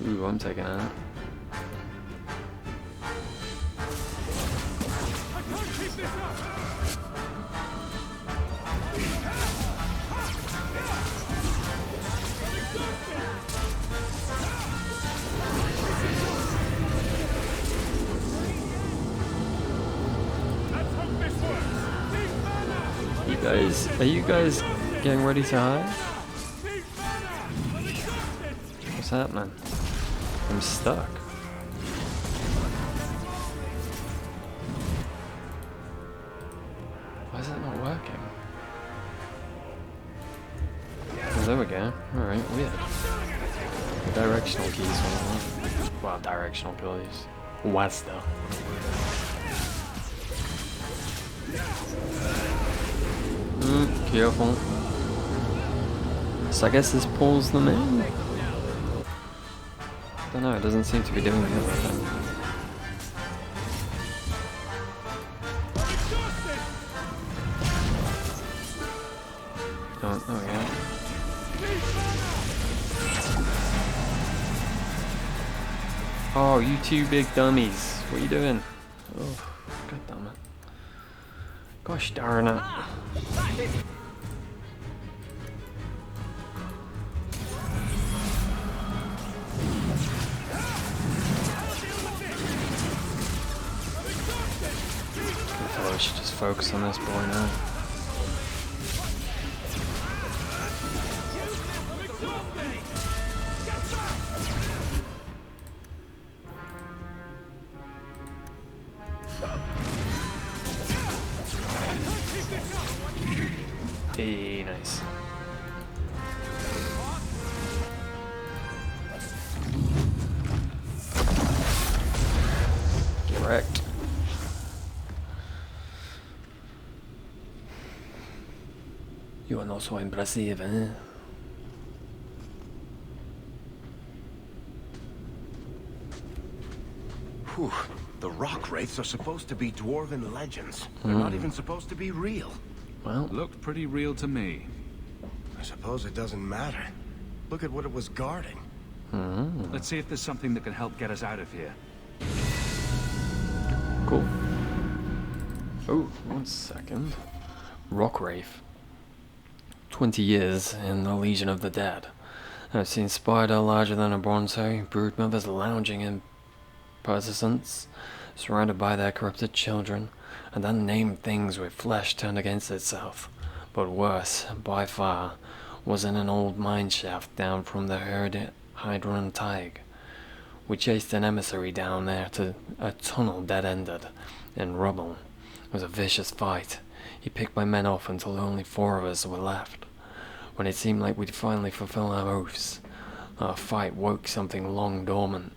A: Ooh, I'm taking out. Are you guys getting ready to hide? What's happening? I'm stuck. Why is it not working? Oh, there we go. Alright, weird. The directional keys on. Well, directional keys. WASD. Careful. So I guess this pulls them in? Don't know, it doesn't seem to be doing it with them. Oh, there we go. Oh, you two big dummies. What are you doing? Oh, god damn it. Gosh darn it. I should just focus on this boy now. Hey, nice. Get wrecked. You are not so impressive, eh?
F: Whew. The rock wraiths are supposed to be dwarven legends. They're not even supposed to be real.
A: Well,
C: looked pretty real to me.
F: I suppose it doesn't matter. Look at what it was guarding.
C: Let's see if there's something that can help get us out of here.
A: Cool. Oh, 1 second. Rock wraith. 20 years in the Legion of the Dead. I've seen spider larger than a bonsai, brood mothers lounging in persistence, surrounded by their corrupted children, and unnamed things with flesh turned against itself. But worse, by far, was in an old mine shaft down from the Hydron Tig. We chased an emissary down there to a tunnel dead-ended in rubble. It was a vicious fight. He picked my men off until only 4 of us were left. When it seemed like we'd finally fulfill our oaths, our fight woke something long dormant.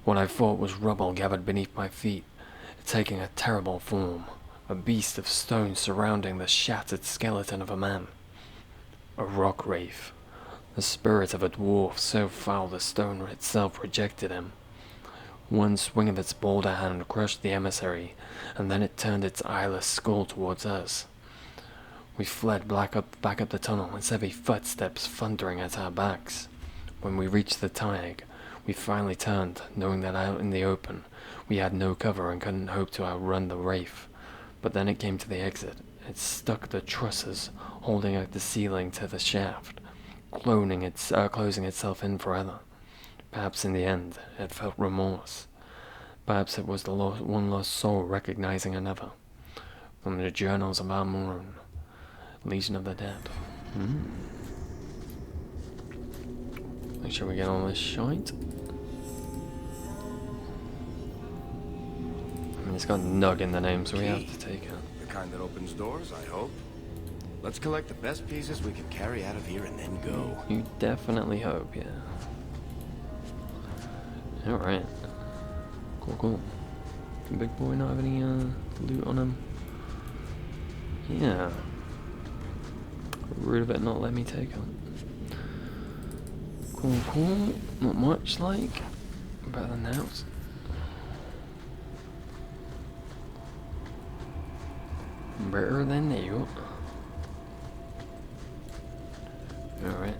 A: What I thought was rubble gathered beneath my feet, taking a terrible form, a beast of stone surrounding the shattered skeleton of a man. A rock wraith, the spirit of a dwarf so foul the stone itself rejected him. One swing of its boulder hand crushed the emissary, and then it turned its eyeless skull towards us. We fled back up the tunnel, its heavy footsteps thundering at our backs. When we reached the Tig, we finally turned, knowing that out in the open, we had no cover and couldn't hope to outrun the wraith. But then it came to the exit, It stuck to trusses, holding out the ceiling to the shaft, closing itself in forever. Perhaps in the end, it felt remorse. Perhaps it was the one lost soul recognizing another. From the journals of Amun, Legion of the Dead. Make sure we get all this shite. I mean, it's got Nug in the name, so we have to take it.
F: The kind that opens doors, I hope. Let's collect the best pieces we can carry out of here and then go.
A: You definitely hope, yeah. Alright. Cool. Can Big Boy not have any loot on him? Yeah. Rude of it not let me take him. Cool. Not much like. Better than that. Better than you. Alright.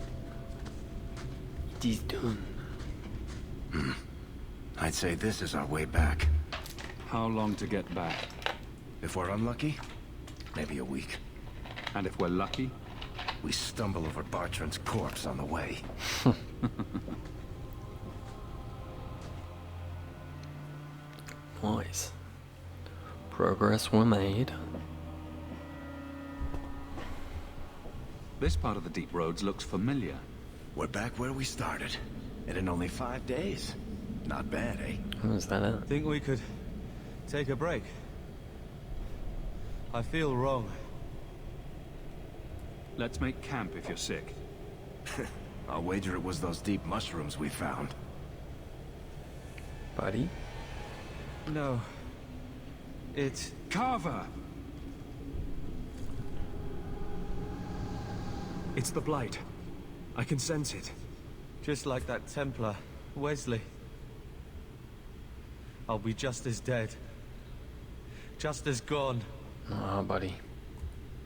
A: It is done.
F: I'd say this is our way back.
C: How long to get back?
F: If we're unlucky, maybe a week.
C: And if we're lucky?
F: We stumble over Bartrand's corpse on the way.
A: Nice. Progress were made.
C: This part of the deep roads looks familiar.
F: We're back where we started. And in only 5 days. Not bad, eh?
A: Who's that?
B: Think we could take a break? I feel wrong.
C: Let's make camp if you're sick.
F: I'll wager it was those deep mushrooms we found.
A: Buddy?
B: No. It's...
X: Carver! It's the Blight. I can sense it.
B: Just like that Templar, Wesley. I'll be just as dead. Just as gone.
A: Oh, buddy.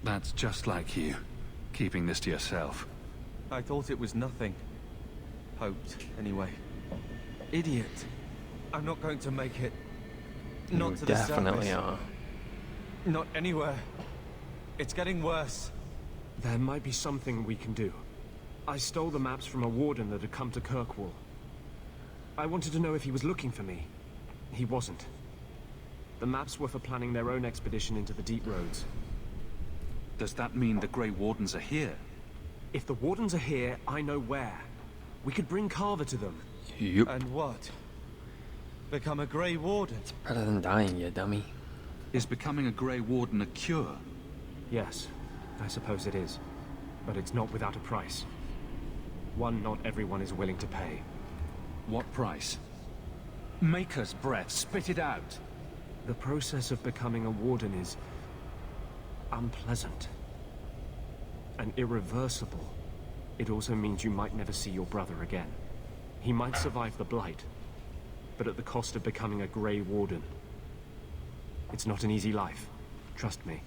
C: That's just like you. Keeping this to yourself.
B: I thought it was nothing. Hoped, anyway. Idiot. I'm not going to make it. Not to the surface.
A: Definitely are.
B: Not anywhere. It's getting worse.
X: There might be something we can do. I stole the maps from a warden that had come to Kirkwall. I wanted to know if he was looking for me. He wasn't. The maps were for planning their own expedition into the deep roads.
C: Does that mean the Grey Wardens are here?
X: If the Wardens are here, I know where. We could bring Carver to them.
A: Yup.
B: And what? Become a Grey Warden?
A: It's better than dying, you dummy.
C: Is becoming a Grey Warden a cure?
X: Yes, I suppose it is. But it's not without a price. One not everyone is willing to pay.
C: What price? Maker's breath, spit it out.
X: The process of becoming a warden is unpleasant and irreversible. It also means you might never see your brother again. He might survive the Blight, but at the cost of becoming a Grey Warden. It's not an easy life. Trust me.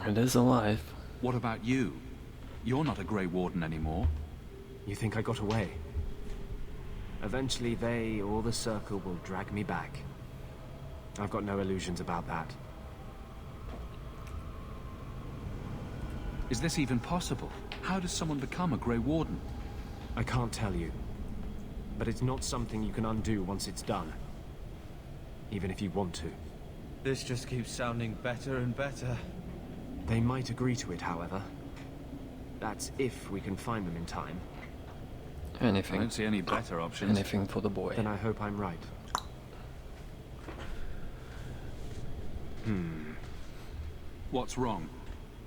A: It is a life.
C: What about you? You're not a Grey Warden anymore.
X: You think I got away? Eventually they or the Circle will drag me back. I've got no illusions about that.
C: Is this even possible? How does someone become a Grey Warden?
X: I can't tell you. But it's not something you can undo once it's done. Even if you want to.
B: This just keeps sounding better and better.
X: They might agree to it, however. That's if we can find them in time.
A: Anything.
C: I don't see any better options.
A: Anything for the boy.
X: Then I hope I'm right.
C: What's wrong?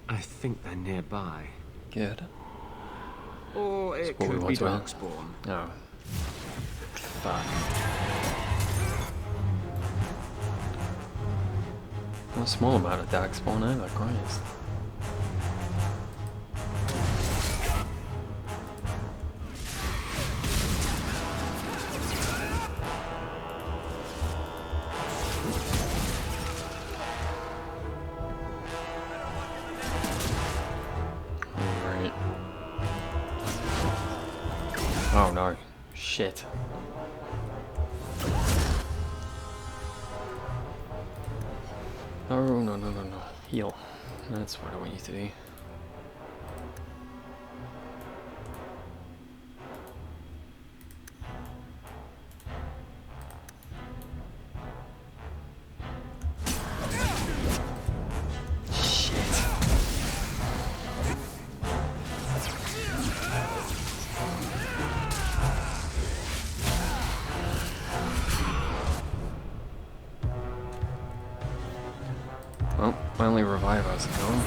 X: I think they're nearby.
A: Good.
X: Or it could be Darkspawn.
A: Oh. Fuck. Not a small amount of Darkspawn either, Christ. Oh no. Shit. Oh no. Heal. That's what I want you to do. Well, my only revive us gone.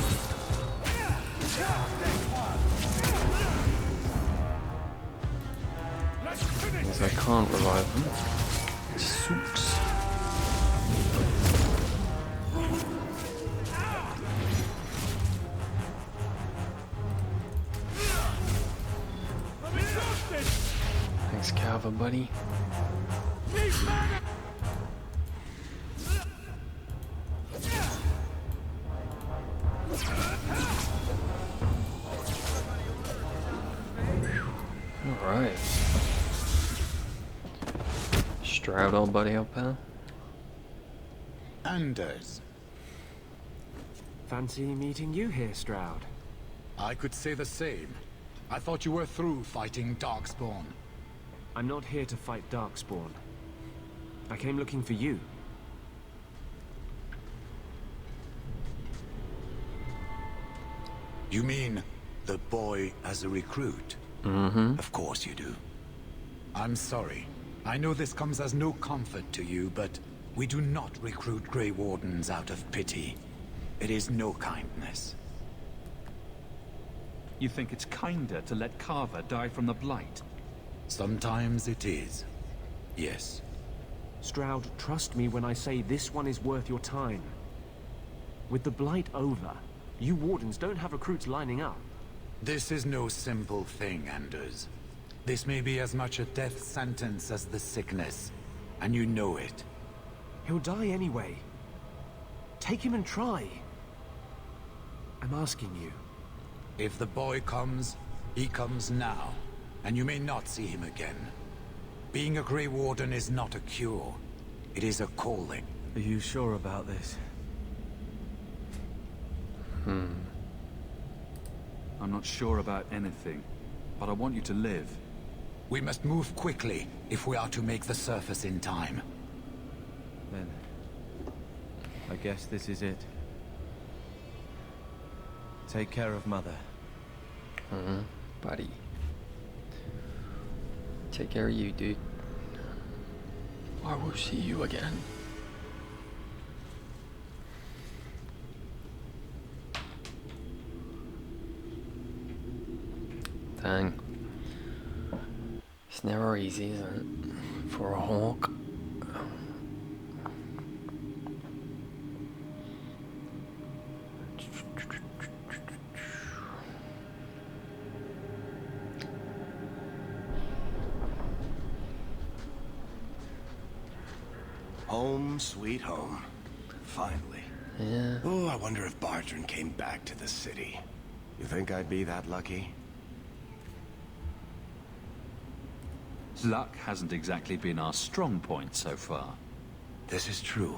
A: Because I can't revive them. Sucks. Thanks, Calva, buddy. Alright. Stroud, old buddy, up there.
L: Anders.
X: Fancy meeting you here, Stroud.
L: I could say the same. I thought you were through fighting Darkspawn.
X: I'm not here to fight Darkspawn. I came looking for you.
E: You mean the boy as a recruit?
A: Mm-hmm.
E: Of course you do.
L: I'm sorry. I know this comes as no comfort to you, but we do not recruit Grey Wardens out of pity. It is no kindness.
C: You think it's kinder to let Carver die from the Blight?
L: Sometimes it is. Yes.
X: Stroud, trust me when I say this one is worth your time. With the Blight over, you Wardens don't have recruits lining up.
L: This is no simple thing, Anders. This may be as much a death sentence as the sickness, and you know it.
X: He'll die anyway. Take him and try. I'm asking you.
L: If the boy comes, he comes now, and you may not see him again. Being a Grey Warden is not a cure. It is a calling.
J: Are you sure about this?
C: I'm not sure about anything, but I want you to live.
L: We must move quickly if we are to make the surface in time.
J: Then, I guess this is it. Take care of Mother.
A: Buddy. Take care of you, dude. I will see you again. Dang. It's never easy, is it? For a hawk.
F: Home, sweet home. Finally.
A: Yeah.
F: Oh, I wonder if Bartrand came back to the city. You think I'd be that lucky?
C: Luck hasn't exactly been our strong point so far.
F: This is true.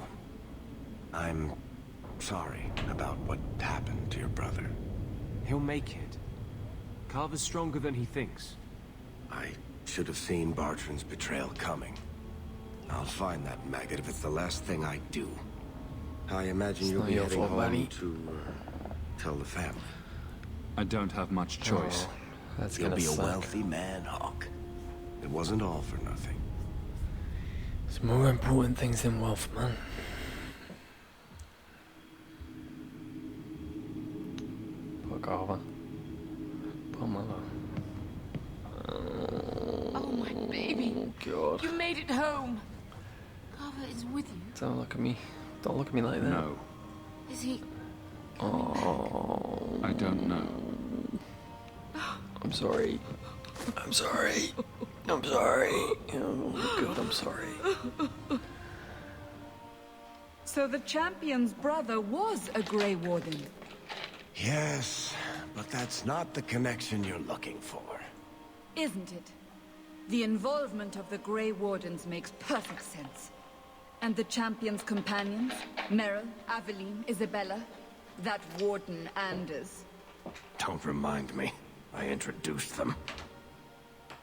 F: I'm sorry about what happened to your brother.
X: He'll make it. Carver's stronger than he thinks.
F: I should have seen Bartrand's betrayal coming. I'll find that maggot if it's the last thing I do. I imagine you'll be heading home to tell the family.
C: I don't have much choice.
A: That's
F: You'll
A: gonna
F: be a
A: suck.
F: wealthy man, Hawk. It wasn't all for nothing.
A: There's more important things than wealth, man. Poor Carver. Poor mother.
V: Oh, my baby.
A: God.
V: You made it home. Carver is with you.
A: Don't look at me. Don't look at me like that.
C: No.
V: Is he?
A: Oh.
C: I don't know.
A: I'm sorry. I'm sorry. I'm sorry. Oh, God, I'm sorry.
W: So the champion's brother was a Grey Warden.
F: Yes, but that's not the connection you're looking for.
W: Isn't it? The involvement of the Grey Wardens makes perfect sense. And the champion's companions, Merrill, Aveline, Isabella, That Warden Anders.
F: Don't remind me. I introduced them.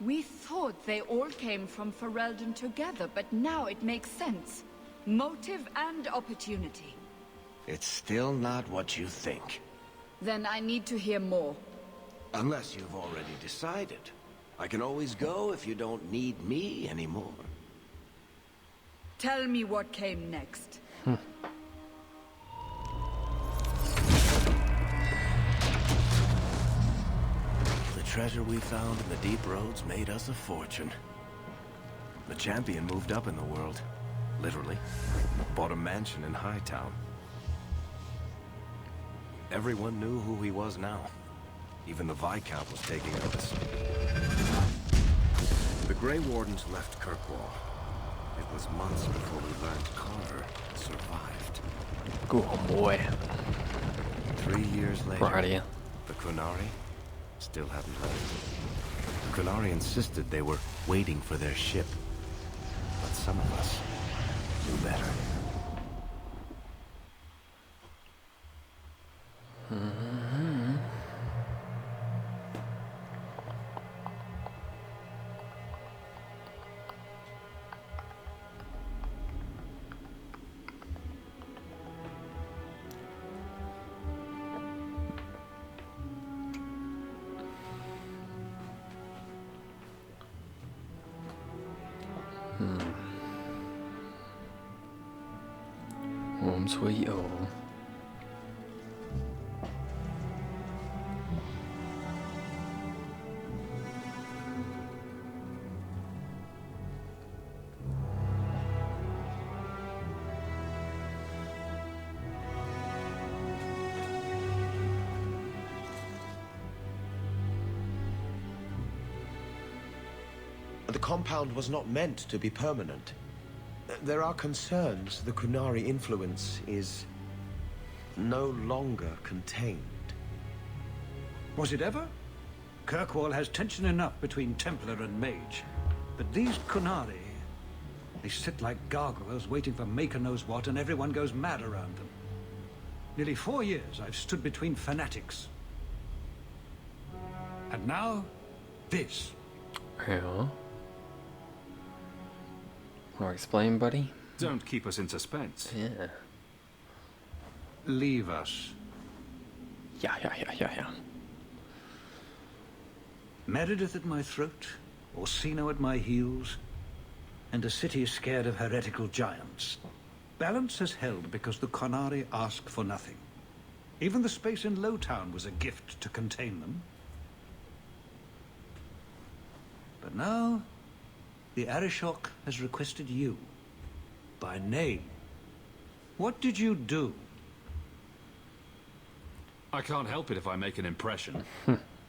W: We thought they all came from Ferelden together, but now it makes sense. Motive and opportunity.
F: It's still not what you think.
W: Then I need to hear more.
F: Unless you've already decided. I can always go if you don't need me anymore.
W: Tell me what came next.
F: The treasure we found in the deep roads made us a fortune. The champion moved up in the world. Literally. Bought a mansion in Hightown. Everyone knew who he was now. Even the Viscount was taking notice. The Grey Wardens left Kirkwall. It was months before we learned Carver survived.
A: Go on, boy.
F: 3 years later,
A: Proud of you.
F: the Qunari still hadn't left. The Qunari insisted they were waiting for their ship. But some of us knew better.
A: Home sweet home.
F: The compound was not meant to be permanent. There are concerns the Qunari influence is no longer contained.
L: Was it ever? Kirkwall has tension enough between Templar and Mage. But these Qunari, they sit like gargoyles waiting for Maker knows what, and everyone goes mad around them. Nearly 4 years I've stood between fanatics. And now, this.
A: Yeah. Want to explain, buddy?
C: Don't keep us in suspense.
A: Yeah.
L: Leave us.
A: Yeah.
L: Meredith at my throat, Orsino at my heels, and a city scared of heretical giants. Balance has held because the Qunari ask for nothing. Even the space in Lowtown was a gift to contain them. But now, the Arishok has requested you, by name. What did you do?
C: I can't help it if I make an impression.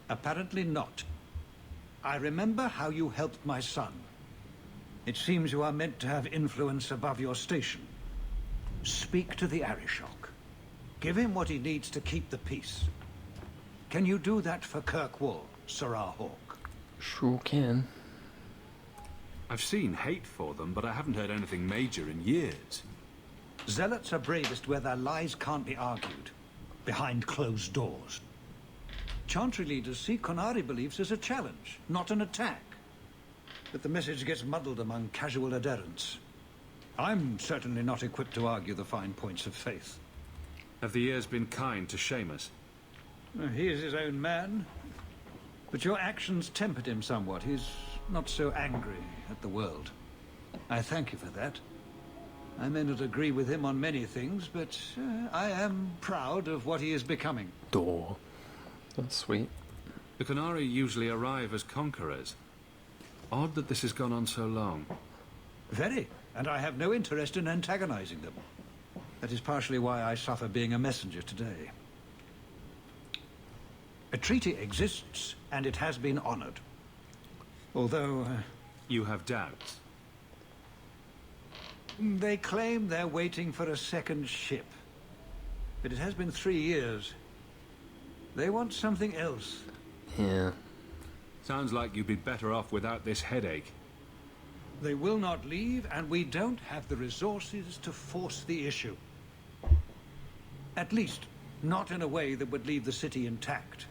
L: Apparently not. I remember how you helped my son. It seems you are meant to have influence above your station. Speak to the Arishok. Give him what he needs to keep the peace. Can you do that for Kirkwall, Sarah Hawk?
A: Sure can.
C: I've seen hate for them, but I haven't heard anything major in years.
L: Zealots are bravest where their lies can't be argued, behind closed doors. Chantry leaders see Qunari beliefs as a challenge, not an attack. But the message gets muddled among casual adherents. I'm certainly not equipped to argue the fine points of faith.
C: Have the years been kind to Seamus?
L: He is his own man. But your actions tempered him somewhat. He's not so angry at the world. I thank you for that. I may not agree with him on many things, but I am proud of what he is becoming.
A: Door. That's sweet.
C: The Qunari usually arrive as conquerors. Odd that this has gone on so long.
L: Very, and I have no interest in antagonizing them. That is partially why I suffer being a messenger today. A treaty exists, and it has been honored. Although...
C: You have doubts?
L: They claim they're waiting for a second ship. But it has been 3 years. They want something else.
A: Yeah.
C: Sounds like you'd be better off without this headache.
L: They will not leave, and we don't have the resources to force the issue. At least, Not in a way that would leave the city intact.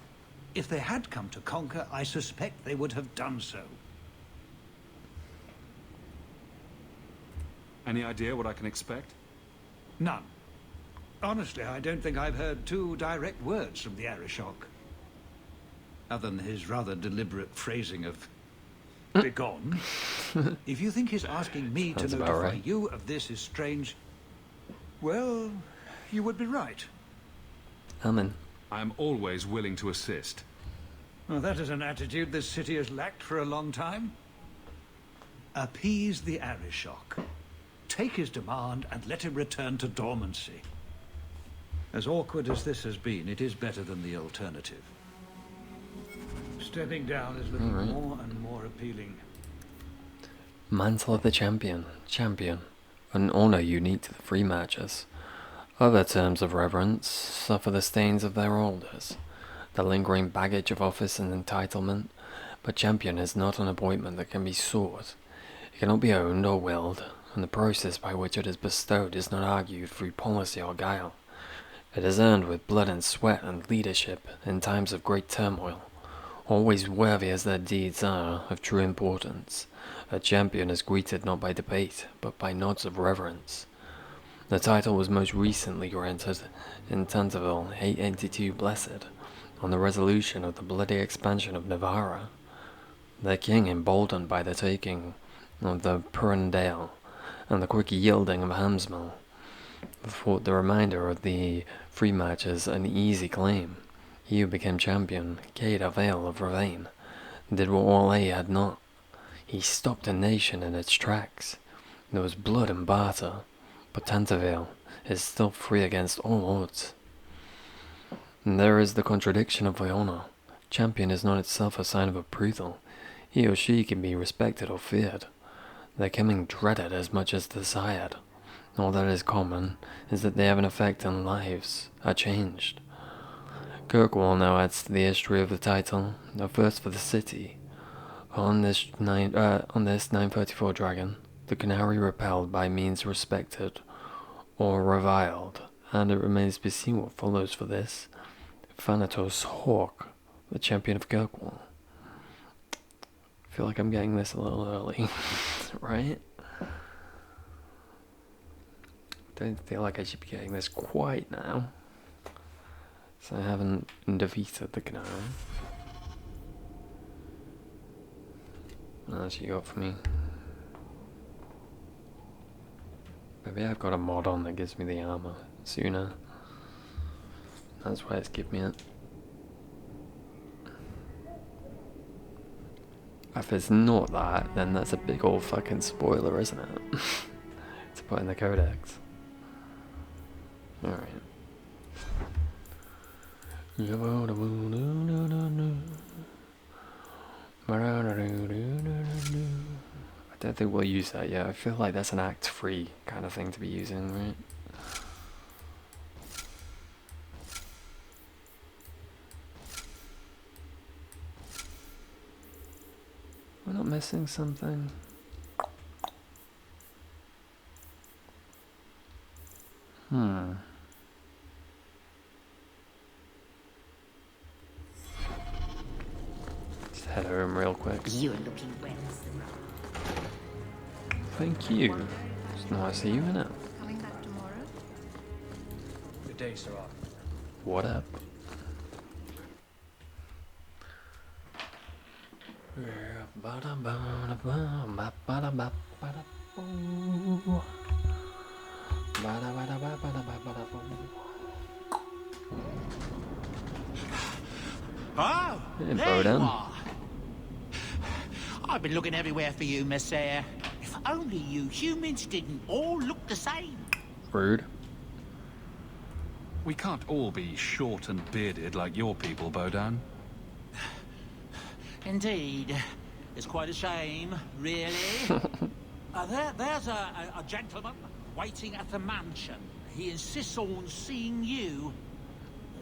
L: If they had come to conquer, I suspect they would have done so.
C: Any idea what I can expect?
L: None. Honestly, I don't think I've heard 2 direct words from the Arishok. Other than his rather deliberate phrasing of begone. If you think his asking me to notify you of this is strange, well, you would be right.
A: Amen.
C: I am always willing to assist.
L: Well, that is an attitude this city has lacked for a long time. Appease the Arishok. Take his demand and let him return to dormancy. As awkward as this has been, it is better than the alternative. Stepping down is looking more and more appealing.
A: Mantle of the Champion. Champion. An honor unique to the free matches. Other terms of reverence suffer the stains of their orders, the lingering baggage of office and entitlement, but champion is not an appointment that can be sought. It cannot be owned or willed, and the process by which it is bestowed is not argued through policy or guile. It is earned with blood and sweat and leadership in times of great turmoil. Always worthy as their deeds are of true importance, a champion is greeted not by debate, but by nods of reverence. The title was most recently granted in Tanterville 882 Blessed, on the resolution of the bloody expansion of Navarra. The king, emboldened by the taking of the Purendale and the quick yielding of Hamsmill, thought the remainder of the free matches an easy claim. He who became champion, Cade Vale of Ravane, did what Orlais had not. He stopped a nation in its tracks. There was blood and barter, but Tanterville is still free against all odds. And there is the contradiction of the honor. Champion is not itself a sign of approval. He or she can be respected or feared. Their coming dreaded as much as desired. All that is common is that they have an effect and lives are changed. Kirkwall now adds to the history of the title, a first for the city. On this 934 dragon, the canary repelled by means respected or reviled, and it remains to be seen what follows for this. Thanatos Hawk, the champion of Kirkwall. I feel like I'm getting this a little early, right? Don't feel like I should be getting this quite now. So I haven't defeated the canary. What else you got for me? Maybe I've got a mod on that gives me the armor sooner. That's why it's give me it. If it's not that, then that's a big old fucking spoiler, isn't it? To put in the codex. Alright. I don't think we'll use that yet. I feel like that's an Act 3 kind of thing to be using, right? We're not missing something. Just head home real quick.
P: You're looking well.
A: Thank you. It's nice to see you, innit?
D: Coming back tomorrow?
S: Good day, Sirrah.
A: What up?
Y: Oh,
A: Hey,
Y: there
A: Bodan.
Y: you are. I've been looking everywhere for you, Messiah. If only you humans didn't all look the same.
A: Rude.
C: We can't all be short and bearded like your people, Bodan.
Y: Indeed. It's quite a shame, really. There's a gentleman waiting at the mansion. He insists on seeing you.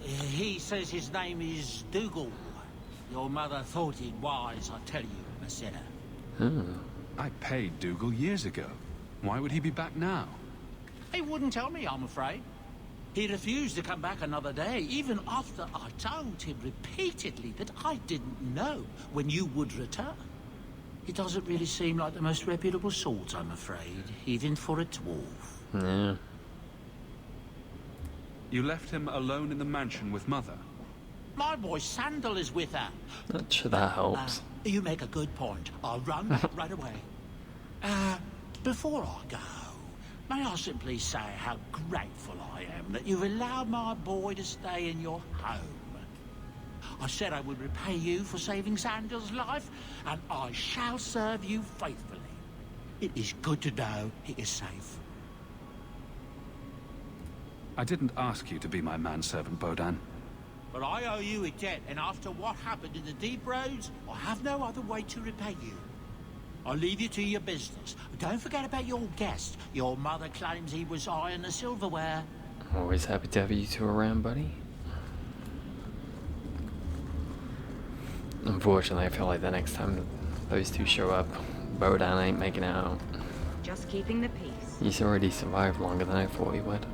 Y: He says his name is Dougal. Your mother thought it wise, I tell you, Messiah.
C: I paid Dougal years ago. Why would he be back now?
Y: He wouldn't tell me, I'm afraid. He refused to come back another day, even after I told him repeatedly that I didn't know when you would return. He doesn't really seem like the most reputable sort, I'm afraid, even for a dwarf.
A: Yeah.
C: You left him alone in the mansion with Mother?
Y: My boy Sandal is with her.
A: Not sure that helps.
Y: You make a good point. I'll run right away. Before I go, may I simply say how grateful I am that you've allowed my boy to stay in your home. I said I would repay you for saving Sandal's life, and I shall serve you faithfully. It is good to know he is safe.
C: I didn't ask you to be my manservant, Bodan.
Y: But I owe you a debt, and after what happened in the deep roads, I have no other way to repay you. I'll leave you to your business. Don't forget about your guest. Your mother claims he was eyeing the silverware.
A: Always happy to have you two around, buddy. Unfortunately, I feel like the next time those two show up, Bodan ain't making it out.
D: Just keeping the peace.
A: He's already survived longer than I thought he would.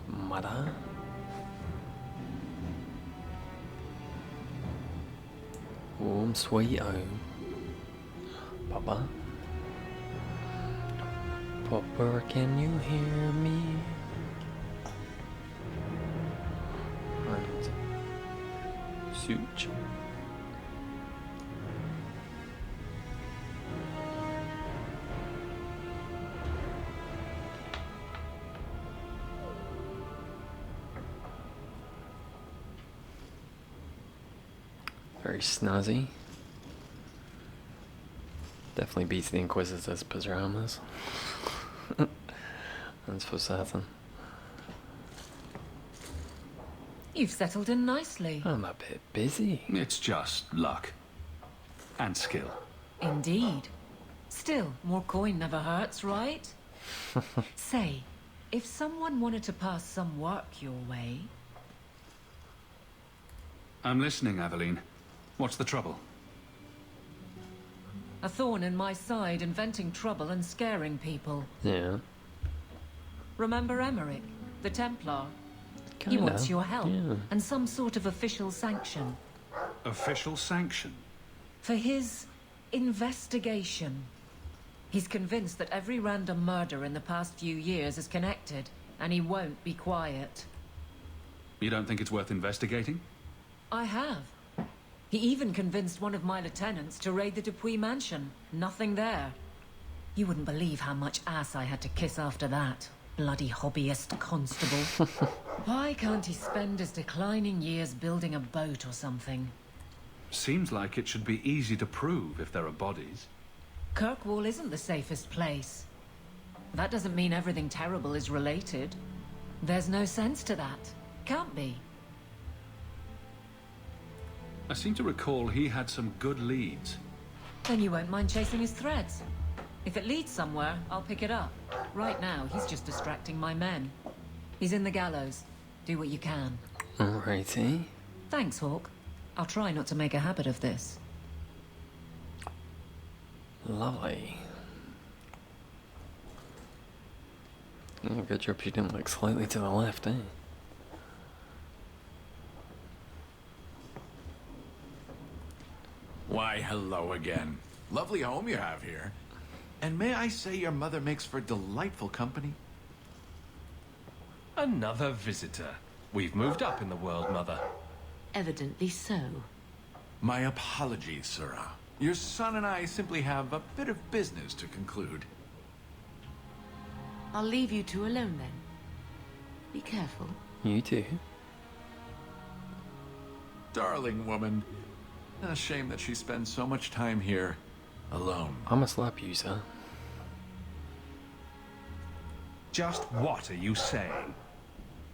A: Mother. Warm, sweet home. Papa. Papa, can you hear me? Right. Such. Very snazzy. Definitely beats the Inquisitor's pajamas. That's for certain.
I: You've settled in nicely.
A: I'm a bit busy.
C: It's just luck. And skill.
I: Indeed. Still, more coin never hurts, right? Say, if someone wanted to pass some work your way...
C: I'm listening, Aveline. What's the trouble?
I: A thorn in my side, inventing trouble and scaring people.
A: Yeah.
I: Remember Emmerich, the Templar? He
C: Kinda,
I: wants your help,
C: yeah.
I: and some sort of official sanction.
C: Official sanction?
I: For his investigation. He's convinced that every random murder in the past few years is connected, and he won't be quiet.
C: You don't think it's worth investigating?
I: I have. He even convinced one of my lieutenants to raid the Dupuis mansion. Nothing there. You wouldn't believe how much ass I had to kiss after that. Bloody hobbyist constable. Why can't he spend his declining years building a boat or something?
C: Seems like it should be easy to prove if there are bodies.
I: Kirkwall isn't the safest place. That doesn't mean everything terrible is related. There's no sense to that. Can't be.
C: I seem to recall he had some good leads.
I: Then you won't mind chasing his threads. If it leads somewhere, I'll pick it up. Right now, he's just distracting my men. He's in the gallows. Do what you can.
A: Alrighty.
I: Thanks, Hawk. I'll try not to make a habit of this.
A: Lovely. Oh, good job you didn't look slightly to the left, eh?
N: Why, hello again. Lovely home you have here. And may I say your mother makes for delightful company?
O: Another visitor. We've moved up in the world, Mother.
Q: Evidently so.
N: My apologies, Sirrah. Your son and I simply have a bit of business to conclude.
Q: I'll leave you two alone then. Be careful.
A: You too.
N: Darling woman. A shame that she spends so much time here, alone.
A: I'm a slap you, sir.
C: Just what are you saying?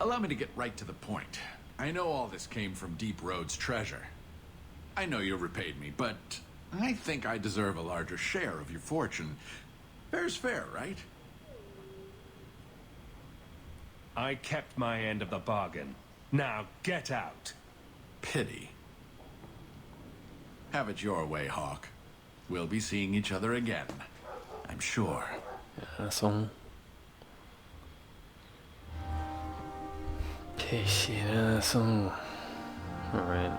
N: Allow me to get right to the point. I know all this came from Deep Road's treasure. I know you repaid me, but I think I deserve a larger share of your fortune. Fair's fair, right?
O: I kept my end of the bargain. Now get out.
N: Pity. Have it your way, Hawk. We'll be seeing each other again, I'm sure.
A: Asshole. Pissy asshole. Alright.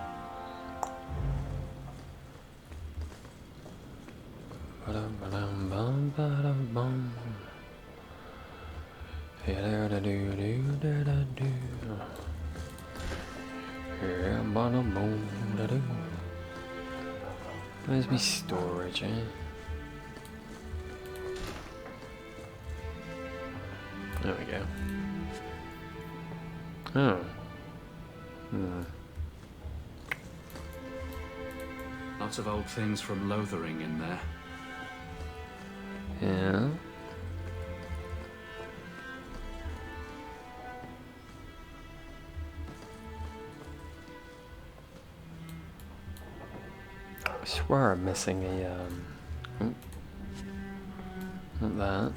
A: Ba-dum-ba-dum-bum-ba-dum-bum. Hey-da-da-do-do-da-da-do. Yeah-ba-dum-boom-da-do. Where's my storage, eh? There we go. Oh.
C: Lots of old things from Lothering in there.
A: Yeah. I swear I'm missing a, not that.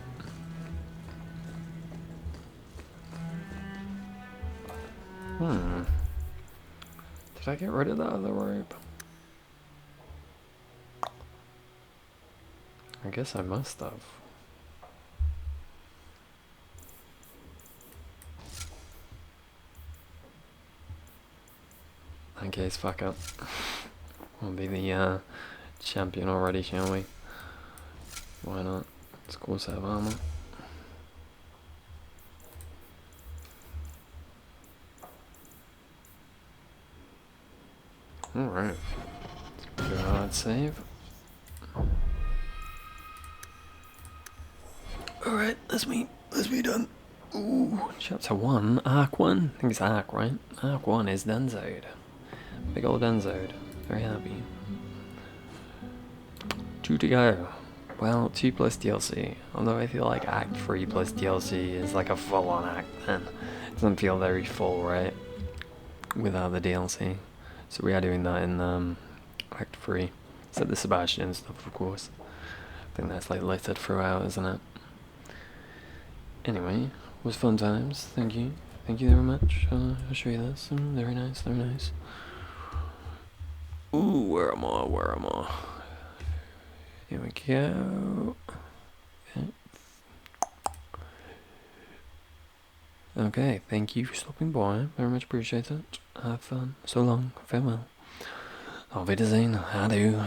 A: Did I get rid of that other rope? I guess I must have. In case, fuck up. We'll be the champion already, shall we? Why not? It's a cool set of armor. Alright. Do a hard save. Alright, let's be done. Ooh, chapter 1, Arc 1. I think it's Arc, right? Arc 1 is Denzode. Big old Denzode. Very happy. 2 to go. Well, 2 plus DLC. Although I feel like Act 3 plus DLC is like a full-on act then. It doesn't feel very full, right? Without the DLC. So we are doing that in Act 3. Except the Sebastian stuff, of course. I think that's like littered throughout, isn't it? Anyway, it was fun times. Thank you. Thank you very much. I'll show you this. Very nice, very nice. Ooh, where am I? Where am I? Here we go. Okay. Okay, thank you for stopping by. Very much appreciate it. Have fun. So long. Farewell. Auf Wiedersehen. Adieu.